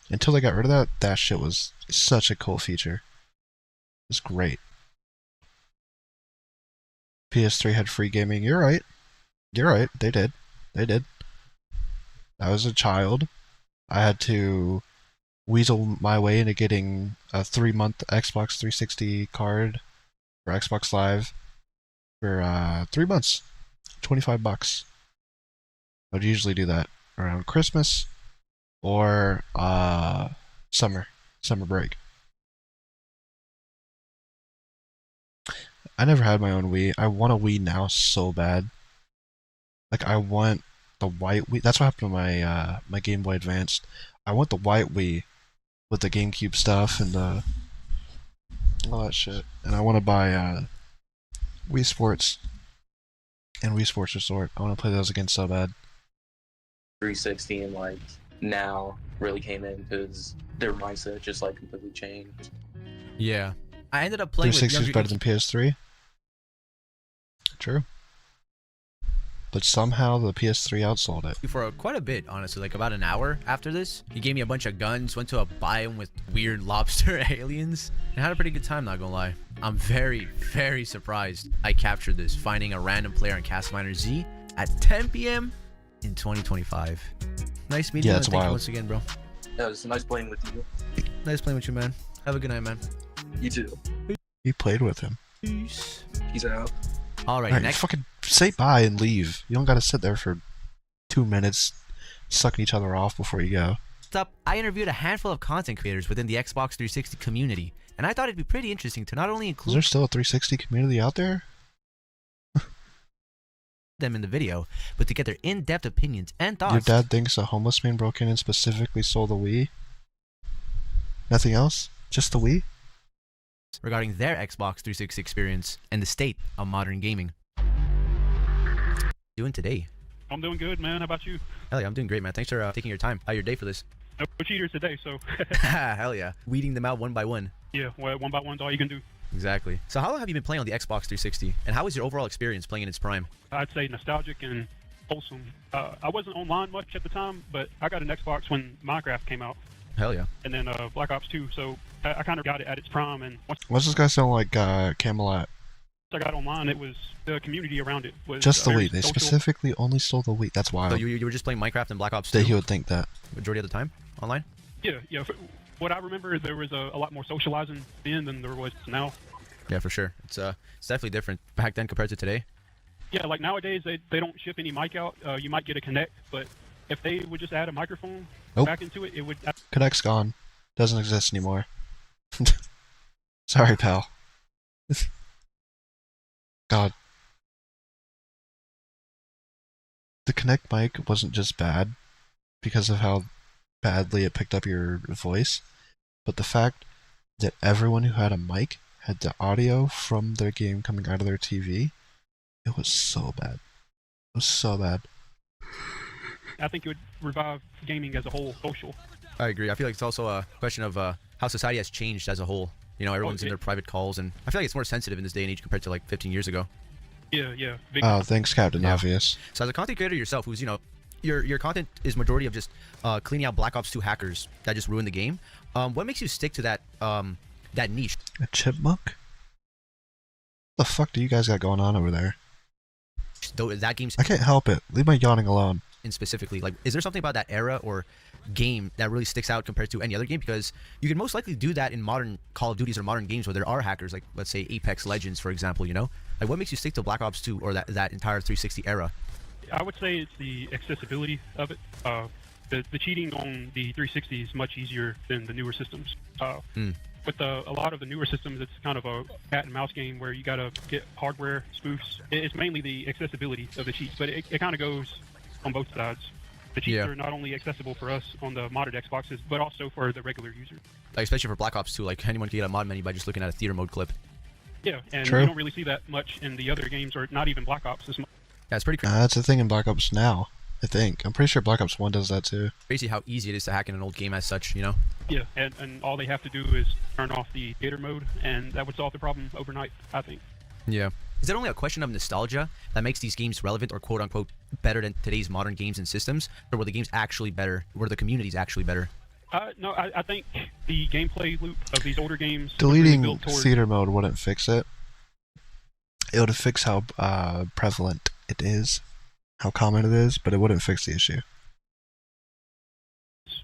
Until they got rid of that, that shit was such a cool feature. It was great. PS3 had free gaming. You're right. You're right. They did. They did. I was a child. I had to weasel my way into getting a 3-month Xbox 360 card for Xbox Live. For 3 months, $25. I'd usually do that around Christmas or summer break. I never had my own Wii. I want a Wii now so bad. Like I want the white Wii. That's what happened to my my Game Boy Advanced. I want the white Wii with the GameCube stuff and all that shit. And I want to buy Wii Sports and Wii Sports Resort. I want to play those again so bad. 360 and like now really came in because their mindset just like completely changed. Yeah, I ended up playing. 360 is better than PS3. True. But somehow the PS3 outsold it. For quite a bit, honestly, like about an hour after this. He gave me a bunch of guns, went to a biome with weird lobster aliens, and had a pretty good time, not gonna lie. I'm very, very surprised I captured this, finding a random player on Castminer Z at 10 p.m. in 2025. Nice meeting you. That's Thank wild. you once again, bro. Yeah, it was nice playing with you. Nice playing with you, man. Have a good night, man. You too. You played with him. Peace. Peace out. Alright, next. Fucking say bye and leave. You don't gotta sit there for 2 minutes sucking each other off before you go. Up, I interviewed a handful of content creators within the Xbox 360 community, and I thought it'd be pretty interesting to not only Is include there still a 360 community out there? them in the video, but to get their in-depth opinions and thoughts. Your dad thinks a homeless man broke in and specifically stole the Wii? Nothing else? Just the Wii? Regarding their Xbox 360 experience and the state of modern gaming. Doing today? I'm doing good, man. How about you? Hell yeah, I'm doing great, man. Thanks for taking your time out of your day for this. No cheaters today, so Hell yeah. Weeding them out one by one. yeah, well, one by one's all you can do. Exactly. So how long have you been playing on the Xbox 360? And how was your overall experience playing in its prime? I'd say nostalgic and wholesome. I wasn't online much at the time, but I got an Xbox when Minecraft came out. Hell yeah. And then Black Ops 2, so I kind of got it at its prime. And once What's this guy sound like Camelot? I got online, it was the community around it was Just the very wheat. They social. specifically only stole the wheat. That's wild. So you were just playing Minecraft and Black Ops 2? That he would think that. Majority of the time? Online? Yeah. What I remember, there was a lot more socializing then than there was now. Yeah, for sure. It's definitely different back then compared to today. Yeah, like nowadays they don't ship any mic out. You might get a Kinect, but if they would just add a microphone back into it, it would. Connect's gone. Doesn't exist anymore. Sorry, pal. God. The Kinect mic wasn't just bad because of how badly it picked up your voice, but the fact that everyone who had a mic had the audio from their game coming out of their TV, it was so bad. It was so bad. I think it would revive gaming as a whole, social. I agree. I feel like it's also a question of how society has changed as a whole. You know, everyone's in their private calls, and I feel like it's more sensitive in this day and age compared to like 15 years ago. Yeah. Oh, thanks, Captain Obvious. So as a content creator yourself, who's, you know, your content is majority of just cleaning out Black Ops 2 hackers that just ruined the game. What makes you stick to that that niche? A chipmunk? What the fuck do you guys got going on over there? Though that game's I can't help it. Leave my yawning alone. And specifically, like, is there something about that era or game that really sticks out compared to any other game? Because you can most likely do that in modern Call of Duties or modern games where there are hackers, like let's say Apex Legends, for example. You know, like what makes you stick to Black Ops 2 or that entire 360 era? I would say it's the accessibility of it. The cheating on the 360 is much easier than the newer systems. With a lot of the newer systems, it's kind of a cat and mouse game where you gotta get hardware spoofs. It's mainly the accessibility of the cheats, but it kind of goes on both sides. The cheats are not only accessible for us on the modded Xboxes, but also for the regular user. Like especially for Black Ops 2, like anyone can get a mod menu by just looking at a theater mode clip. Yeah, and True. you don't really see that much in the other games, or not even Black Ops as much. Yeah, it's pretty crazy. That's the thing in Black Ops now, I think. I'm pretty sure Black Ops 1 does that too. Basically how easy it is to hack in an old game as such, you know? Yeah, and all they have to do is turn off the theater mode, and that would solve the problem overnight, I think. Yeah. Is it only a question of nostalgia that makes these games relevant or quote-unquote better than today's modern games and systems? Or were the games actually better? Were the communities actually better? No, I think the gameplay loop of these older games... Deleting built towards... theater mode wouldn't fix it. It would fix how prevalent it is, how common it is, but it wouldn't fix the issue.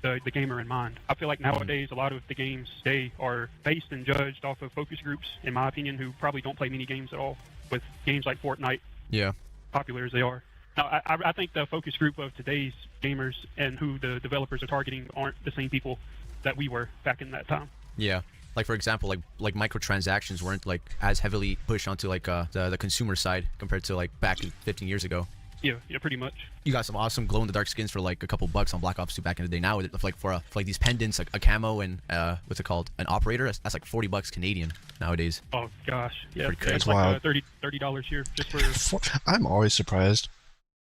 The gamer in mind. I feel like nowadays a lot of the games today are based and judged off of focus groups, in my opinion, who probably don't play many games at all, with games like Fortnite, yeah, popular as they are. Now, I think the focus group of today's gamers and who the developers are targeting aren't the same people that we were back in that time. Yeah. Like for example, like microtransactions weren't like as heavily pushed onto like the consumer side compared to like back 15 years ago. Yeah, pretty much. You got some awesome glow-in-the-dark skins for like a couple bucks on Black Ops 2 back in the day. Now, like for like these pendants, like a camo and what's it called, an operator. That's like $40 Canadian nowadays. Oh gosh, yeah, pretty crazy. it's like $30 here just for. I'm always surprised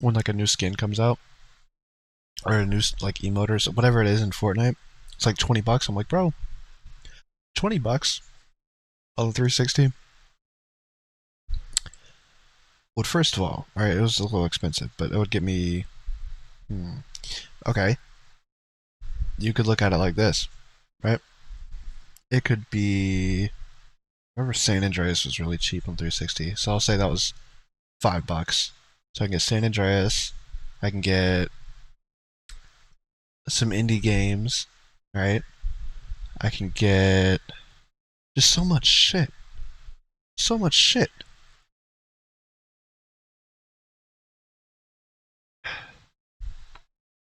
when like a new skin comes out or a new like emote or whatever it is in Fortnite. It's like $20. I'm like, bro, $20 on the 360. Well, first of all, alright, it was a little expensive, but it would get me... Okay. You could look at it like this, right? It could be... Remember San Andreas was really cheap on 360, so I'll say that was $5. So I can get San Andreas, I can get some indie games, right? I can get just so much shit. So much shit.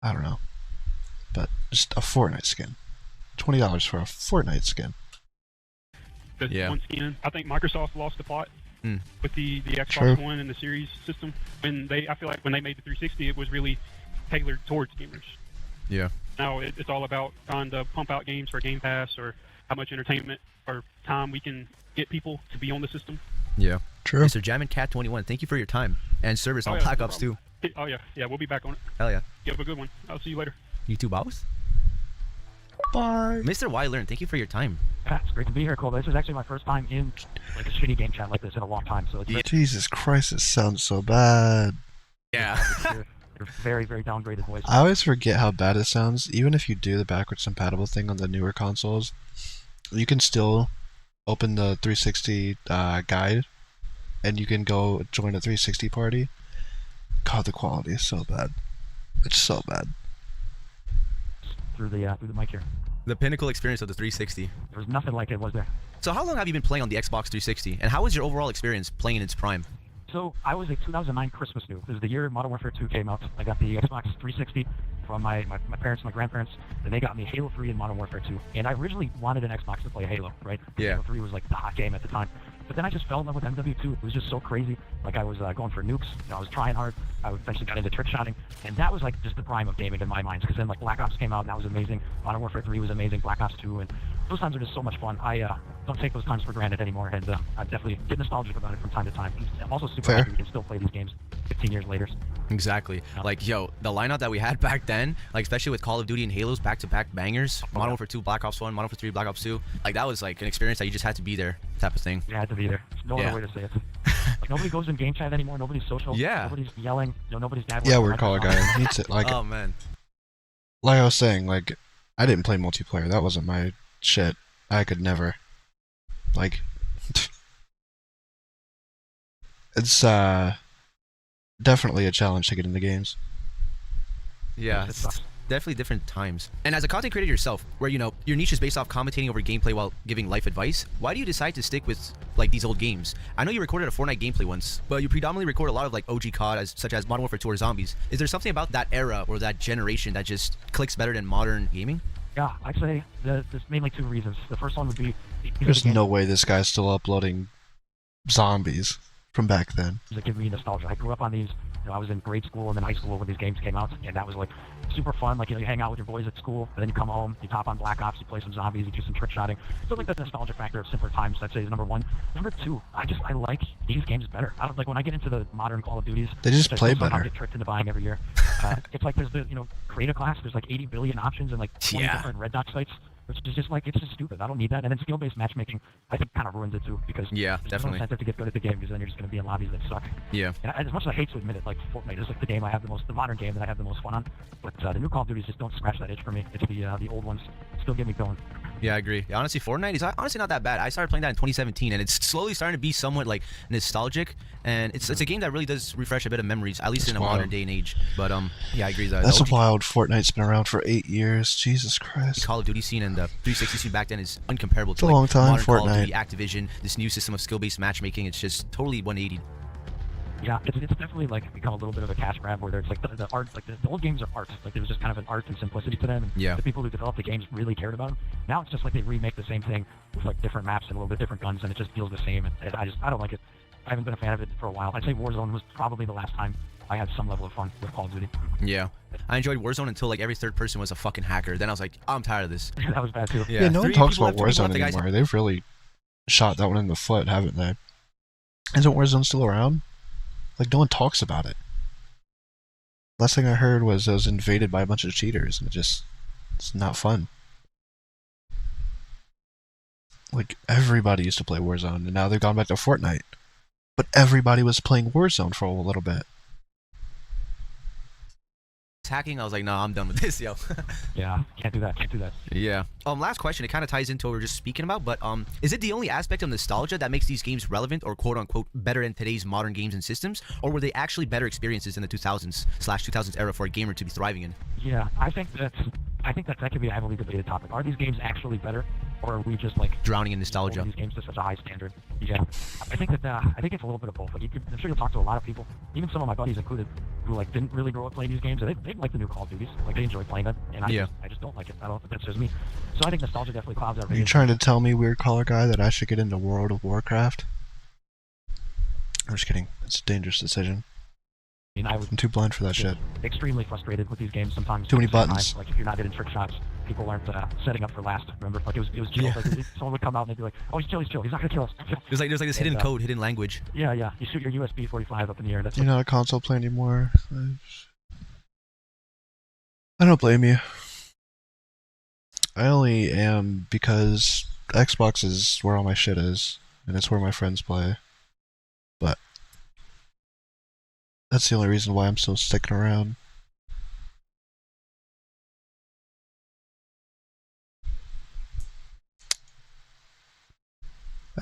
I don't know, but just a Fortnite skin. $20 for a Fortnite skin. Yeah. One skin. I think Microsoft lost the plot with the Xbox True. One and the Series system. I feel like when they made the 360, it was really tailored towards gamers. Yeah. Now it's all about trying to pump out games for Game Pass or how much entertainment or time we can get people to be on the system. Yeah. True. Mr. Jammin Cat 21, thank you for your time and service on Black Ops 2. Oh yeah, we'll be back on it. Hell yeah. You have a good one. I'll see you later. YouTube house? Bye. Mr. Wylearn, thank you for your time. Yeah, it's great to be here, Cole. This is actually my first time in like a shitty game chat like this in a long time. So it's great. Jesus Christ, it sounds so bad. Yeah. Your very, very downgraded voice. I always forget how bad it sounds. Even if you do the backwards compatible thing on the newer consoles, you can still open the 360 guide, and you can go join a 360 party. God, the quality is so bad. It's so bad. Through the mic here. The pinnacle experience of the 360. There was nothing like it, was there? So how long have you been playing on the Xbox 360, and how was your overall experience playing in its prime? So I was a 2009 Christmas new. It was the year Modern Warfare 2 came out. I got the Xbox 360 from my parents and my grandparents, and they got me Halo 3 and Modern Warfare 2. And I originally wanted an Xbox to play Halo, right? Yeah. Halo 3 was like the hot game at the time. But then I just fell in love with MW2. It was just so crazy. Like I was going for nukes. You know, I was trying hard. I eventually got into trick shotting, and that was like just the prime of gaming in my mind. Because then like Black Ops came out, and that was amazing. Modern Warfare 3 was amazing. Black Ops 2, and those times are just so much fun. I don't take those times for granted anymore, and I definitely get nostalgic about it from time to time. I'm also super happy we can still play these games 15 years later. Exactly. Like, yo, the lineup that we had back then, like especially with Call of Duty and Halo's back-to-back bangers, Modern Warfare 2, Black Ops 1, Modern Warfare 3, Black Ops 2, like that was like an experience that you just had to be there, type of thing. You had to be there. There's no other way to say it. Like nobody goes in game chat anymore. Nobody's social. Yeah. Nobody's yelling. You know, nobody's dad. Yeah, we're Call guy. Needs it. Like, oh man. Like I was saying, like I didn't play multiplayer. That wasn't my shit. I could never. Like, it's definitely a challenge to get into games. Yeah, it's definitely different times. And as a content creator yourself, where you know your niche is based off commentating over gameplay while giving life advice, why do you decide to stick with like these old games? I know you recorded a Fortnite gameplay once, but you predominantly record a lot of like OG COD, such as Modern Warfare 2 or Zombies. Is there something about that era or that generation that just clicks better than modern gaming? Yeah, I'd say there's mainly two reasons. The first one would be there's no way this guy's still uploading Zombies from back then. It gives me nostalgia. I grew up on these. You know, I was in grade school and then high school when these games came out, and that was like super fun. Like, you know, you hang out with your boys at school, and then you come home, you hop on Black Ops, you play some Zombies, you do some trick shotting. So like the nostalgia factor of simpler times, I'd say, is number one. Number two, I like these games better. I don't like when I get into the modern Call of Duties. They just play better. I get tricked into buying every year. It's like there's the creator class. There's like 80 billion options and like 20 different red dot sites. Which is just like, it's just stupid. I don't need that. And then skill-based matchmaking, I think, kind of ruins it too, because yeah, there's definitely no incentive to get good at the game, because then you're just going to be in lobbies that suck. Yeah. And as much as I hate to admit it, like Fortnite is like the game I have the modern game that I have the most fun on. But the new Call of Duties just don't scratch that itch for me. It's the old ones still get me going. Yeah, I agree. Honestly, Fortnite is honestly not that bad. I started playing that in 2017, and it's slowly starting to be somewhat like nostalgic. And it's a game that really does refresh a bit of memories, at least in a modern day and age. But yeah, I agree. That's wild. Fortnite's been around for 8 years. Jesus Christ. The Call of Duty scene and the 360 scene back then is incomparable to a long time. modern Fortnite. Call of Duty, Activision, this new system of skill-based matchmaking. It's just totally 180. Yeah, it's definitely like become a little bit of a cash grab where it's like the art, like the old games are art. Like there was just kind of an art and simplicity to them. And yeah. The people who developed the games really cared about them. Now it's just like they remake the same thing with like different maps and a little bit different guns, and it just feels the same. And I don't like it. I haven't been a fan of it for a while. I'd say Warzone was probably the last time I had some level of fun with Call of Duty. Yeah. I enjoyed Warzone until like every third person was a fucking hacker. Then I was like, I'm tired of this. That was bad too. Yeah, no one talks about Warzone anymore. They've really shot that one in the foot, haven't they? Isn't Warzone still around? Like, no one talks about it. Last thing I heard was it was invaded by a bunch of cheaters, and it's not fun. Like, everybody used to play Warzone, and now they've gone back to Fortnite. But everybody was playing Warzone for a little bit. Hacking, I was like, no, I'm done with this, yo. Yeah, can't do that. Yeah. Last question, it kind of ties into what we were just speaking about, but is it the only aspect of nostalgia that makes these games relevant or quote-unquote better in today's modern games and systems, or were they actually better experiences in the 2000s/2000s era for a gamer to be thriving in? Yeah, I think that could be a heavily debated topic. Are these games actually better, or are we just like drowning in nostalgia? These games to such a high standard. Yeah, I think it's a little bit of both. Like I'm sure you'll talk to a lot of people, even some of my buddies included, who like didn't really grow up playing these games. And they like the new Call of Duties. Like they enjoy playing them, and I just don't like it. I don't think that's just me. So I think nostalgia definitely clouds everything. Are you trying to tell me, weird collar guy, that I should get into World of Warcraft? I'm just kidding. It's a dangerous decision. I'm too blind for that shit. Extremely frustrated with these games sometimes. Too many buttons. Like if you're not hitting trick shots, people aren't setting up for last. Remember, like it was chill. Yeah. Like, someone would come out and they'd be like, "Oh, he's chill. He's not gonna kill us." There's like this hidden code, hidden language. Yeah. You shoot your USB 45 up in the air. That's you're not a console player anymore. I don't blame you. I only am because Xbox is where all my shit is, and it's where my friends play. But that's the only reason why I'm still sticking around.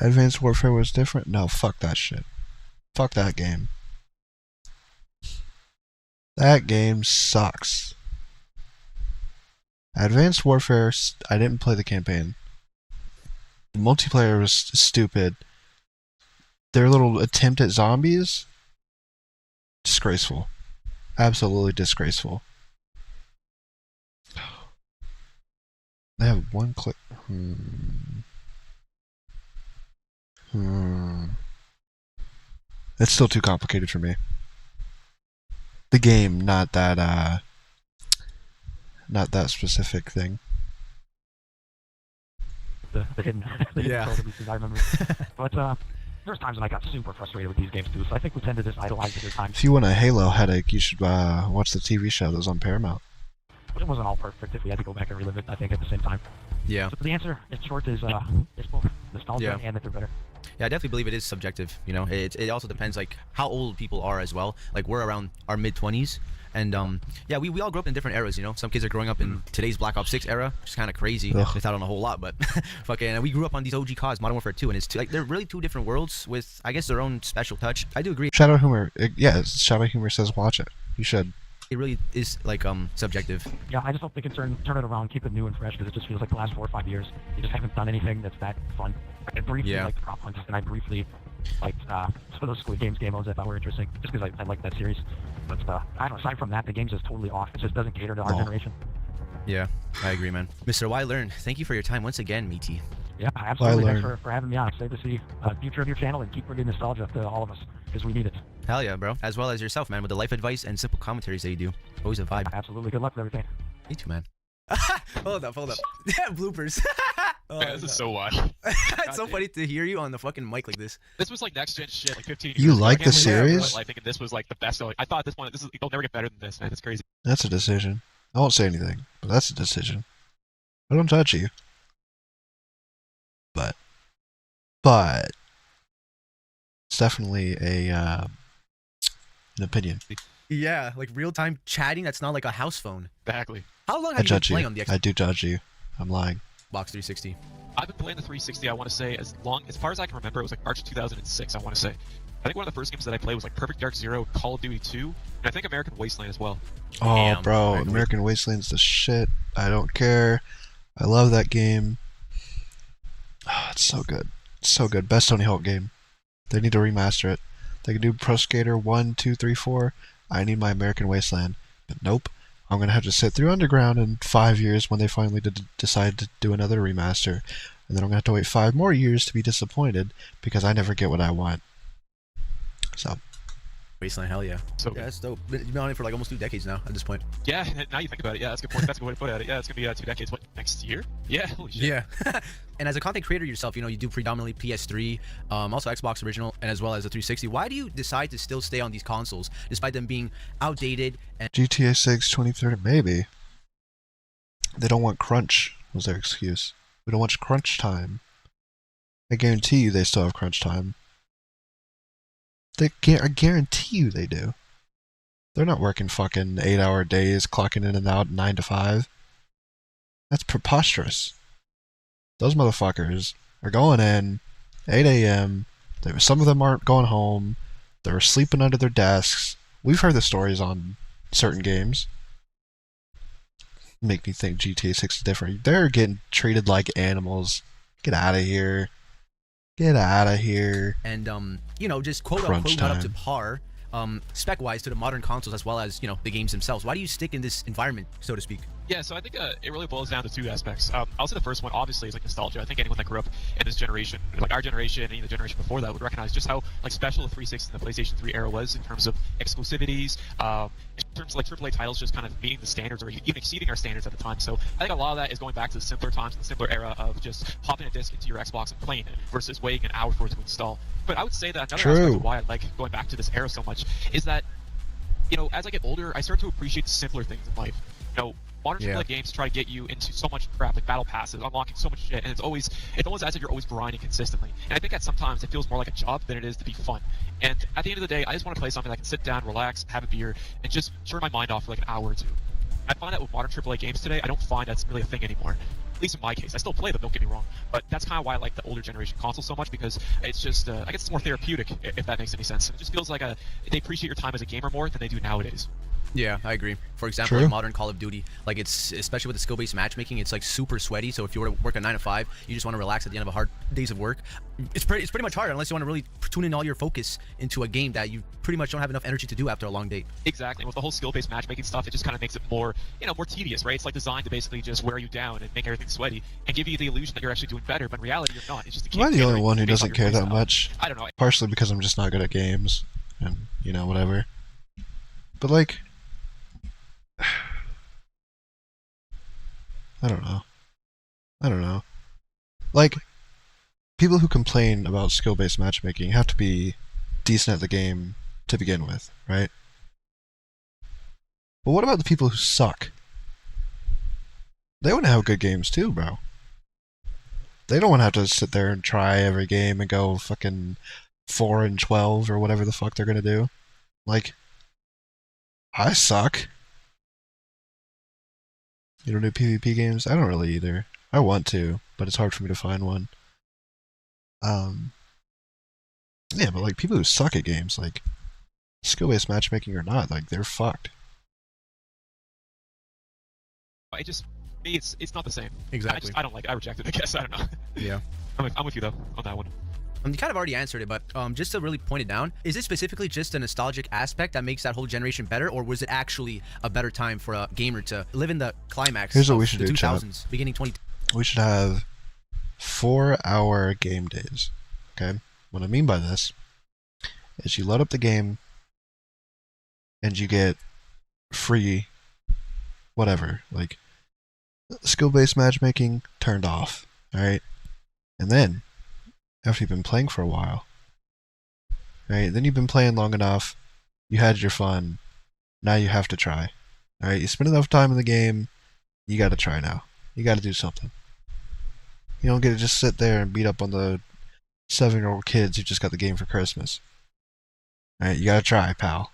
Advanced Warfare was different? No, fuck that shit. Fuck that game. That game sucks. Advanced Warfare, I didn't play the campaign. The multiplayer was stupid. Their little attempt at zombies? Disgraceful. Absolutely disgraceful. They have one click. It's still too complicated for me. The game, not that specific thing. The hidden, Yeah. releases, I remember. But there's times when I got super frustrated with these games too, so I think we tend to just idolize at their time. If you want a Halo headache, you should watch the TV show that was on Paramount. But it wasn't all perfect if we had to go back and relive it, I think, at the same time. Yeah. So the answer, in short, is it's both nostalgia and that they're better. Yeah, I definitely believe it is subjective. You know, it also depends like how old people are as well. Like we're around our mid-20s, and yeah, we all grew up in different eras. You know, some kids are growing up in today's Black Ops 6 era, which is kind of crazy. Ugh. Without on a whole lot, but fucking, we grew up on these OG CODs, Modern Warfare 2, and it's like they're really two different worlds with, I guess, their own special touch. I do agree. Shadow Humor, yeah, Shadow Humor says watch it. You should. It really is like subjective. Yeah, I just hope they can turn it around, keep it new and fresh, because it just feels like the last 4 or 5 years, they just haven't done anything that's that fun. I briefly liked Prop Hunt, and I briefly liked some of those Squid Games game modes I thought were interesting, just because I liked that series. But I don't know, aside from that, the game's just totally off. It just doesn't cater to our generation. Yeah, I agree, man. Mr. Why Learn, thank you for your time once again, Meaty. Yeah, absolutely. Thanks for having me on. Excited to see the future of your channel and keep bringing nostalgia to all of us, because we need it. Hell yeah, bro. As well as yourself, man, with the life advice and simple commentaries that you do. Always a vibe. Absolutely. Good luck with everything. Me too, man. hold up. Yeah, bloopers. Man, this is so wild. It's so funny to hear you on the fucking mic like this. This was like next gen shit, like 15 years You ago. like I the can't believe series? I think this was like the best. I thought this one, they'll never get better than this, man. It's crazy. That's a decision. I won't say anything, but that's a decision. I don't judge you. But it's definitely an opinion. Yeah, like real time chatting. That's not like a house phone. Exactly. How long I have you been judge you. playing on the Xbox? I do judge you. I'm lying. Xbox 360. I've been playing the 360. I want to say as far as I can remember, it was like March of 2006. I want to say. I think one of the first games that I played was like Perfect Dark Zero, Call of Duty 2, and I think American Wasteland as well. Oh, Damn. bro, American Wasteland's the shit. I don't care. I love that game. Oh, it's so good. It's so good. Best Tony Hawk game. They need to remaster it. They can do Pro Skater 1, 2, 3, 4. I need my American Wasteland. But nope. I'm going to have to sit through Underground in 5 years when they finally decide to do another remaster. And then I'm going to have to wait 5 more years to be disappointed because I never get what I want. So. Wasteland, hell yeah. So yeah, that's dope. You've been on it for like almost 2 decades now at this point. Yeah, now you think about it. Yeah, that's a good point. That's a good way to put it. Yeah, it's gonna be 2 decades. What, next year? Yeah, holy shit. Yeah. And as a content creator yourself, you know, you do predominantly PS3, also Xbox original, and as well as the 360. Why do you decide to still stay on these consoles despite them being outdated? And GTA 6 2030, maybe. They don't want crunch, was their excuse. We don't want crunch time. I guarantee you they still have crunch time. I guarantee you they do. They're not working fucking 8-hour days, clocking in and out 9 to 5. That's preposterous. Those motherfuckers are going in 8 a.m. Some of them aren't going home. They're sleeping under their desks. We've heard the stories on certain games. Make me think GTA 6 is different. They're getting treated like animals. Get out of here. Get out of here. And you know, just quote Crunch unquote not up to time. par, spec-wise to the modern consoles as well as, you know, the games themselves. Why do you stick in this environment, so to speak? Yeah, so I think it really boils down to 2 aspects. I'll say the first one, obviously, is like nostalgia. I think anyone that grew up in this generation, like our generation and the generation before that, would recognize just how like special the 360 and the PlayStation 3 era was in terms of exclusivities, in terms of like AAA titles just kind of meeting the standards or even exceeding our standards at the time. So I think a lot of that is going back to the simpler times, the simpler era of just popping a disc into your Xbox and playing it versus waiting an hour for it to install. But I would say that another aspect of why I like going back to this era so much is that, you know, as I get older, I start to appreciate the simpler things in life. You know, Modern Yeah. AAA games try to get you into so much crap, like battle passes, unlocking so much shit, and it's almost as if you're always grinding consistently. And I think that sometimes it feels more like a job than it is to be fun. And at the end of the day, I just want to play something that I can sit down, relax, have a beer, and just turn my mind off for like an hour or two. I find that with modern AAA games today, I don't find that's really a thing anymore. At least in my case. I still play them, don't get me wrong. But that's kind of why I like the older generation consoles so much, because it's just, I guess it's more therapeutic, if that makes any sense. It just feels like they appreciate your time as a gamer more than they do nowadays. Yeah, I agree. For example, True. like modern Call of Duty, like it's especially with the skill-based matchmaking, it's like super sweaty. So if you were to work a 9 to 5, you just want to relax at the end of a hard days of work. It's pretty much hard unless you want to really tune in all your focus into a game that you pretty much don't have enough energy to do after a long day. Exactly. With the whole skill-based matchmaking stuff, it just kind of makes it more, more tedious, right? It's like designed to basically just wear you down and make everything sweaty and give you the illusion that you're actually doing better, but in reality you're not. It's just a Am I game the only catering one who based on doesn't your care that playstyle. much? I don't know. Partially because I'm just not good at games, and whatever. But like, I don't know. Like, people who complain about skill-based matchmaking have to be decent at the game to begin with, right? But what about the people who suck? They want to have good games too, bro. They don't want to have to sit there and try every game and go fucking 4-12 or whatever the fuck they're gonna do. Like, I suck. You don't do PvP games? I don't really either. I want to, but it's hard for me to find one. Yeah, but like people who suck at games, like skill-based matchmaking or not, like they're fucked. It's not the same. Exactly. I don't like it. I reject it, I guess. I don't know. Yeah. I'm with you though on that one. You kind of already answered it, but just to really point it down, is it specifically just a nostalgic aspect that makes that whole generation better, or was it actually a better time for a gamer to live in the climax Here's what of we should the do, chat. 2000s, beginning 20? We should have 4-hour game days. Okay? What I mean by this is you load up the game and you get free whatever, like skill-based matchmaking turned off, alright? And then, after you've been playing for a while, right, then you've been playing long enough, you had your fun, now you have to try. Alright, you spend enough time in the game, you gotta try now. You gotta do something. You don't get to just sit there and beat up on the 7-year-old kids who just got the game for Christmas. Alright, you gotta try, pal.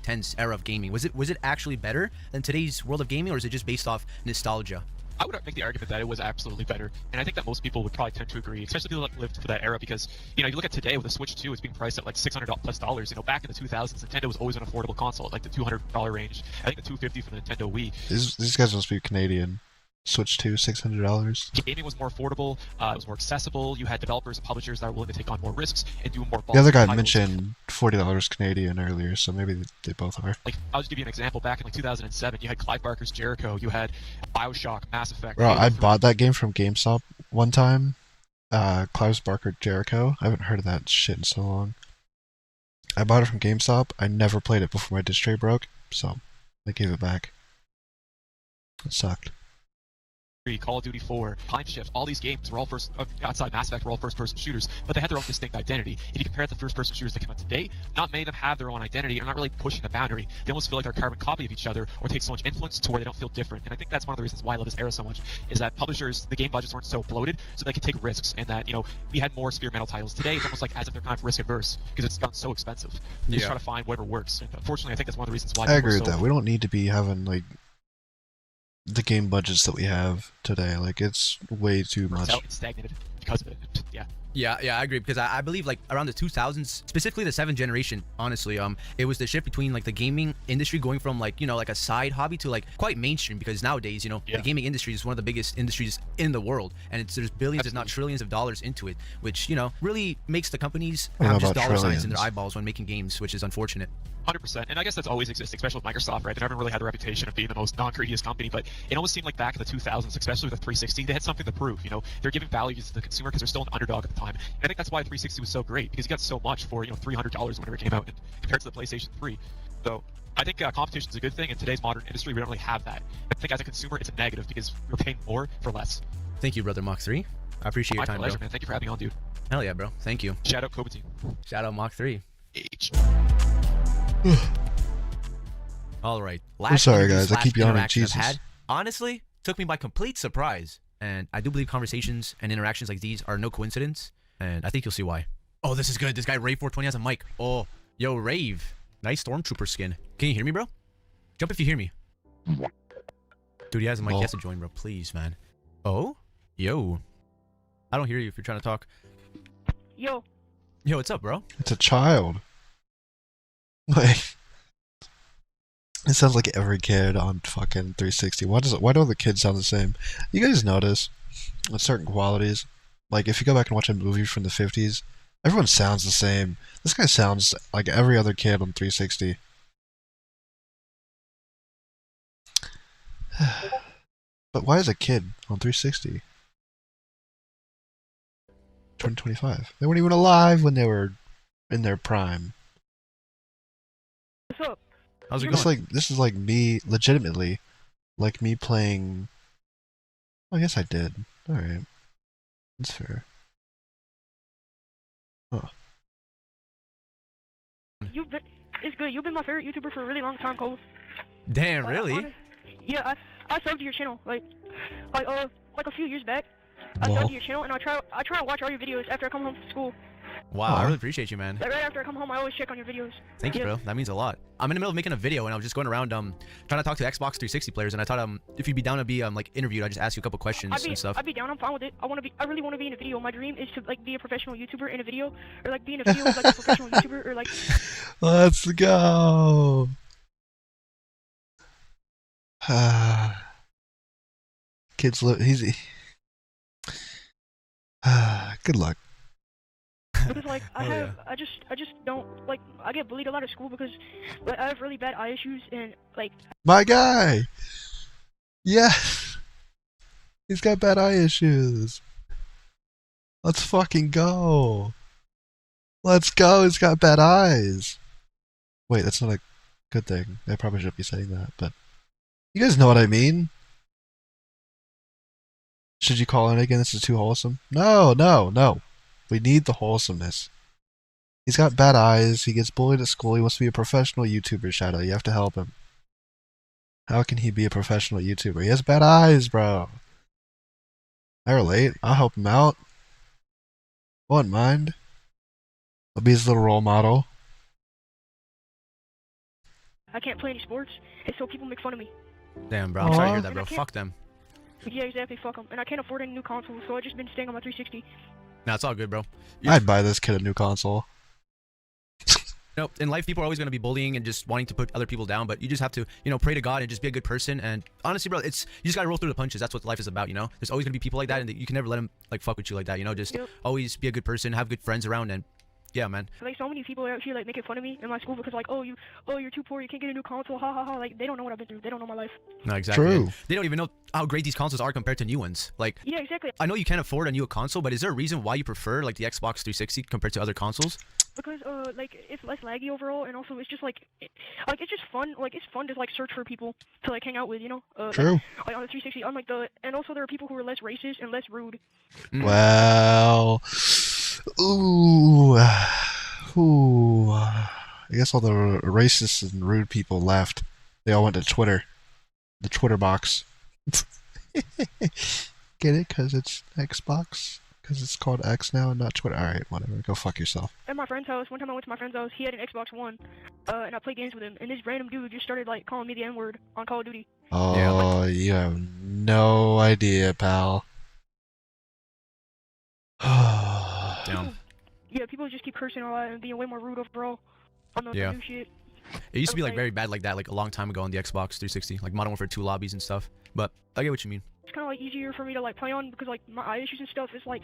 Tense era of gaming. Was it actually better than today's world of gaming, or is it just based off nostalgia? I would make the argument that it was absolutely better, and I think that most people would probably tend to agree, especially people that lived for that era, because you look at today with the Switch 2, it's being priced at like $600+. Back in the 2000s, Nintendo was always an affordable console, at like the $200 range. I think the $250 for the Nintendo Wii. These guys must be Canadian. Switch 2, $600. Gaming was more affordable. It was more accessible. You had developers and publishers that were willing to take on more risks and do more. The other guy titles. mentioned $40 Canadian earlier, so maybe they both are. Like, I'll just give you an example. Back in like 2007, you had Clive Barker's Jericho. You had BioShock, Mass Effect. Bro, Halo I 3. bought that game from GameStop one time. Clive Barker Jericho. I haven't heard of that shit in so long. I bought it from GameStop. I never played it before my disc tray broke, so I gave it back. It sucked. Call of Duty 4, Time Shift, all these games were all outside Mass Effect were all first-person shooters, but they had their own distinct identity. If you compare it to first-person shooters that come out today, not many of them have their own identity and are not really pushing the boundary. They almost feel like they're a carbon copy of each other or take so much influence to where they don't feel different. And I think that's one of the reasons why I love this era so much, is that publishers, the game budgets weren't so bloated, so they could take risks, and that, we had more spear metal titles. Today, it's almost like as if they're kind of risk-averse, because it's gotten so expensive. They just try to find whatever works. And unfortunately, I think that's one of the reasons why I agree with that. We don't need to be having, like, the game budgets that we have today. Like, it's way too much. It's stagnated because of it. Yeah, I agree, because I believe like around the 2000s, specifically the 7th generation, honestly, it was the shift between like the gaming industry going from like, like a side hobby to like quite mainstream, because nowadays, the gaming industry is one of the biggest industries in the world, and there's billions if not trillions of dollars into it, which, really makes the companies have just dollar signs in their eyeballs when making games, which is unfortunate. 100%, and I guess that's always existed, especially with Microsoft, right? They never really had the reputation of being the most non-greediest company, but it almost seemed like back in the 2000s, especially with the 360, they had something to prove. They're giving value to the consumer because they're still an underdog at the time. And I think that's why 360 was so great, because you got so much for $300 whenever it came out, and compared to the PlayStation 3. So I think competition is a good thing. In today's modern industry, we don't really have that. I think as a consumer, it's a negative because we're paying more for less. Thank you, brother Mach 3. I appreciate your time, My pleasure, bro. man. Thank you for having me on, dude. Hell yeah, bro. Thank you. Shout out Kobe team. Shout out Mach 3. H. All right. I'm sorry, interview guys. I slash keep yawning. interaction I've Jesus. had, honestly, took me by complete surprise. And I do believe conversations and interactions like these are no coincidence. And I think you'll see why. Oh, this is good. This guy, Rave420, has a mic. Oh, yo, Rave. Nice Stormtrooper skin. Can you hear me, bro? Jump if you hear me. Dude, he has a mic. He has to join, bro. Please, man. Oh? Yo. I don't hear you if you're trying to talk. Yo. Yo, what's up, bro? It's a child. Like, it sounds like every kid on fucking 360. Why do all the kids sound the same? You guys notice with certain qualities, like if you go back and watch a movie from the 50s, everyone sounds the same. This guy sounds like every other kid on 360. But why is a kid on 360? 2025. They weren't even alive when they were in their prime. What's up? How's it It's going? like this is like me legitimately, like me playing. I guess I did. All right, that's fair. Huh. It's good. You've been my favorite YouTuber for a really long time, Cole. Damn, really? Yeah, I subbed to your channel like a few years back. I Wow. subbed to your channel and I try and watch all your videos after I come home from school. Wow, I really appreciate you, man. Like right after I come home, I always check on your videos. Thank you, Yeah. bro. That means a lot. I'm in the middle of making a video, and I was just going around trying to talk to Xbox 360 players, and I thought if you'd be down to be like interviewed, I'd just ask you a couple questions and stuff. I'd be down. I'm fine with it. I really want to be in a video. My dream is to like be a professional YouTuber in a video, or like be in a video with like a professional YouTuber, or like. Let's go. Kids look. Good luck. Because like I just don't like I get bullied a lot at school because like I have really bad eye issues and like My guy. Yeah. He's got bad eye issues. Let's fucking go. Let's go. He's got bad eyes. Wait, that's not a good thing. I probably shouldn't be saying that, but you guys know what I mean. Should you call in again? This is too wholesome. No, no, no. We need the wholesomeness. He's got bad eyes. He gets bullied at school. He wants to be a professional YouTuber, Shadow. You have to help him. How can he be a professional YouTuber? He has bad eyes, bro. I relate. I'll help him out. Won't mind. I'll be his little role model. I can't play any sports, and so people make fun of me. Damn, bro. I'm sorry to hear Aw. that, bro. Fuck them. Yeah, exactly. Fuck them. And I can't afford any new consoles, so I've just been staying on my 360. No, it's all good, bro. I'd buy this kid a new console. No, in life, people are always going to be bullying and just wanting to put other people down, but you just have to, pray to God and just be a good person. And honestly, bro, you just got to roll through the punches. That's what life is about, There's always going to be people like that, and you can never let them, fuck with you like that, Just always be a good person, have good friends around, and yeah, man. Like so many people out here like making fun of me in my school because like, oh you're too poor, you can't get a new console, ha ha ha. Like they don't know what I've been through. They don't know my life. No, exactly. True. They don't even know how great these consoles are compared to new ones. Like, Yeah, exactly. I know you can't afford a new console, but is there a reason why you prefer the Xbox 360 compared to other consoles? Because like it's less laggy overall, and also it's just like it's just fun. Like it's fun to like search for people to like hang out with, True. Like on the 360, I'm like and also there are people who are less racist and less rude. Well, ooh. Ooh, I guess all the racist and rude people left. They all went to Twitter. The Twitter box. Get it? Because it's Xbox? Because it's called X now and not Twitter? Alright, whatever. Go fuck yourself. At my friend's house, one time I went to my friend's house, he had an Xbox One, and I played games with him, and this random dude just started like calling me the N-word on Call of Duty. Oh, you have no idea, pal. Damn. Yeah, people just keep cursing a lot and being way more rude overall on the Yeah. new shit. It used to be very bad like that, a long time ago on the Xbox 360, like Modern Warfare 2 lobbies and stuff. But I get what you mean. It's kind of like easier for me to like play on because like my eye issues and stuff. It's like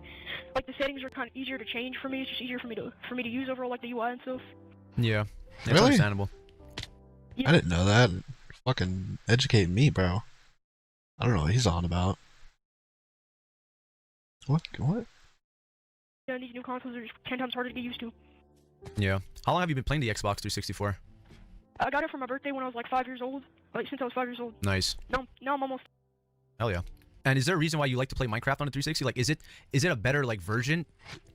the settings are kind of easier to change for me. It's just easier for me to use overall, like the UI and stuff. Yeah, that's Really? understandable. I didn't know that. Fucking educate me, bro. I don't know what he's on about. What? Yeah, and these new consoles are just 10 times harder to get used to. Yeah. How long have you been playing the Xbox 360 for? I got it for my birthday when I was like 5 years old. Like since I was 5 years old. Nice. Now I'm almost. Hell yeah. And is there a reason why you like to play Minecraft on a 360? Like, is it a better version,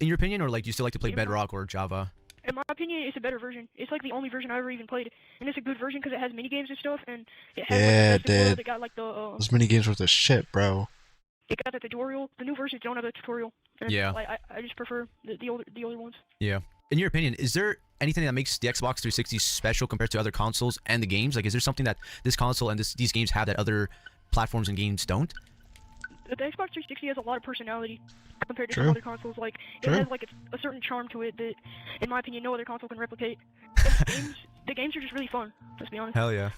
in your opinion, or do you still like to play Bedrock or Java? In my opinion, it's a better version. It's like the only version I ever even played, and it's a good version because it has mini games and stuff, and it has Yeah, like, the basic world. dude. It got like the Those mini games were the shit, bro. it got the tutorial. The new versions don't have a tutorial. And, Yeah. Like I just prefer the older ones. Yeah. In your opinion, is there anything that makes the Xbox 360 special compared to other consoles and the games? Like, is there something that this console and these games have that other platforms and games don't? The Xbox 360 has a lot of personality compared to True. some other consoles. Like it True. has like a certain charm to it that, in my opinion, no other console can replicate. The games are just really fun. Let's be honest. Hell yeah.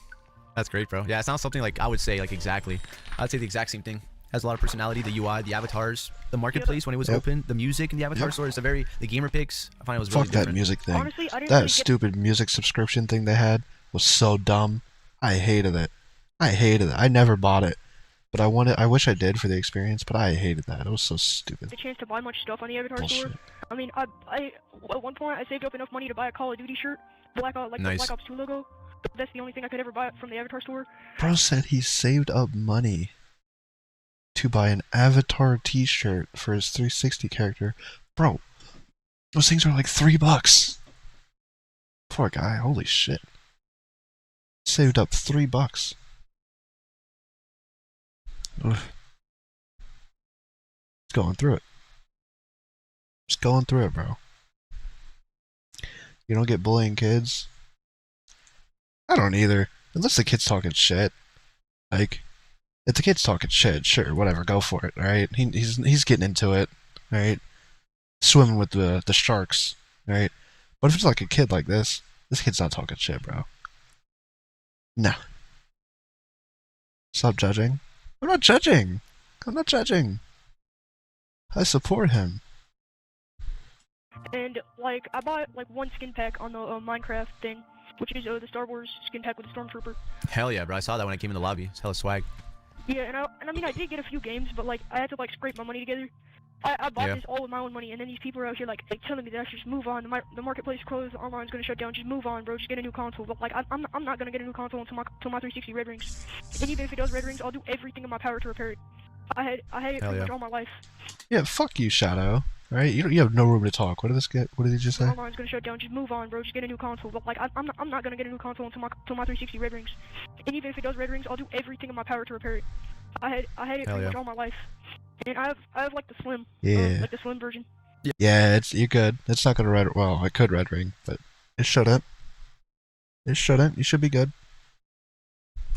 That's great, bro. Yeah, it sounds something like I would say, like, exactly. I'd say the exact same thing. Has a lot of personality, the UI, the avatars, the marketplace when it was Yep. open, the music in the avatar Yep. store is the gamer picks. I find it was really Fuck that different. music thing. Honestly, I didn't that really get- stupid music subscription thing they had was so dumb. I hated it. I never bought it. But I wish I did for the experience, but I hated that. It was so stupid. The chance to buy much stuff on the Avatar Bullshit. store. I mean, I at one point I saved up enough money to buy a Call of Duty shirt, like the Nice. Black Ops 2 logo. That's the only thing I could ever buy from the Avatar store. Bro said he saved up money to buy an Avatar t-shirt for his 360 character. Bro, those things are like $3. Poor guy, holy shit. Saved up $3. Oof. Just going through it. Just going through it, bro. You don't get bullying kids? I don't either. Unless the kid's talking shit. Like, if the kid's talking shit, sure, whatever, go for it, alright? He's getting into it, alright? Swimming with the sharks, right? But if it's like a kid like this kid's not talking shit, bro. No. Stop judging. I'm not judging. I'm not judging. I support him. And like I bought like one skin pack on the Minecraft thing, which is the Star Wars skin pack with the Stormtrooper. Hell yeah, bro. I saw that when I came in the lobby. It's hella swag. Yeah, and I mean I did get a few games, but like I had to like scrape my money together. I bought Yeah. this all with my own money, and then these people are out here like telling me that I should just move on. The marketplace closed, the online's gonna shut down. Just move on, bro. Just get a new console. But like I'm not gonna get a new console until my 360 red rings. And even if it does red rings, I'll do everything in my power to repair it. I had it Hell pretty yeah. much all my life. Yeah, fuck you, Shadow. Right? You have no room to talk. What did he just The say? online's gonna shut down. Just move on, bro. Just get a new console. But like I'm not gonna get a new console until my 360 red rings. And even if it does red rings, I'll do everything in my power to repair it. I had it Hell pretty yeah. much all my life. And I have like the slim. Yeah. Like the slim version. Yeah, you're good. It's not gonna red. Well, it could red ring, but it shouldn't. It shouldn't. You should be good.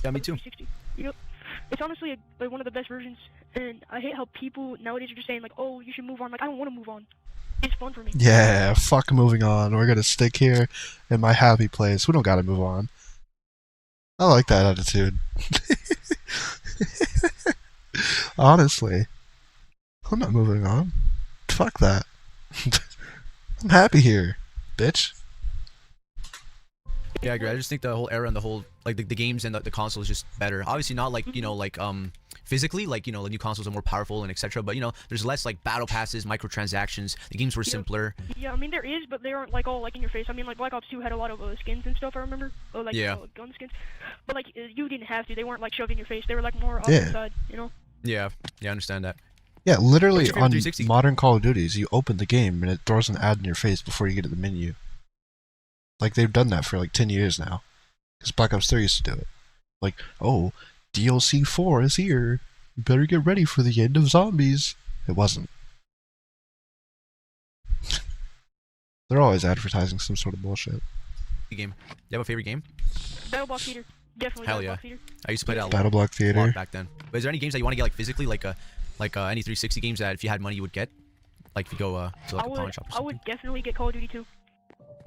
Yeah, me too. 360. Yep. It's honestly like one of the best versions, and I hate how people nowadays are just saying like, "Oh, you should move on." Like, I don't want to move on. It's fun for me. Yeah, fuck moving on. We're gonna stick here in my happy place. We don't gotta move on. I like that attitude. Honestly, I'm not moving on. Fuck that. I'm happy here, bitch. Yeah, I agree. I just think the whole era and the whole like the games and the console is just better. Obviously not like, you know, like physically, like, you know, the new consoles are more powerful and etc. But you know, there's less like battle passes, microtransactions. The games were simpler. Yeah, I mean there is, but they aren't like all like in your face. I mean like Black Ops 2 had a lot of skins and stuff. I remember, like Yeah. Gun skins, but like you didn't have to. They weren't like shoved in your face. They were like more off Yeah. the side, you know. Yeah, I understand that. Yeah, literally What's your favorite on 360? modern Call of Duties, you open the game and it throws an ad in your face before you get to the menu. Like they've done that for like 10 years now. Because Black Ops 3 used to do it. Like, oh, DLC 4 is here. You better get ready for the end of zombies. It wasn't. They're always advertising some sort of bullshit. Game. You have a favorite game? Battle Block Theater, definitely. Hell Battle yeah. Block Theater. I used to play that a lot. Battle Block Theater. A lot back then. But is there any games that you want to get like physically, like any 360 games that if you had money you would get? Like if you go to like a pawn shop or I something. would definitely get Call of Duty 2.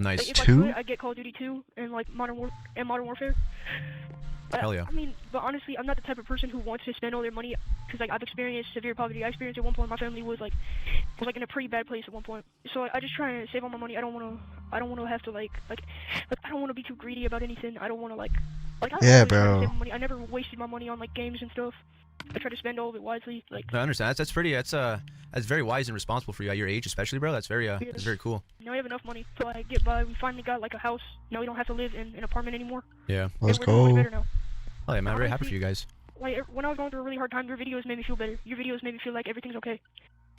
Nice. Like, if I could, I'd get Call of Duty 2 and like Modern Warfare. But, Hell yeah. I mean, but honestly, I'm not the type of person who wants to spend all their money because like I've experienced severe poverty. I experienced at one point my family was like in a pretty bad place at one point. So I just try and save all my money. I don't want to have to like I don't want to be too greedy about anything. I don't want to like I Yeah, always try to bro. save my money. I never wasted my money on like games and stuff. I try to spend all of it wisely. Like I understand. That's very wise and responsible for you at your age, especially, bro. That's very cool. now we have enough money so I get by. We finally got like a house. Now we don't have to live in an apartment anymore. Yeah. Let's We're doing way go. better now. Oh yeah, man. I'm very happy for you guys. Like when I was going through a really hard time, your videos made me feel better. Your videos made me feel like everything's okay.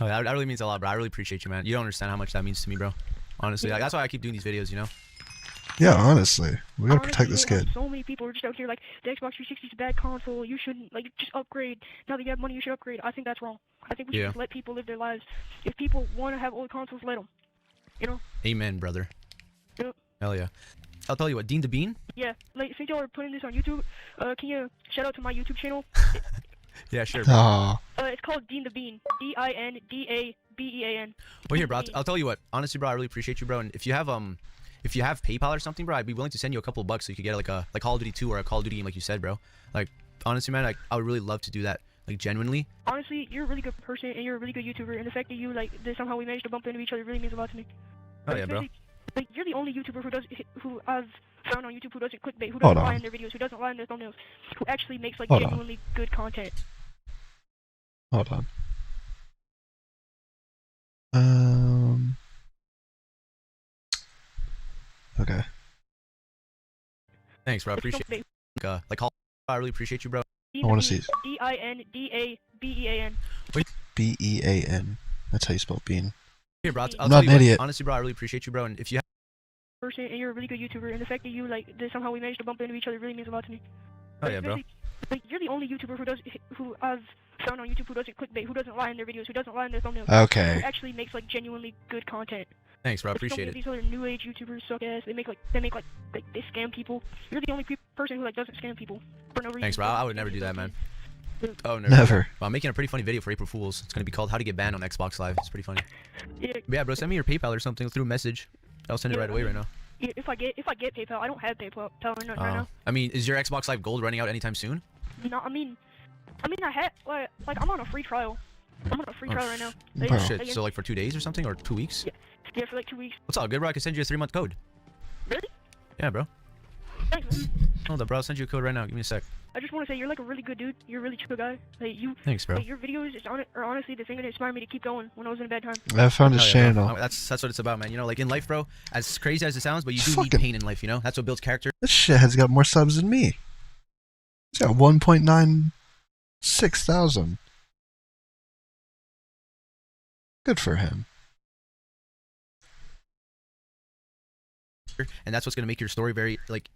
Oh, that really means a lot, bro. I really appreciate you, man. You don't understand how much that means to me, bro. Honestly, Yeah. like, that's why I keep doing these videos. You know. Yeah, honestly, we gotta protect Honestly, this like, kid. so many people are just out here like the Xbox 360 is a bad console. You shouldn't like just upgrade. Now that you have money, you should upgrade. I think that's wrong. I think we should Yeah. just let people live their lives. If people want to have old consoles, let them. You know? Amen, brother. Yep. Hell yeah. I'll tell you what, Dean the Bean. Yeah. Like since y'all are putting this on YouTube, can you shout out to my YouTube channel? Yeah, sure. Bro. Aw. It's called Dean the Bean. DINDABEAN. Well, here, bro. I'll tell you what. Honestly, bro, I really appreciate you, bro. And if you have PayPal or something, bro, I'd be willing to send you a couple of bucks so you could get like Call of Duty 2 or a Call of Duty game, like you said, bro. Like honestly, man, I would really love to do that. Like genuinely. Honestly, you're a really good person and you're a really good YouTuber, and the fact that you that somehow we managed to bump into each other really means a lot to me. Oh yeah, bro. Like you're the only YouTuber who I've found on YouTube who doesn't clickbait, who Hold doesn't lie on. in their videos, who doesn't lie in their thumbnails, who actually makes like Hold on. genuinely good content. Hold on. Okay. Thanks, bro. I appreciate it. Call. I really appreciate you, bro. I want to see DINDABEAN. BEAN. That's how you spell bean. Here, bro. I'll I'm tell not you an what, idiot. honestly, bro, I really appreciate you, bro. And if you have Person, and you're a really good YouTuber, and the fact that you that somehow we managed to bump into each other really means a lot to me. Oh yeah, bro. Like you're the only YouTuber who I've found on YouTube who doesn't clickbait, who doesn't lie in their videos, who doesn't lie in their thumbnails. Okay. Who actually makes like genuinely good content. Thanks, bro. I Like, so appreciate many of it. these other new age YouTubers suck ass. They make they scam people. You're the only person who doesn't scam people for no reason. Thanks, bro. I would never do that, man. Oh, Never. Well, I'm making a pretty funny video for April Fools. It's gonna be called "How to Get Banned on Xbox Live." It's pretty funny. Yeah. But yeah, bro. Send me your PayPal or something through a message. I'll send it right away right now. Yeah, if I get PayPal, I don't have PayPal right now. I mean, is your Xbox Live Gold running out anytime soon? No, I mean I had like I'm on a free trial. I'm on a free trial right now. Oh shit. So like for 2 days or something, or 2 weeks? Yeah, for like 2 weeks. What's all good, bro? I can send you a 3-month code. Really? Yeah, bro. Thanks, man. Hold up, bro. I'll send you a code right now. Give me a sec. I just want to say you're like a really good dude. You're a really chill guy. Like you. Thanks, bro. Like, your videos are honestly the thing that inspired me to keep going when I was in a bad time. I found his Hell yeah, bro. channel. That's what it's about, man. You know, like in life, bro. As crazy as it sounds, but you do need Fucking- pain in life. You know, that's what builds character. This shit has got more subs than me. He's got 1.96 thousand. Good for him. And that's what's gonna make your story very like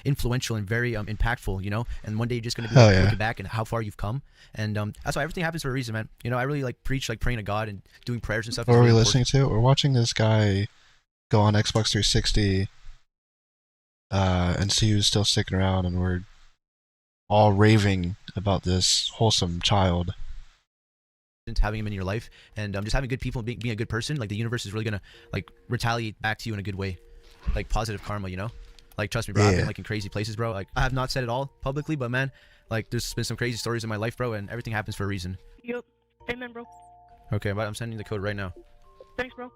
influential and very impactful, you know. And one day you're just gonna be Hell like, yeah. looking back and how far you've come. And that's why everything happens for a reason, man. You know, I really like preach like praying to God and doing prayers and stuff. What is are we really listening to? We're watching this guy go on Xbox 360 and see who's still sticking around, and we're all raving about this wholesome child. having him in your life, and just having good people, being a good person. Like the universe is really gonna like retaliate back to you in a good way, like positive karma, you know. Like trust me, bro. I've Yeah. been like in crazy places, bro. Like I have not said it all publicly, but man, like there's been some crazy stories in my life, bro, and everything happens for a reason. Yep. Amen, bro. Okay, but I'm sending you the code right now. Thanks, bro.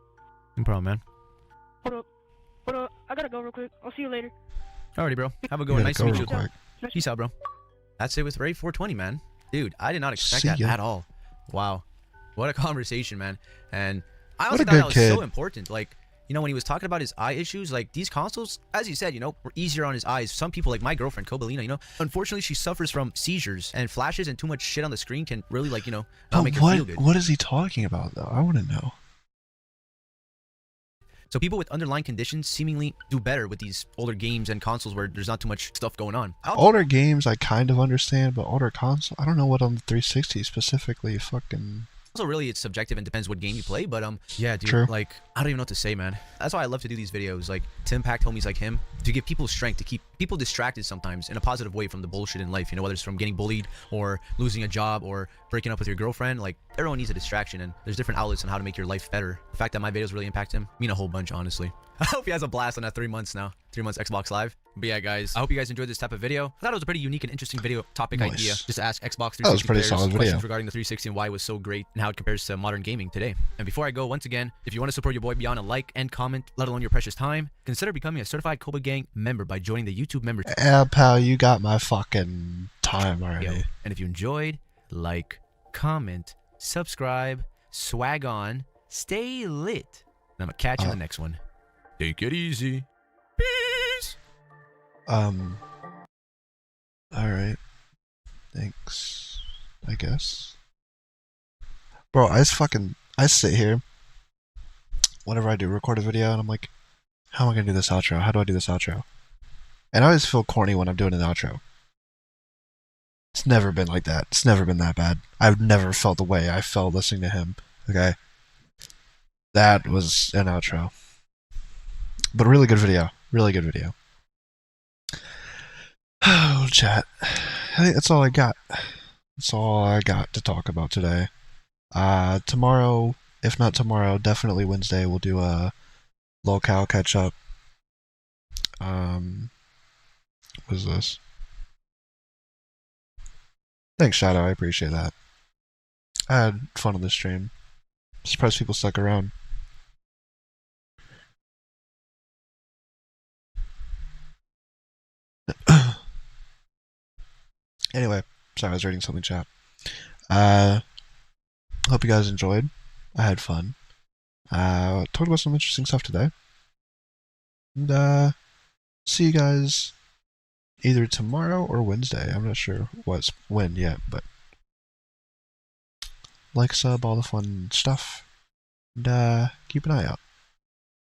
No problem, man. Hold up. I gotta go real quick. I'll see you later. Alrighty, bro. Have a good You one. gotta Nice to go meet you. real quick. Peace out, bro. That's it with Ray 420, man. Dude, I did not expect See that ya. at all. Wow. What a conversation, man. And I What also a thought good that was kid. so important. Like, you know, when he was talking about his eye issues, like these consoles, as you said, you know, were easier on his eyes. Some people, like my girlfriend, Kobalina, you know, unfortunately she suffers from seizures, and flashes and too much shit on the screen can really, like, you know, not But make her feel good. what is he talking about, though? I want to know. So people with underlying conditions seemingly do better with these older games and consoles where there's not too much stuff going on. Older games I kind of understand, but older console, I don't know what on the 360 specifically fucking... Also, really, it's subjective and depends what game you play. But yeah, dude, True. like I don't even know what to say, man. That's why I love to do these videos, like to impact homies like him, to give people strength, to keep people distracted sometimes in a positive way from the bullshit in life. You know, whether it's from getting bullied or losing a job or breaking up with your girlfriend. Like everyone needs a distraction, and there's different outlets on how to make your life better. The fact that my videos really impact him mean a whole bunch, honestly. I hope he has a blast on that 3 months now. 3 months Xbox Live. But yeah, guys, I hope you guys enjoyed this type of video. I thought it was a pretty unique and interesting video topic Nice. idea. Just to ask Xbox 360 That was a pretty players solid questions video. regarding the 360 and why it was so great and how it compares to modern gaming today. And before I go, once again, if you want to support your boy beyond a like and comment, let alone your precious time, consider becoming a certified Koba Gang member by joining the YouTube membership. Yeah, pal, you got my fucking time already. Yo, and if you enjoyed, like, comment, subscribe, swag on, stay lit. And I'm gonna catch you in the next one. Take it easy. Peace. Alright. Thanks. I guess. Bro, I sit here whenever I do record a video, and I'm like, how am I gonna do this outro? How do I do this outro? And I always feel corny when I'm doing an outro. It's never been like that. It's never been that bad. I've never felt the way I felt listening to him. Okay? That was an outro. But a really good video. Really good video. Oh, chat. I think that's all I got. That's all I got to talk about today. Tomorrow, if not tomorrow, definitely Wednesday, we'll do a locale catch up. What is this? Thanks, Shadow. I appreciate that. I had fun on this stream. Surprised people stuck around. Anyway, sorry, I was reading something, chat. Hope you guys enjoyed. I had fun. Talked about some interesting stuff today. And see you guys either tomorrow or Wednesday. I'm not sure when yet, but like, sub, all the fun stuff. And keep an eye out.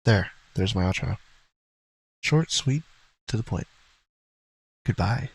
There's my outro. Short, sweet, to the point. Goodbye.